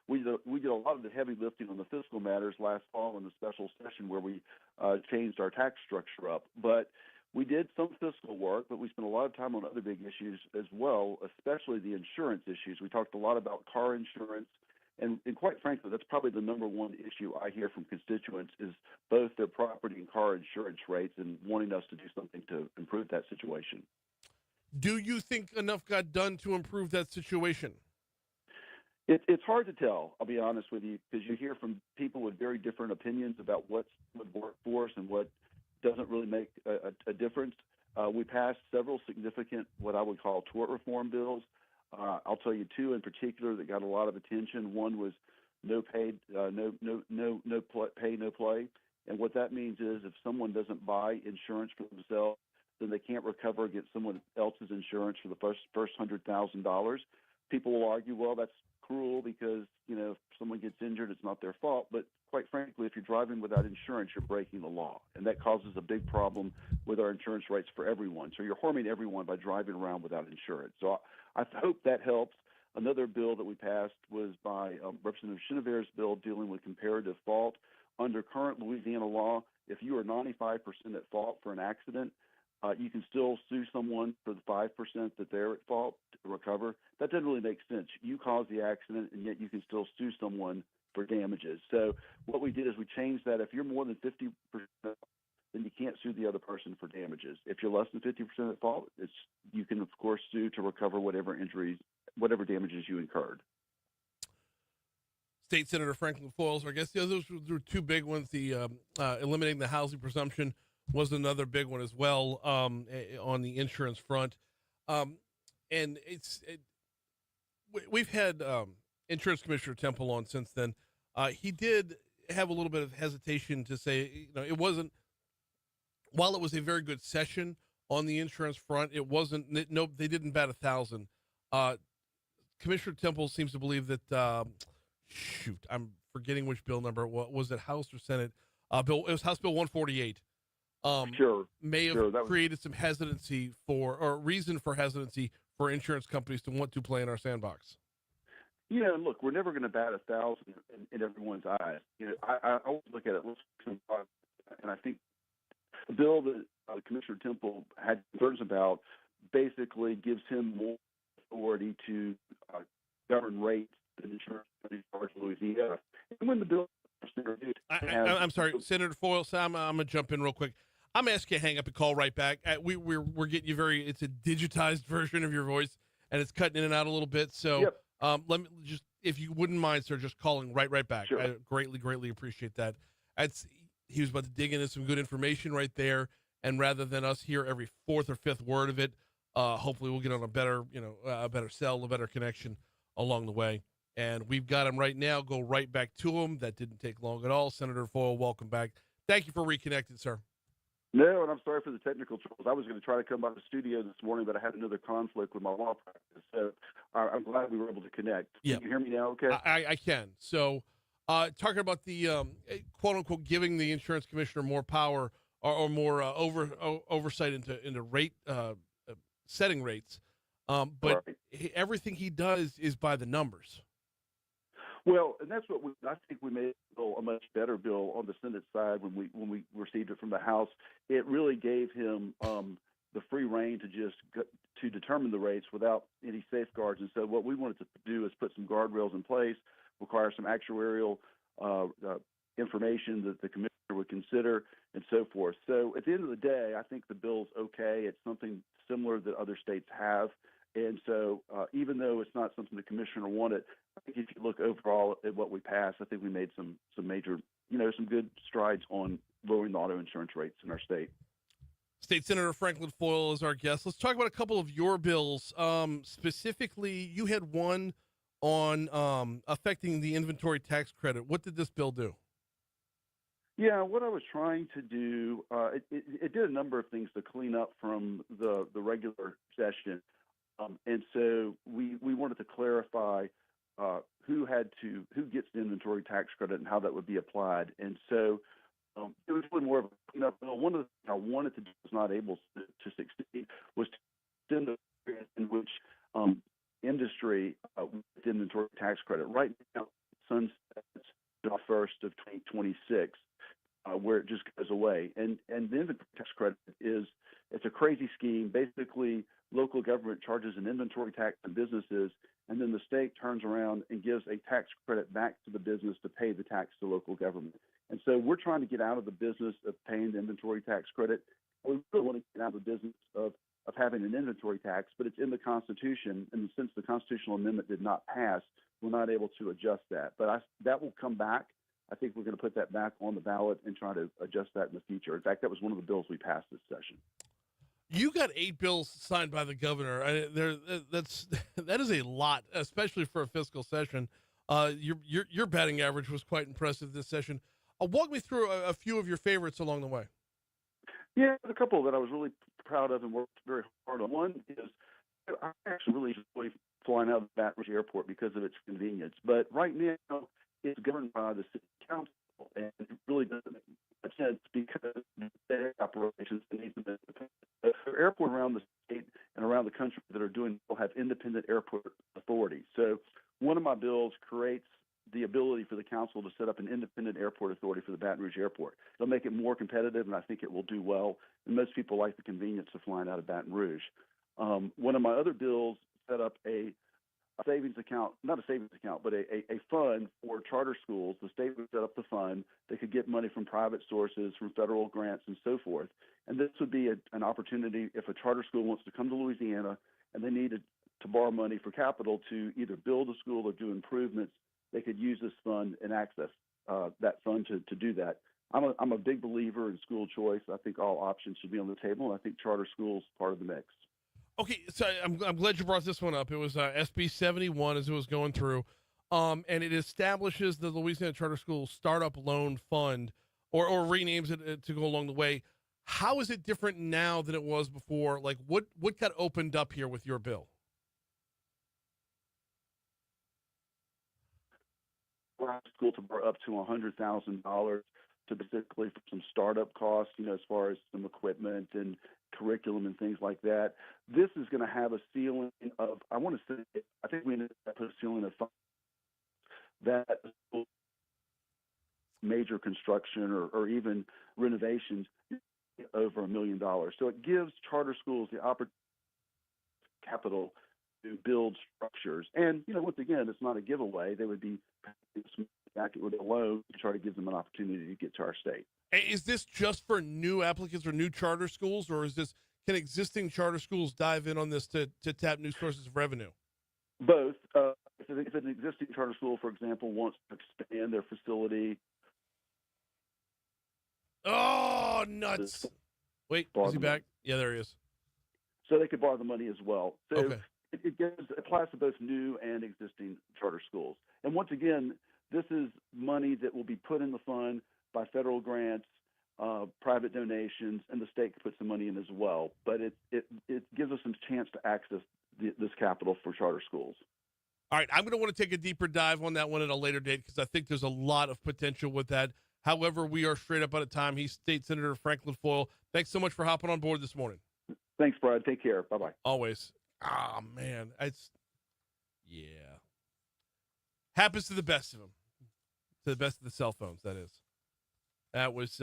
We did a lot of the heavy lifting on the fiscal matters last fall in the special session where we changed our tax structure up. But we did some fiscal work, but we spent a lot of time on other big issues as well, especially the insurance issues. We talked a lot about car insurance. And quite frankly, that's probably the number one issue I hear from constituents is both their property and car insurance rates and wanting us to do something to improve that situation. Do you think enough got done to improve that situation? It's hard to tell, I'll be honest with you, because you hear from people with very different opinions about what would work for us and what doesn't really make a difference. We passed several significant, what I would call tort reform bills. I'll tell you two in particular that got a lot of attention. One was no pay, no play. And what that means is if someone doesn't buy insurance for themselves, then they can't recover against someone else's insurance for the first $100,000. People will argue, well, that's cruel because, if someone gets injured, it's not their fault. But quite frankly, if you're driving without insurance, you're breaking the law. And that causes a big problem with our insurance rates for everyone. So you're harming everyone by driving around without insurance. So I hope that helps. Another bill that we passed was by Representative Chenever's bill dealing with comparative fault. Under current Louisiana law, if you are 95% at fault for an accident, you can still sue someone for the 5% that they're at fault to recover. That doesn't really make sense. You caused the accident, and yet you can still sue someone for damages. So what we did is we changed that. If you're more than 50%, then you can't sue the other person for damages. If you're less than 50% at fault, you can, of course, sue to recover whatever damages you incurred. State Senator Franklin Foils, I guess those were two big ones. The eliminating the housing presumption was another big one as well on the insurance front. And we've had Insurance Commissioner Temple on since then. He did have a little bit of hesitation to say, it wasn't, while it was a very good session on the insurance front, it wasn't, they didn't bat 1,000. Commissioner Temple seems to believe that, I'm forgetting which bill number it was. It House or Senate? It was House Bill 148. May have created some hesitancy or reason for hesitancy for insurance companies to want to play in our sandbox. Look, we're never going to bat 1,000 in everyone's eyes. I always look at it, and I think the bill that Commissioner Temple had concerns about basically gives him more authority to govern rates than insurance companies charge in Louisiana. And when the bill was introduced, I'm sorry, Senator Foyle, I'm going to jump in real quick. I'm asking you to hang up and call right back. We're getting you it's a digitized version of your voice, and it's cutting in and out a little bit. So let me just, if you wouldn't mind, sir, just calling right back. Sure. I greatly appreciate that. He was about to dig into some good information right there, and rather than us hear every fourth or fifth word of it, hopefully we'll get on a better cell, a better connection along the way. And we've got him right now. Go right back to him. That didn't take long at all. Senator Foyle, welcome back. Thank you for reconnecting, sir. No, and I'm sorry for the technical troubles. I was going to try to come by the studio this morning, but I had another conflict with my law practice. So I'm glad we were able to connect. Yeah. Can you hear me now okay? I can. So talking about the quote-unquote giving the insurance commissioner more power or more oversight into rate setting rates, but everything he does is by the numbers. Well, and that's what I think we made a much better bill on the Senate side when we received it from the House. It really gave him the free rein to determine the rates without any safeguards. And so what we wanted to do is put some guardrails in place, require some actuarial information that the commissioner would consider, and so forth. So at the end of the day, I think the bill's okay. It's something similar that other states have. And so even though it's not something the commissioner wanted, I think if you look overall at what we passed, I think we made some major, some good strides on lowering the auto insurance rates in our state. State Senator Franklin Foyle is our guest. Let's talk about a couple of your bills. Specifically, you had one on affecting the inventory tax credit. What did this bill do? Yeah, what I was trying to do, it did a number of things to clean up from the regular session. And so we wanted to clarify who who gets the inventory tax credit and how that would be applied. And so it was really more of one of the things I wanted to do, was not able to succeed, was to extend the period in which industry with inventory tax credit. Right now, sunsets July 1st of 2026, where it just goes away. And the inventory tax credit it's a crazy scheme. Basically, local government charges an inventory tax to businesses, and then the state turns around and gives a tax credit back to the business to pay the tax to local government. And so we're trying to get out of the business of paying the inventory tax credit. We really want to get out of the business of having an inventory tax, but it's in the Constitution, and since the constitutional amendment did not pass, we're not able to adjust that. But that will come back. I think we're going to put that back on the ballot and try to adjust that in the future. In fact, that was one of the bills we passed this session. You got 8 bills signed by the governor. That is a lot, especially for a fiscal session. Your batting average was quite impressive this session. Walk me through a few of your favorites along the way. Yeah, a couple that I was really proud of and worked very hard on. One is I actually really enjoy flying out of Baton Rouge Airport because of its convenience. But right now, it's governed by the city council, and it really doesn't make much sense because the operations need to be independent. The airport around the state and around the country that are doing will have independent airport authority. So one of my bills creates the ability for the council to set up an independent airport authority for the Baton Rouge Airport. It'll make it more competitive, and I think it will do well. And most people like the convenience of flying out of Baton Rouge. One of my other bills set up a savings account, not a savings account, but a fund for charter schools. The state would set up the fund. They could get money from private sources, from federal grants, and so forth. And this would be an opportunity if a charter school wants to come to Louisiana and they needed to borrow money for capital to either build a school or do improvements, they could use this fund and access that fund to do that. I'm a big believer in school choice. I think all options should be on the table, and I think charter schools part of the mix. Okay, so I'm glad you brought this one up. It was SB 71 as it was going through, and it establishes the Louisiana Charter School Startup Loan Fund, or renames it to go along the way. How is it different now than it was before? Like, what got opened up here with your bill? School to borrow up to $100,000 to basically for some startup costs, as far as some equipment and curriculum and things like that. This is going to have a ceiling of, I think we need to put a ceiling of that major construction or even renovations over $1 million. So it gives charter schools the opportunity capital to build structures. And, once again, it's not a giveaway. They would be back with a loan to try to give them an opportunity to get to our state. Is this just for new applicants or new charter schools, or can existing charter schools dive in on this to tap new sources of revenue? Both. If an existing charter school, for example, wants to expand their facility. Oh, nuts. Wait, is he back? Yeah, there he is. So they could borrow the money as well. So okay. It applies to both new and existing charter schools. And once again, this is money that will be put in the fund by federal grants, private donations, and the state can put some money in as well. But it gives us some chance to access this capital for charter schools. All right, I'm going to want to take a deeper dive on that one at a later date because I think there's a lot of potential with that. However, we are straight up out of time. He's State Senator Franklin Foyle. Thanks so much for hopping on board this morning. Thanks, Brad. Take care. Bye-bye. Always. Oh, man. Yeah. Happens to the best of them. To the best of the cell phones, that is. That was,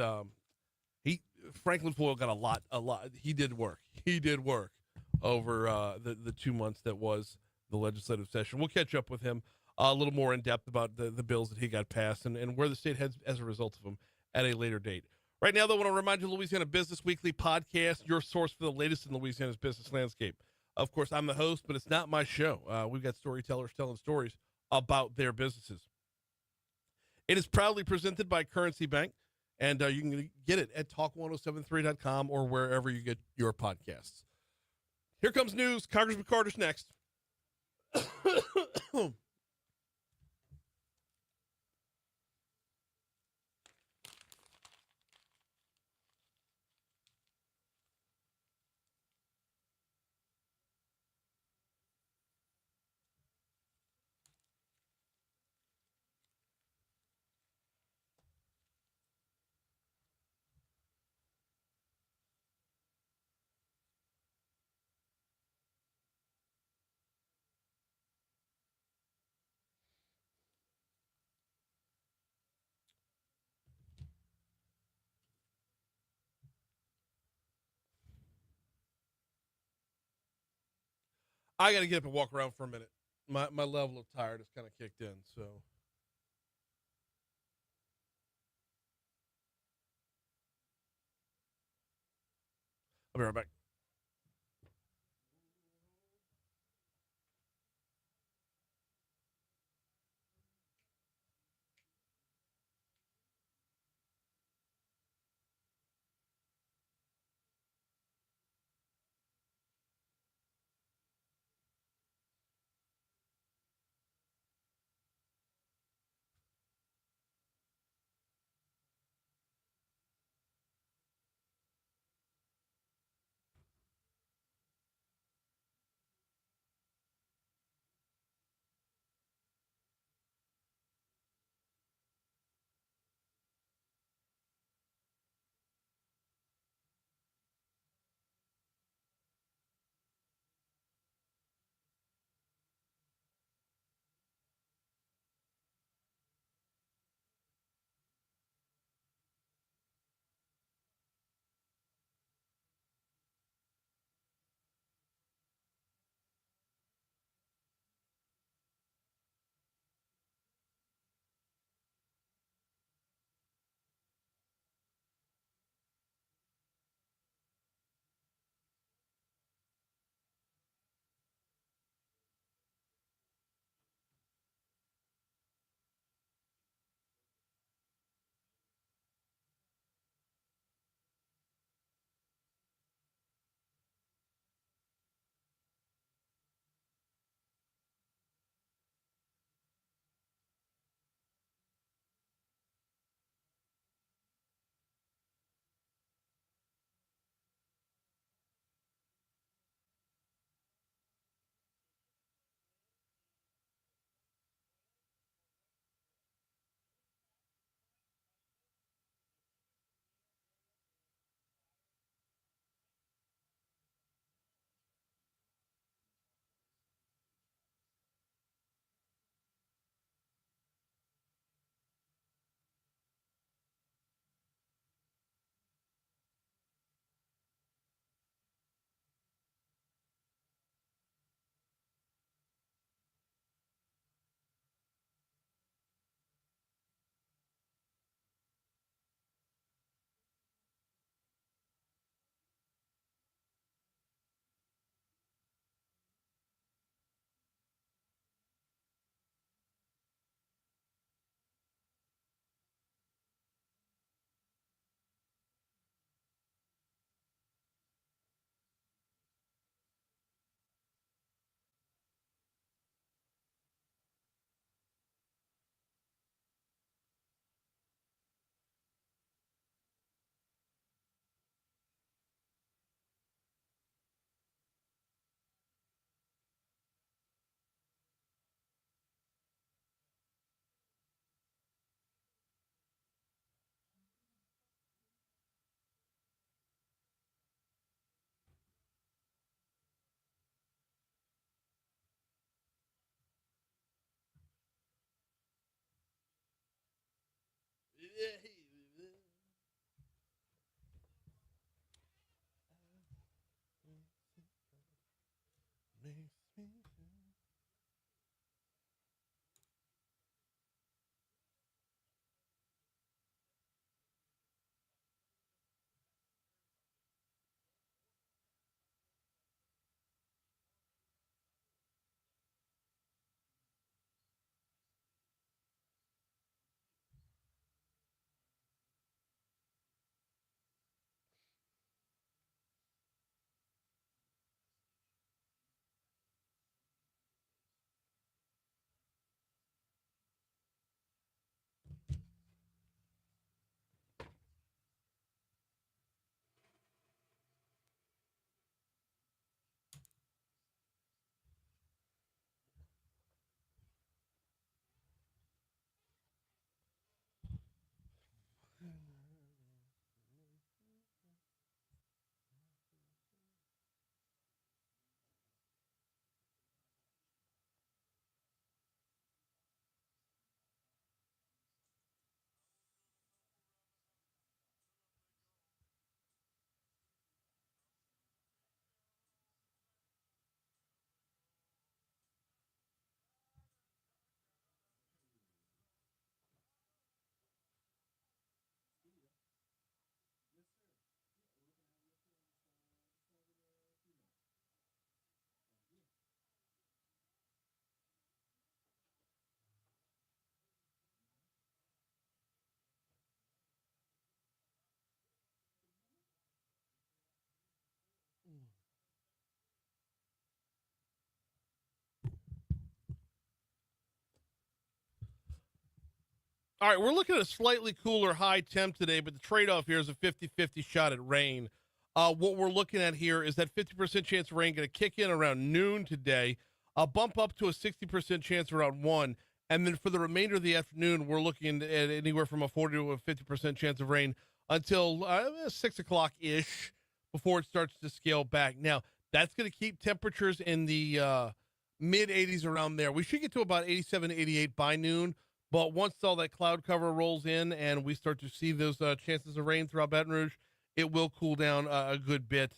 Franklin Foyle got a lot. He did work. Over the 2 months that was the legislative session. We'll catch up with him a little more in depth about the bills that he got passed and where the state heads as a result of them at a later date. Right now, though, I want to remind you, Louisiana Business Weekly podcast, your source for the latest in Louisiana's business landscape. Of course, I'm the host, but it's not my show. We've got storytellers telling stories about their businesses. It is proudly presented by Currency Bank, and you can get it at talk1073.com or wherever you get your podcasts. Here comes news. Congressman Carter's next. I got to get up and walk around for a minute. My level of tired has kind of kicked in, so. I'll be right back. All right, we're looking at a slightly cooler high temp today, but the trade-off here is a 50-50 shot at rain. What we're looking at here is that 50% chance of rain going to kick in around noon today, bump up to a 60% chance around 1, and then for the remainder of the afternoon, we're looking at anywhere from a 40 to a 50% chance of rain until 6 o'clock-ish before it starts to scale back. Now, that's going to keep temperatures in the mid-80s around there. We should get to about 87, 88 by noon. But once all that cloud cover rolls in and we start to see those chances of rain throughout Baton Rouge, it will cool down a good bit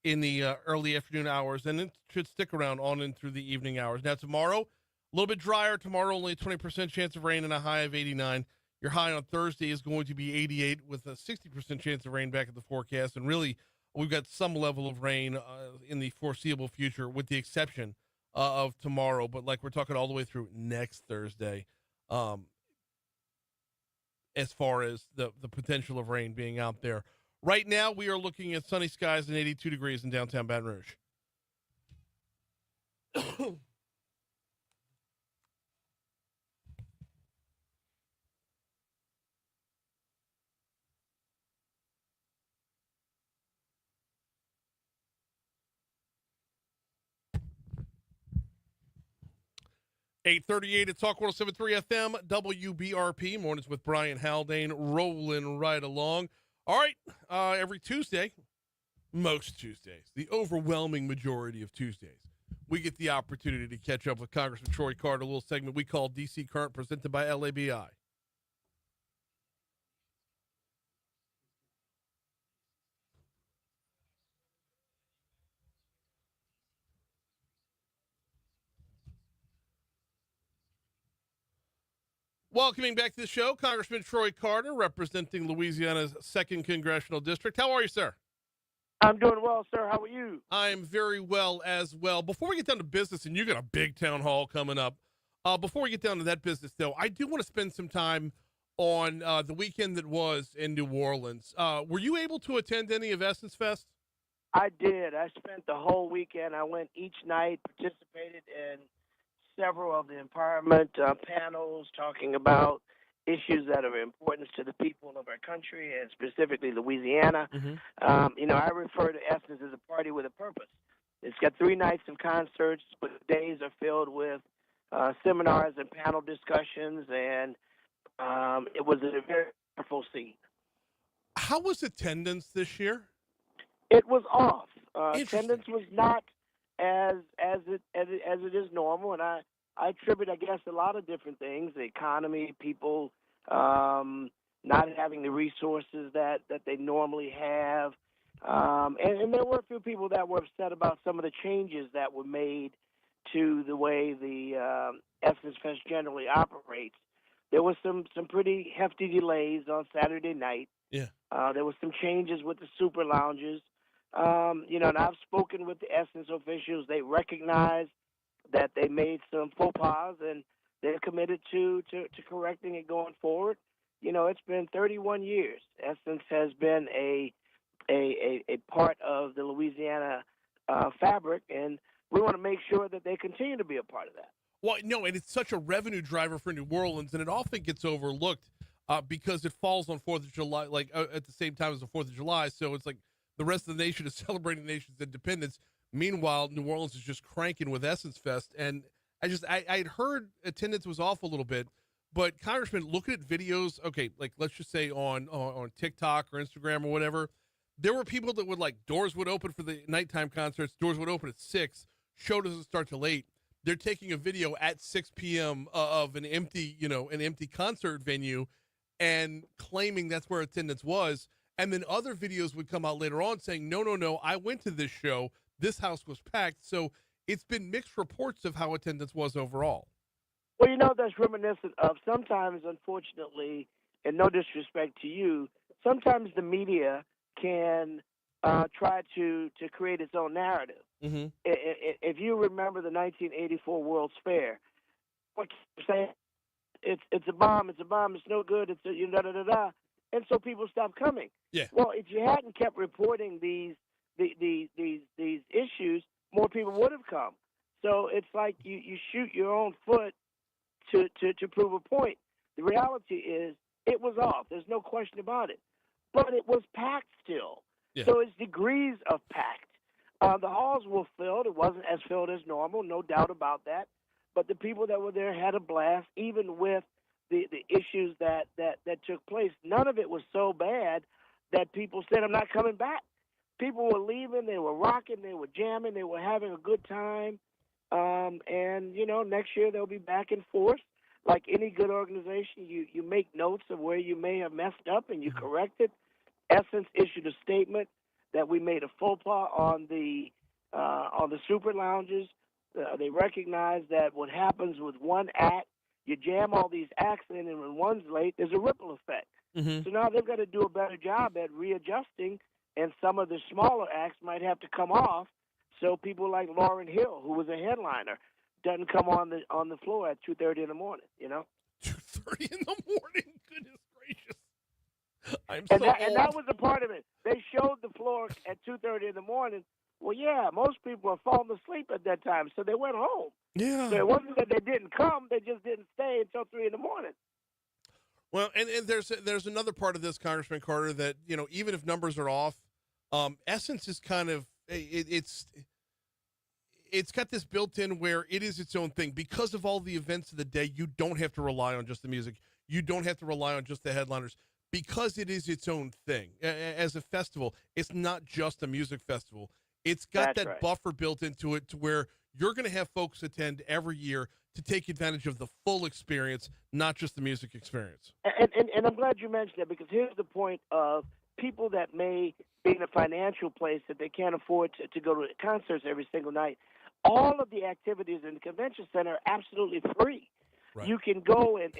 in the early afternoon hours, and it should stick around on in through the evening hours. Now, tomorrow, a little bit drier. Tomorrow, only a 20% chance of rain and a high of 89. Your high on Thursday is going to be 88 with a 60% chance of rain back at the forecast. And really, we've got some level of rain in the foreseeable future with the exception of tomorrow, but like we're talking all the way through next Thursday, as far as the potential of rain being out there. Right now, we are looking at sunny skies and 82 degrees in downtown Baton Rouge. 8:38 at Talk 107.3 FM, WBRP. Mornings with Brian Haldane, rolling right along. All right, every Tuesday, most Tuesdays, the overwhelming majority of Tuesdays, we get the opportunity to catch up with Congressman Trey Godfrey, a little segment we call DC Current, presented by LABI. Welcoming back to the show, Congressman Trey Godfrey, representing Louisiana's 2nd Congressional District. How are you, sir? I'm doing well, sir. How are you? I'm very well as well. Before we get down to business, and you got a big town hall coming up, before we get down to that business, though, I do want to spend some time on the weekend that was in New Orleans. Were you able to attend any of Essence Fest? I did. I spent the whole weekend. I went each night, participated in several of the empowerment panels talking about issues that are important to the people of our country and specifically Louisiana. I refer to Essence as a party with a purpose. It's got 3 nights of concerts, but days are filled with seminars and panel discussions, and it was a very wonderful scene. How was attendance this year? It was off. Attendance was not as it is normal, and I attribute, I guess, a lot of different things: the economy, people not having the resources that they normally have, and there were a few people that were upset about some of the changes that were made to the way the Essence Fest generally operates. There was some pretty hefty delays on Saturday night. Yeah. There was some changes with the super lounges. And I've spoken with the Essence officials. They recognize that they made some faux pas, and they're committed to correcting it going forward. It's been 31 years. Essence has been a part of the Louisiana fabric, and we want to make sure that they continue to be a part of that. Well, no, and it's such a revenue driver for New Orleans, and it often gets overlooked because it falls on 4th of July, at the same time as the 4th of July. So it's like the rest of the nation is celebrating the nation's independence. Meanwhile, New Orleans is just cranking with Essence Fest. And I'd heard attendance was off a little bit, but Congressman, looking at videos, okay, like let's just say on TikTok or Instagram or whatever, there were people that would doors would open for the nighttime concerts, doors would open at 6, show doesn't start till 8. They're taking a video at 6 p.m. Of an empty concert venue and claiming that's where attendance was. And then other videos would come out later on saying, no, I went to this show. This house was packed. So it's been mixed reports of how attendance was overall. Well, that's reminiscent of sometimes, unfortunately, and no disrespect to you, sometimes the media can try to create its own narrative. Mm-hmm. If you remember the 1984 World's Fair, what you're saying, it's a bomb, it's no good, it's da-da-da-da, and so people stopped coming. Yeah. Well, if you hadn't kept reporting these issues, more people would have come. So it's like you shoot your own foot to prove a point. The reality is it was off. There's no question about it. But it was packed still. Yeah. So it's degrees of packed. The halls were filled. It wasn't as filled as normal, no doubt about that. But the people that were there had a blast, even with the issues that took place. None of it was so bad that people said, I'm not coming back. People were leaving. They were rocking. They were jamming. They were having a good time. And, next year they'll be back in force. Like any good organization, you make notes of where you may have messed up and you correct it. Essence issued a statement that we made a faux pas on the super lounges. They recognize that what happens with one act, you jam all these acts in, and when one's late, there's a ripple effect. Mm-hmm. So now they've got to do a better job at readjusting, and some of the smaller acts might have to come off. So people like Lauryn Hill, who was a headliner, doesn't come on the floor at 2:30 in the morning. 2:30 in the morning. Goodness gracious! I'm And so that, old. and that was a part of it. They showed the floor at 2:30 in the morning. Well, yeah, most people are falling asleep at that time, so they went home. Yeah. So it wasn't that they didn't come; they just didn't stay until 3 in the morning. Well, and there's another part of this, Congressman Carter, that even if numbers are off, Essence is kind of it's got this built in where it is its own thing because of all the events of the day. You don't have to rely on just the music. You don't have to rely on just the headliners because it is its own thing. As a festival, it's not just a music festival. It's got That's that right. buffer built into it to where you're going to have folks attend every year to take advantage of the full experience, not just the music experience. And I'm glad you mentioned that because here's the point of people that may be in a financial place that they can't afford to go to concerts every single night. All of the activities in the convention center are absolutely free. Right. You can go and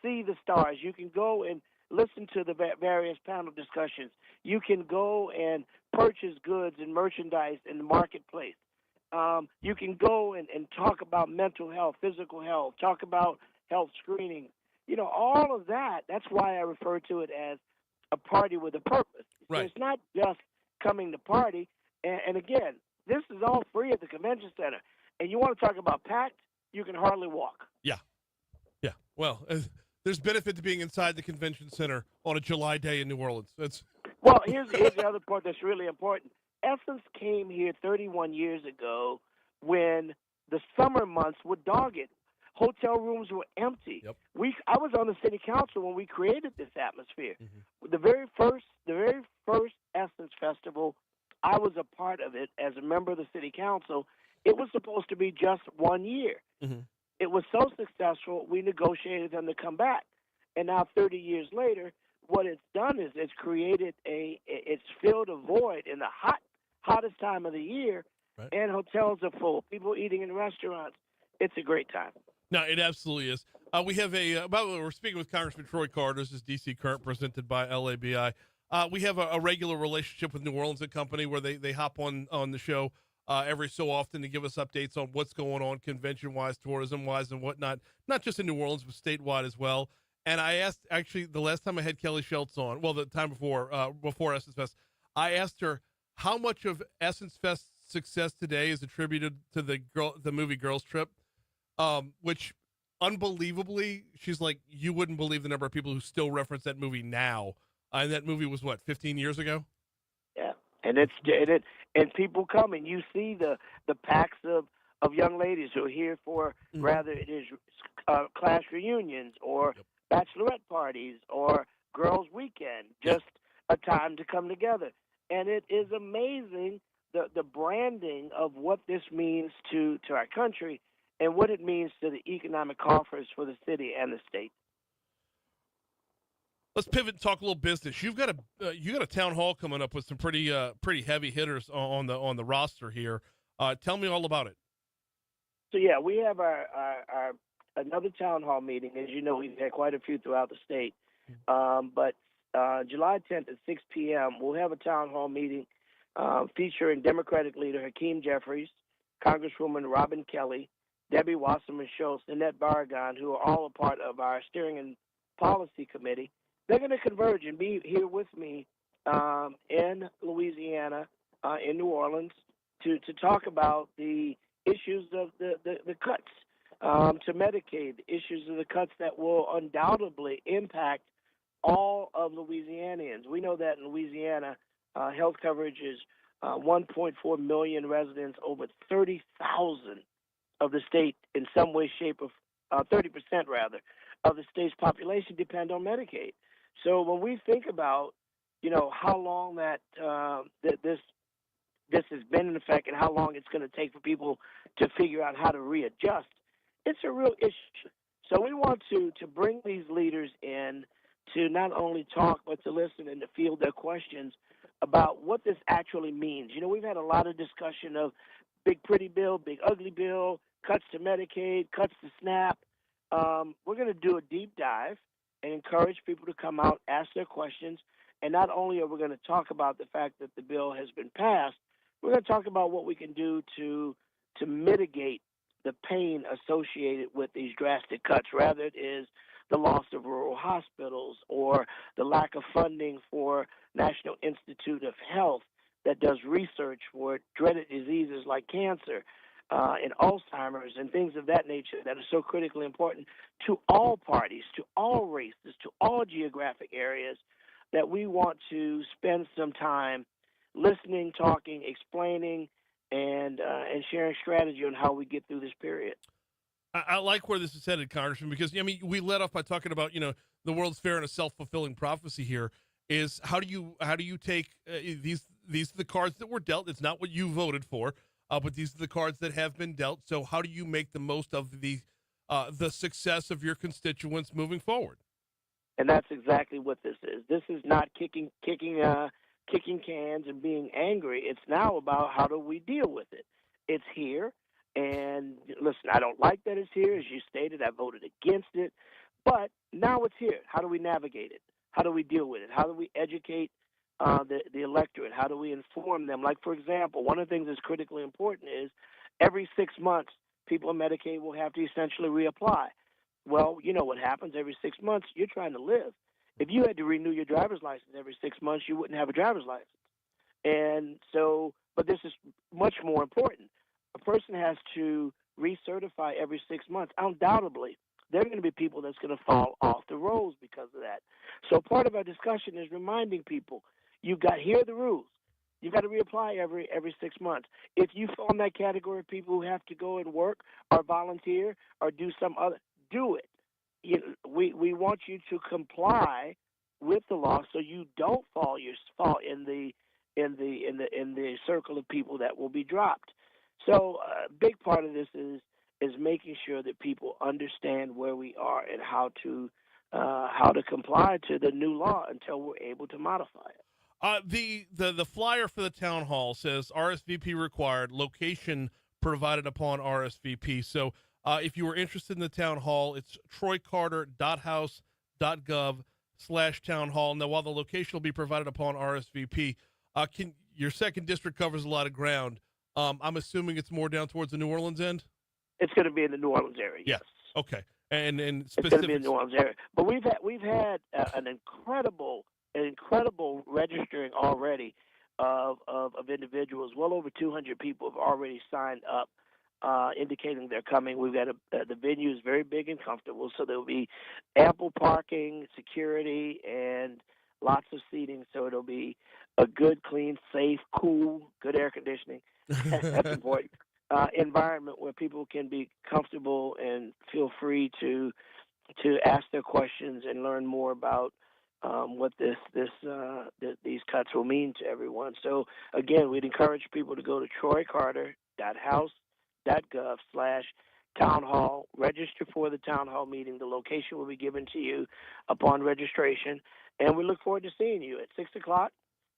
see the stars. You can go and listen to the various panel discussions. You can go and purchase goods and merchandise in the marketplace. You can go and talk about mental health, physical health, talk about health screening. All of that, that's why I refer to it as a party with a purpose. Right. So it's not just coming to party. And again, this is all free at the convention center. And you want to talk about packed, you can hardly walk. Yeah. Yeah. Well, there's benefit to being inside the convention center on a July day in New Orleans. Well, here's the other part that's really important. Essence came here 31 years ago when the summer months were dogged. Hotel rooms were empty. Yep. I was on the city council when we created this atmosphere. Mm-hmm. The very first Essence Festival, I was a part of it as a member of the city council. It was supposed to be just 1 year. Mm-hmm. It was so successful, we negotiated them to come back. And now 30 years later, what it's done is it's filled a void in the hottest time of the year, right. And hotels are full. People eating in restaurants. It's a great time. No, it absolutely is. We have we're speaking with Congressman Troy Carter. This is DC Current presented by LABI. We have a regular relationship with New Orleans and Company where they hop on the show every so often to give us updates on what's going on convention-wise, tourism-wise, and whatnot, not just in New Orleans, but statewide as well. And I asked, actually, the last time I had Kelly Schultz on, well, the time before Essence Fest, I asked her how much of Essence Fest's success today is attributed to the movie Girls Trip, which, unbelievably, she's like, you wouldn't believe the number of people who still reference that movie now. And that movie was, 15 years ago? Yeah, and people come, and you see the packs of young ladies who are here for, Mm-hmm. rather it is class reunions or bachelorette parties or girls' weekend, just a time to come together. And it is amazing the branding of what this means to our country and what it means to the economic coffers for the city and the state. Let's pivot and talk a little business. You got a town hall coming up with some pretty heavy hitters on the roster here. Tell me all about it. So yeah, we have our another town hall meeting. As you know, we've had quite a few throughout the state. But July 10th at 6 p.m., we'll have a town hall meeting featuring Democratic leader Hakeem Jeffries, Congresswoman Robin Kelly, Debbie Wasserman Schultz, Annette Barragan, who are all a part of our steering and policy committee. They're going to converge and be here with me in Louisiana, in New Orleans, to talk about the issues of the cuts to Medicaid, the issues of the cuts that will undoubtedly impact all of Louisianians. We know that in Louisiana, health coverage is 1.4 million residents, over 30,000 of the state in some way, shape, or 30% rather of the state's population depend on Medicaid. So when we think about, how long that this has been in effect and how long it's going to take for people to figure out how to readjust, it's a real issue. So we want to bring these leaders in to not only talk but to listen and to field their questions about what this actually means. We've had a lot of discussion of big pretty bill, big ugly bill, cuts to Medicaid, cuts to SNAP. We're going to do a deep dive and encourage people to come out, ask their questions, and not only are we going to talk about the fact that the bill has been passed, we're going to talk about what we can do to mitigate the pain associated with these drastic cuts, rather it is the loss of rural hospitals or the lack of funding for National Institute of Health that does research for dreaded diseases like cancer and Alzheimer's and things of that nature that are so critically important to all parties, to all races, to all geographic areas, that we want to spend some time listening, talking, explaining, and sharing strategy on how we get through this period. I like where this is headed, Congressman, because we led off by talking about the World's Fair and a self-fulfilling prophecy here. Is how do you take these are the cards that were dealt? It's not what you voted for, but these are the cards that have been dealt. So how do you make the most of the success of your constituents moving forward? And that's exactly what this is. This is not kicking cans and being angry. It's now about how do we deal with it. It's here, and listen, I don't like that it's here. As you stated, I voted against it, but now it's here. How do we navigate it? How do we deal with it? How do we educate the electorate? How do we inform them? Like, for example, one of the things that's critically important is every 6 months, people on Medicaid will have to essentially reapply. Well, you know what happens every 6 months? You're trying to live. If you had to renew your driver's license every 6 months, you wouldn't have a driver's license. And so, but this is much more important. A person has to recertify every 6 months. Undoubtedly, there are going to be people that's going to fall off the rolls because of that. So part of our discussion is reminding people, here are the rules. You've got to reapply every 6 months. If you fall in that category of people who have to go and work or volunteer or do some other, do it. We want you to comply with the law so you don't fall in the circle of people that will be dropped. So a big part of this is making sure that people understand where we are and how to comply to the new law until we're able to modify it. The flyer for the town hall says RSVP required, location provided upon RSVP. So if you were interested in the town hall, it's troycarter.house.gov/town hall. Now, while the location will be provided upon RSVP, your second district covers a lot of ground. I'm assuming it's more down towards the New Orleans end? It's going to be in the New Orleans area, yes. Okay. And it's going to be in the New Orleans area. But we've had an incredible registering already of individuals. Well over 200 people have already signed up, indicating they're coming. We've got the venue is very big and comfortable, so there'll be ample parking, security, and lots of seating. So it'll be a good, clean, safe, cool, good air conditioning. That's important. Environment where people can be comfortable and feel free to ask their questions and learn more about what these cuts will mean to everyone. So again, we'd encourage people to go to troycarter.house.gov/town hall, register for the town hall meeting. The location will be given to you upon registration, and we look forward to seeing you at 6:00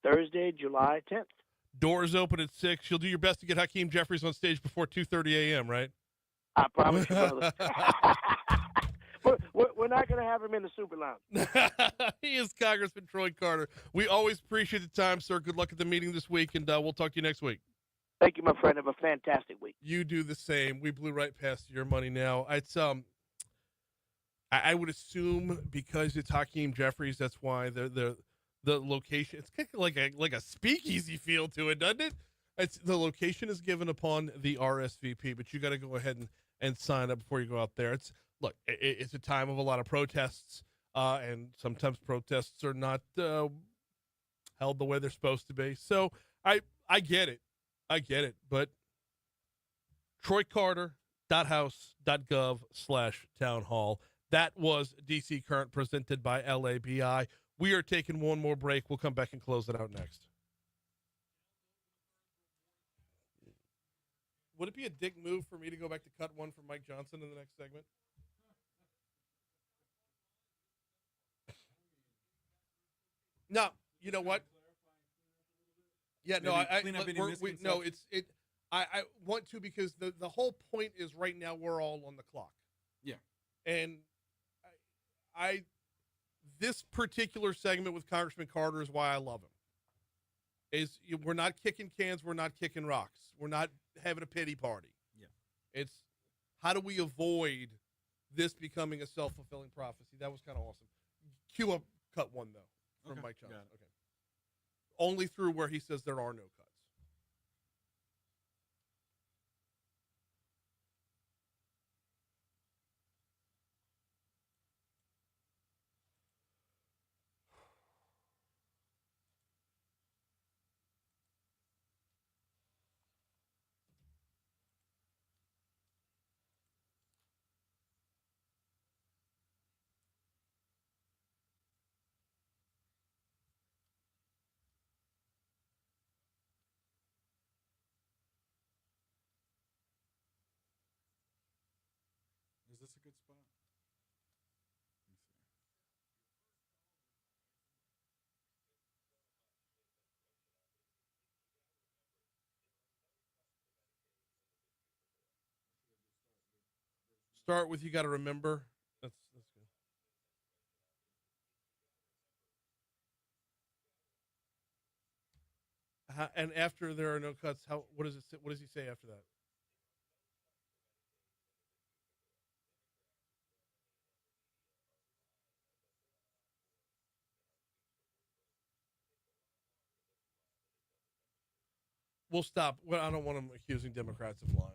Thursday, July 10th. Doors open at 6. You'll do your best to get Hakeem Jeffries on stage before 2:30 a.m., right? I promise you, brother. We're not going to have him in the Super Lounge. He is Congressman Troy Carter. We always appreciate the time, sir. Good luck at the meeting this week, and we'll talk to you next week. Thank you, my friend. Have a fantastic week. You do the same. We blew right past your money now. It's I would assume because it's Hakeem Jeffries, that's why the location, it's kind of like a speakeasy feel to it, doesn't it? The location is given upon the RSVP, but you got to go ahead and sign up before you go out there. It's a time of a lot of protests, and sometimes protests are not held the way they're supposed to be. So I get it. But troycarter.house.gov/townhall. That was DC Current presented by LABI. We are taking one more break. We'll come back and close it out next. Would it be a dick move for me to go back to cut one from Mike Johnson in the next segment? No, you know what? Yeah, no, I want to, because the whole point is right now we're all on the clock. Yeah. And this particular segment with Congressman Carter is why I love him. We're not kicking cans, we're not kicking rocks, we're not having a pity party. Yeah. It's how do we avoid this becoming a self-fulfilling prophecy? That was kind of awesome. Cue up cut one though from Mike Johnson. Okay. Only through where he says there are no cuts. Is this a good spot? Let me see. Start with, you got to remember. That's good. And after there are no cuts, what does he say after that? We'll stop. Well, I don't want him accusing Democrats of lying.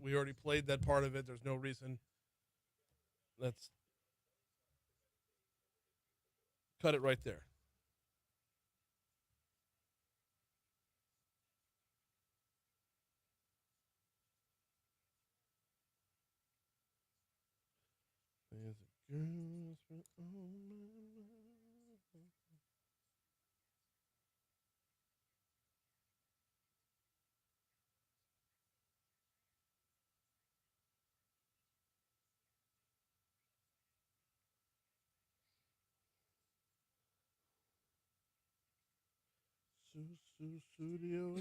We already played that part of it. There's no reason. Let's cut it right there. There's a girl. Studio.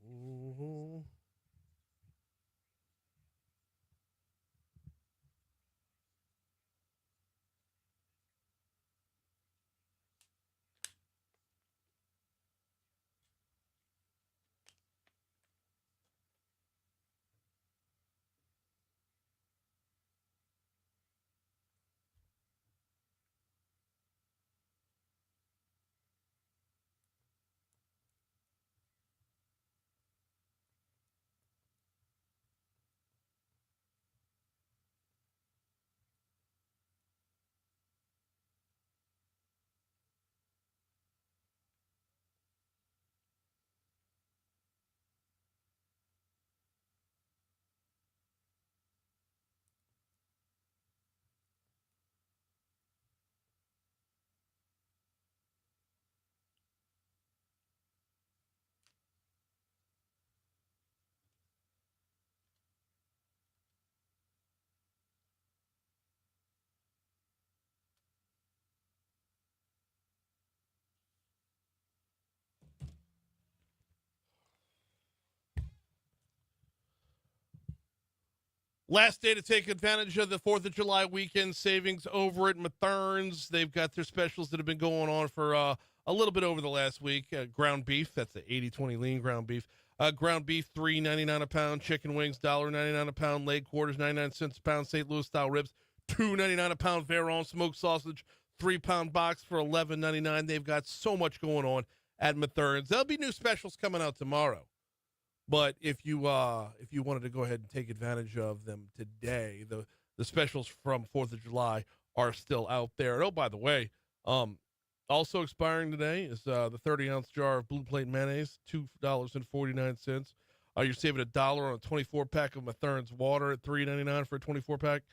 All right. Last day to take advantage of the 4th of July weekend savings over at Mathern's. They've got their specials that have been going on for a little bit over the last week. Ground beef, that's the 80-20 lean ground beef. Ground beef, $3.99 a pound. Chicken wings, $1.99 a pound. Leg quarters, 99 cents a pound. St. Louis style ribs, $2.99 a pound. Veron smoked sausage, 3-pound box for $11.99. They've got so much going on at Mathern's. There'll be new specials coming out tomorrow. But if you wanted to go ahead and take advantage of them today, the specials from 4th of July are still out there. And oh, by the way, also expiring today is the 30-ounce jar of Blue Plate mayonnaise, $2.49. You're saving $1 on a 24-pack of Mathern's water at $3.99 for a 24-pack.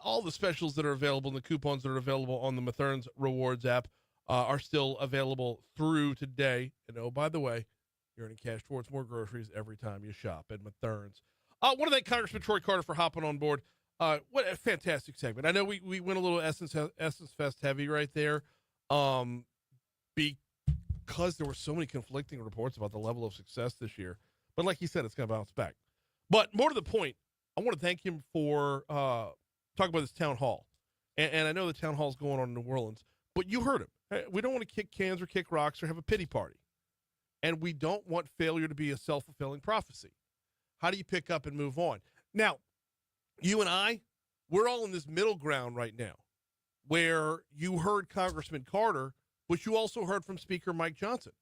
All the specials that are available and the coupons that are available on the Mathern's Rewards app are still available through today. And oh, by the way, you're earning cash towards more groceries every time you shop at Mathern's. I want to thank Congressman Troy Carter for hopping on board. What a fantastic segment. I know we went a little Essence Fest heavy right there because there were so many conflicting reports about the level of success this year. But like he said, it's going to bounce back. But more to the point, I want to thank him for talking about this town hall. And I know the town hall is going on in New Orleans, but you heard him. We don't want to kick cans or kick rocks or have a pity party. And we don't want failure to be a self-fulfilling prophecy. How do you pick up and move on? Now, you and I, we're all in this middle ground right now where you heard Congressman Carter, but you also heard from Speaker Mike Johnson.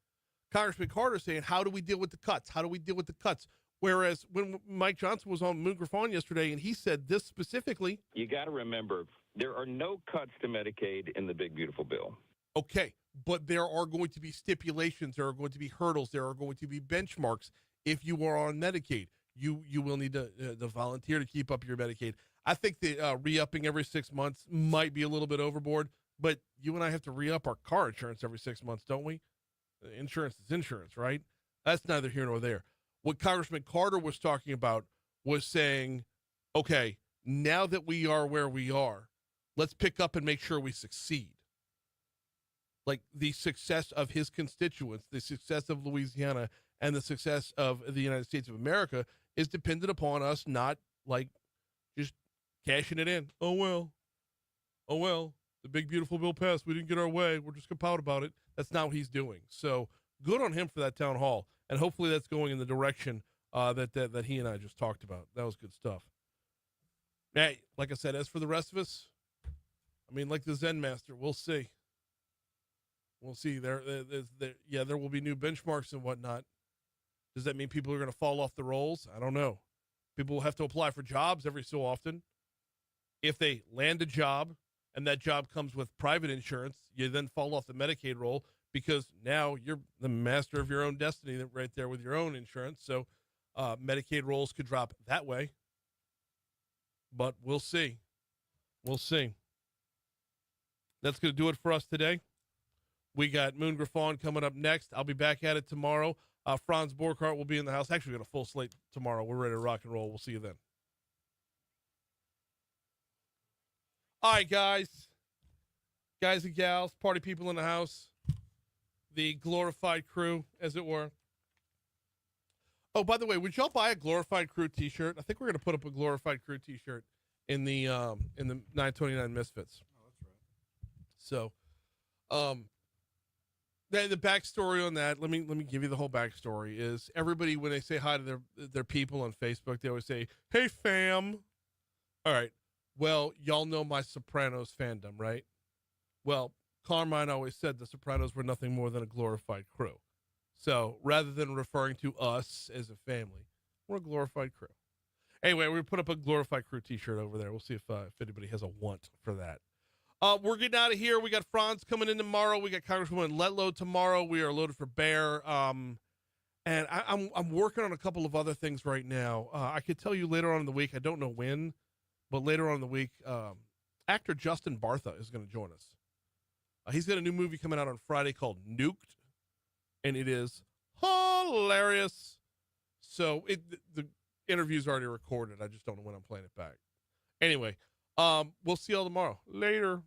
Congressman Carter saying, how do we deal with the cuts? How do we deal with the cuts? Whereas when Mike Johnson was on Moon Griffon yesterday and he said this specifically. You got to remember, there are no cuts to Medicaid in the big, beautiful bill. Okay, but there are going to be stipulations. There are going to be hurdles. There are going to be benchmarks. If you are on Medicaid, you will need to volunteer to keep up your Medicaid. I think the re-upping every 6 months might be a little bit overboard, but you and I have to re-up our car insurance every 6 months, don't we? Insurance is insurance, right? That's neither here nor there. What Congressman Carter was talking about was saying, okay, now that we are where we are, let's pick up and make sure we succeed. Like the success of his constituents, the success of Louisiana, and the success of the United States of America is dependent upon us not like just cashing it in. Oh, well, the big, beautiful bill passed. We didn't get our way. We're just going to pout about it. That's not what he's doing. So good on him for that town hall. And hopefully that's going in the direction that he and I just talked about. That was good stuff. Hey, like I said, as for the rest of us, I mean, like the Zen Master, we'll see. We'll see. There will be new benchmarks and whatnot. Does that mean people are going to fall off the rolls? I don't know. People will have to apply for jobs every so often. If they land a job and that job comes with private insurance, you then fall off the Medicaid roll because now you're the master of your own destiny right there with your own insurance. So Medicaid rolls could drop that way. But we'll see. We'll see. That's going to do it for us today. We got Moon Griffon coming up next. I'll be back at it tomorrow. Franz Borchardt will be in the house. Actually, we got a full slate tomorrow. We're ready to rock and roll. We'll see you then. All right, guys and gals, party people in the house, the glorified crew, as it were. Oh, by the way, would y'all buy a glorified crew T-shirt? I think we're going to put up a glorified crew T-shirt in the 929 Misfits. Oh, that's right. So, the backstory on that, let me give you the whole backstory, is everybody, when they say hi to their people on Facebook, they always say, hey, fam. All right. Well, y'all know my Sopranos fandom, right? Well, Carmine always said the Sopranos were nothing more than a glorified crew. So rather than referring to us as a family, we're a glorified crew. Anyway, we put up a glorified crew T-shirt over there. We'll see if anybody has a want for that. We're getting out of here. We got Franz coming in tomorrow. We got Congresswoman Letlow tomorrow. We are loaded for bear. And I'm working on a couple of other things right now. I could tell you later on in the week. I don't know when, but later on in the week, actor Justin Bartha is going to join us. He's got a new movie coming out on Friday called Nuked, and it is hilarious. So the interview's already recorded. I just don't know when I'm playing it back. Anyway, we'll see y'all tomorrow. Later.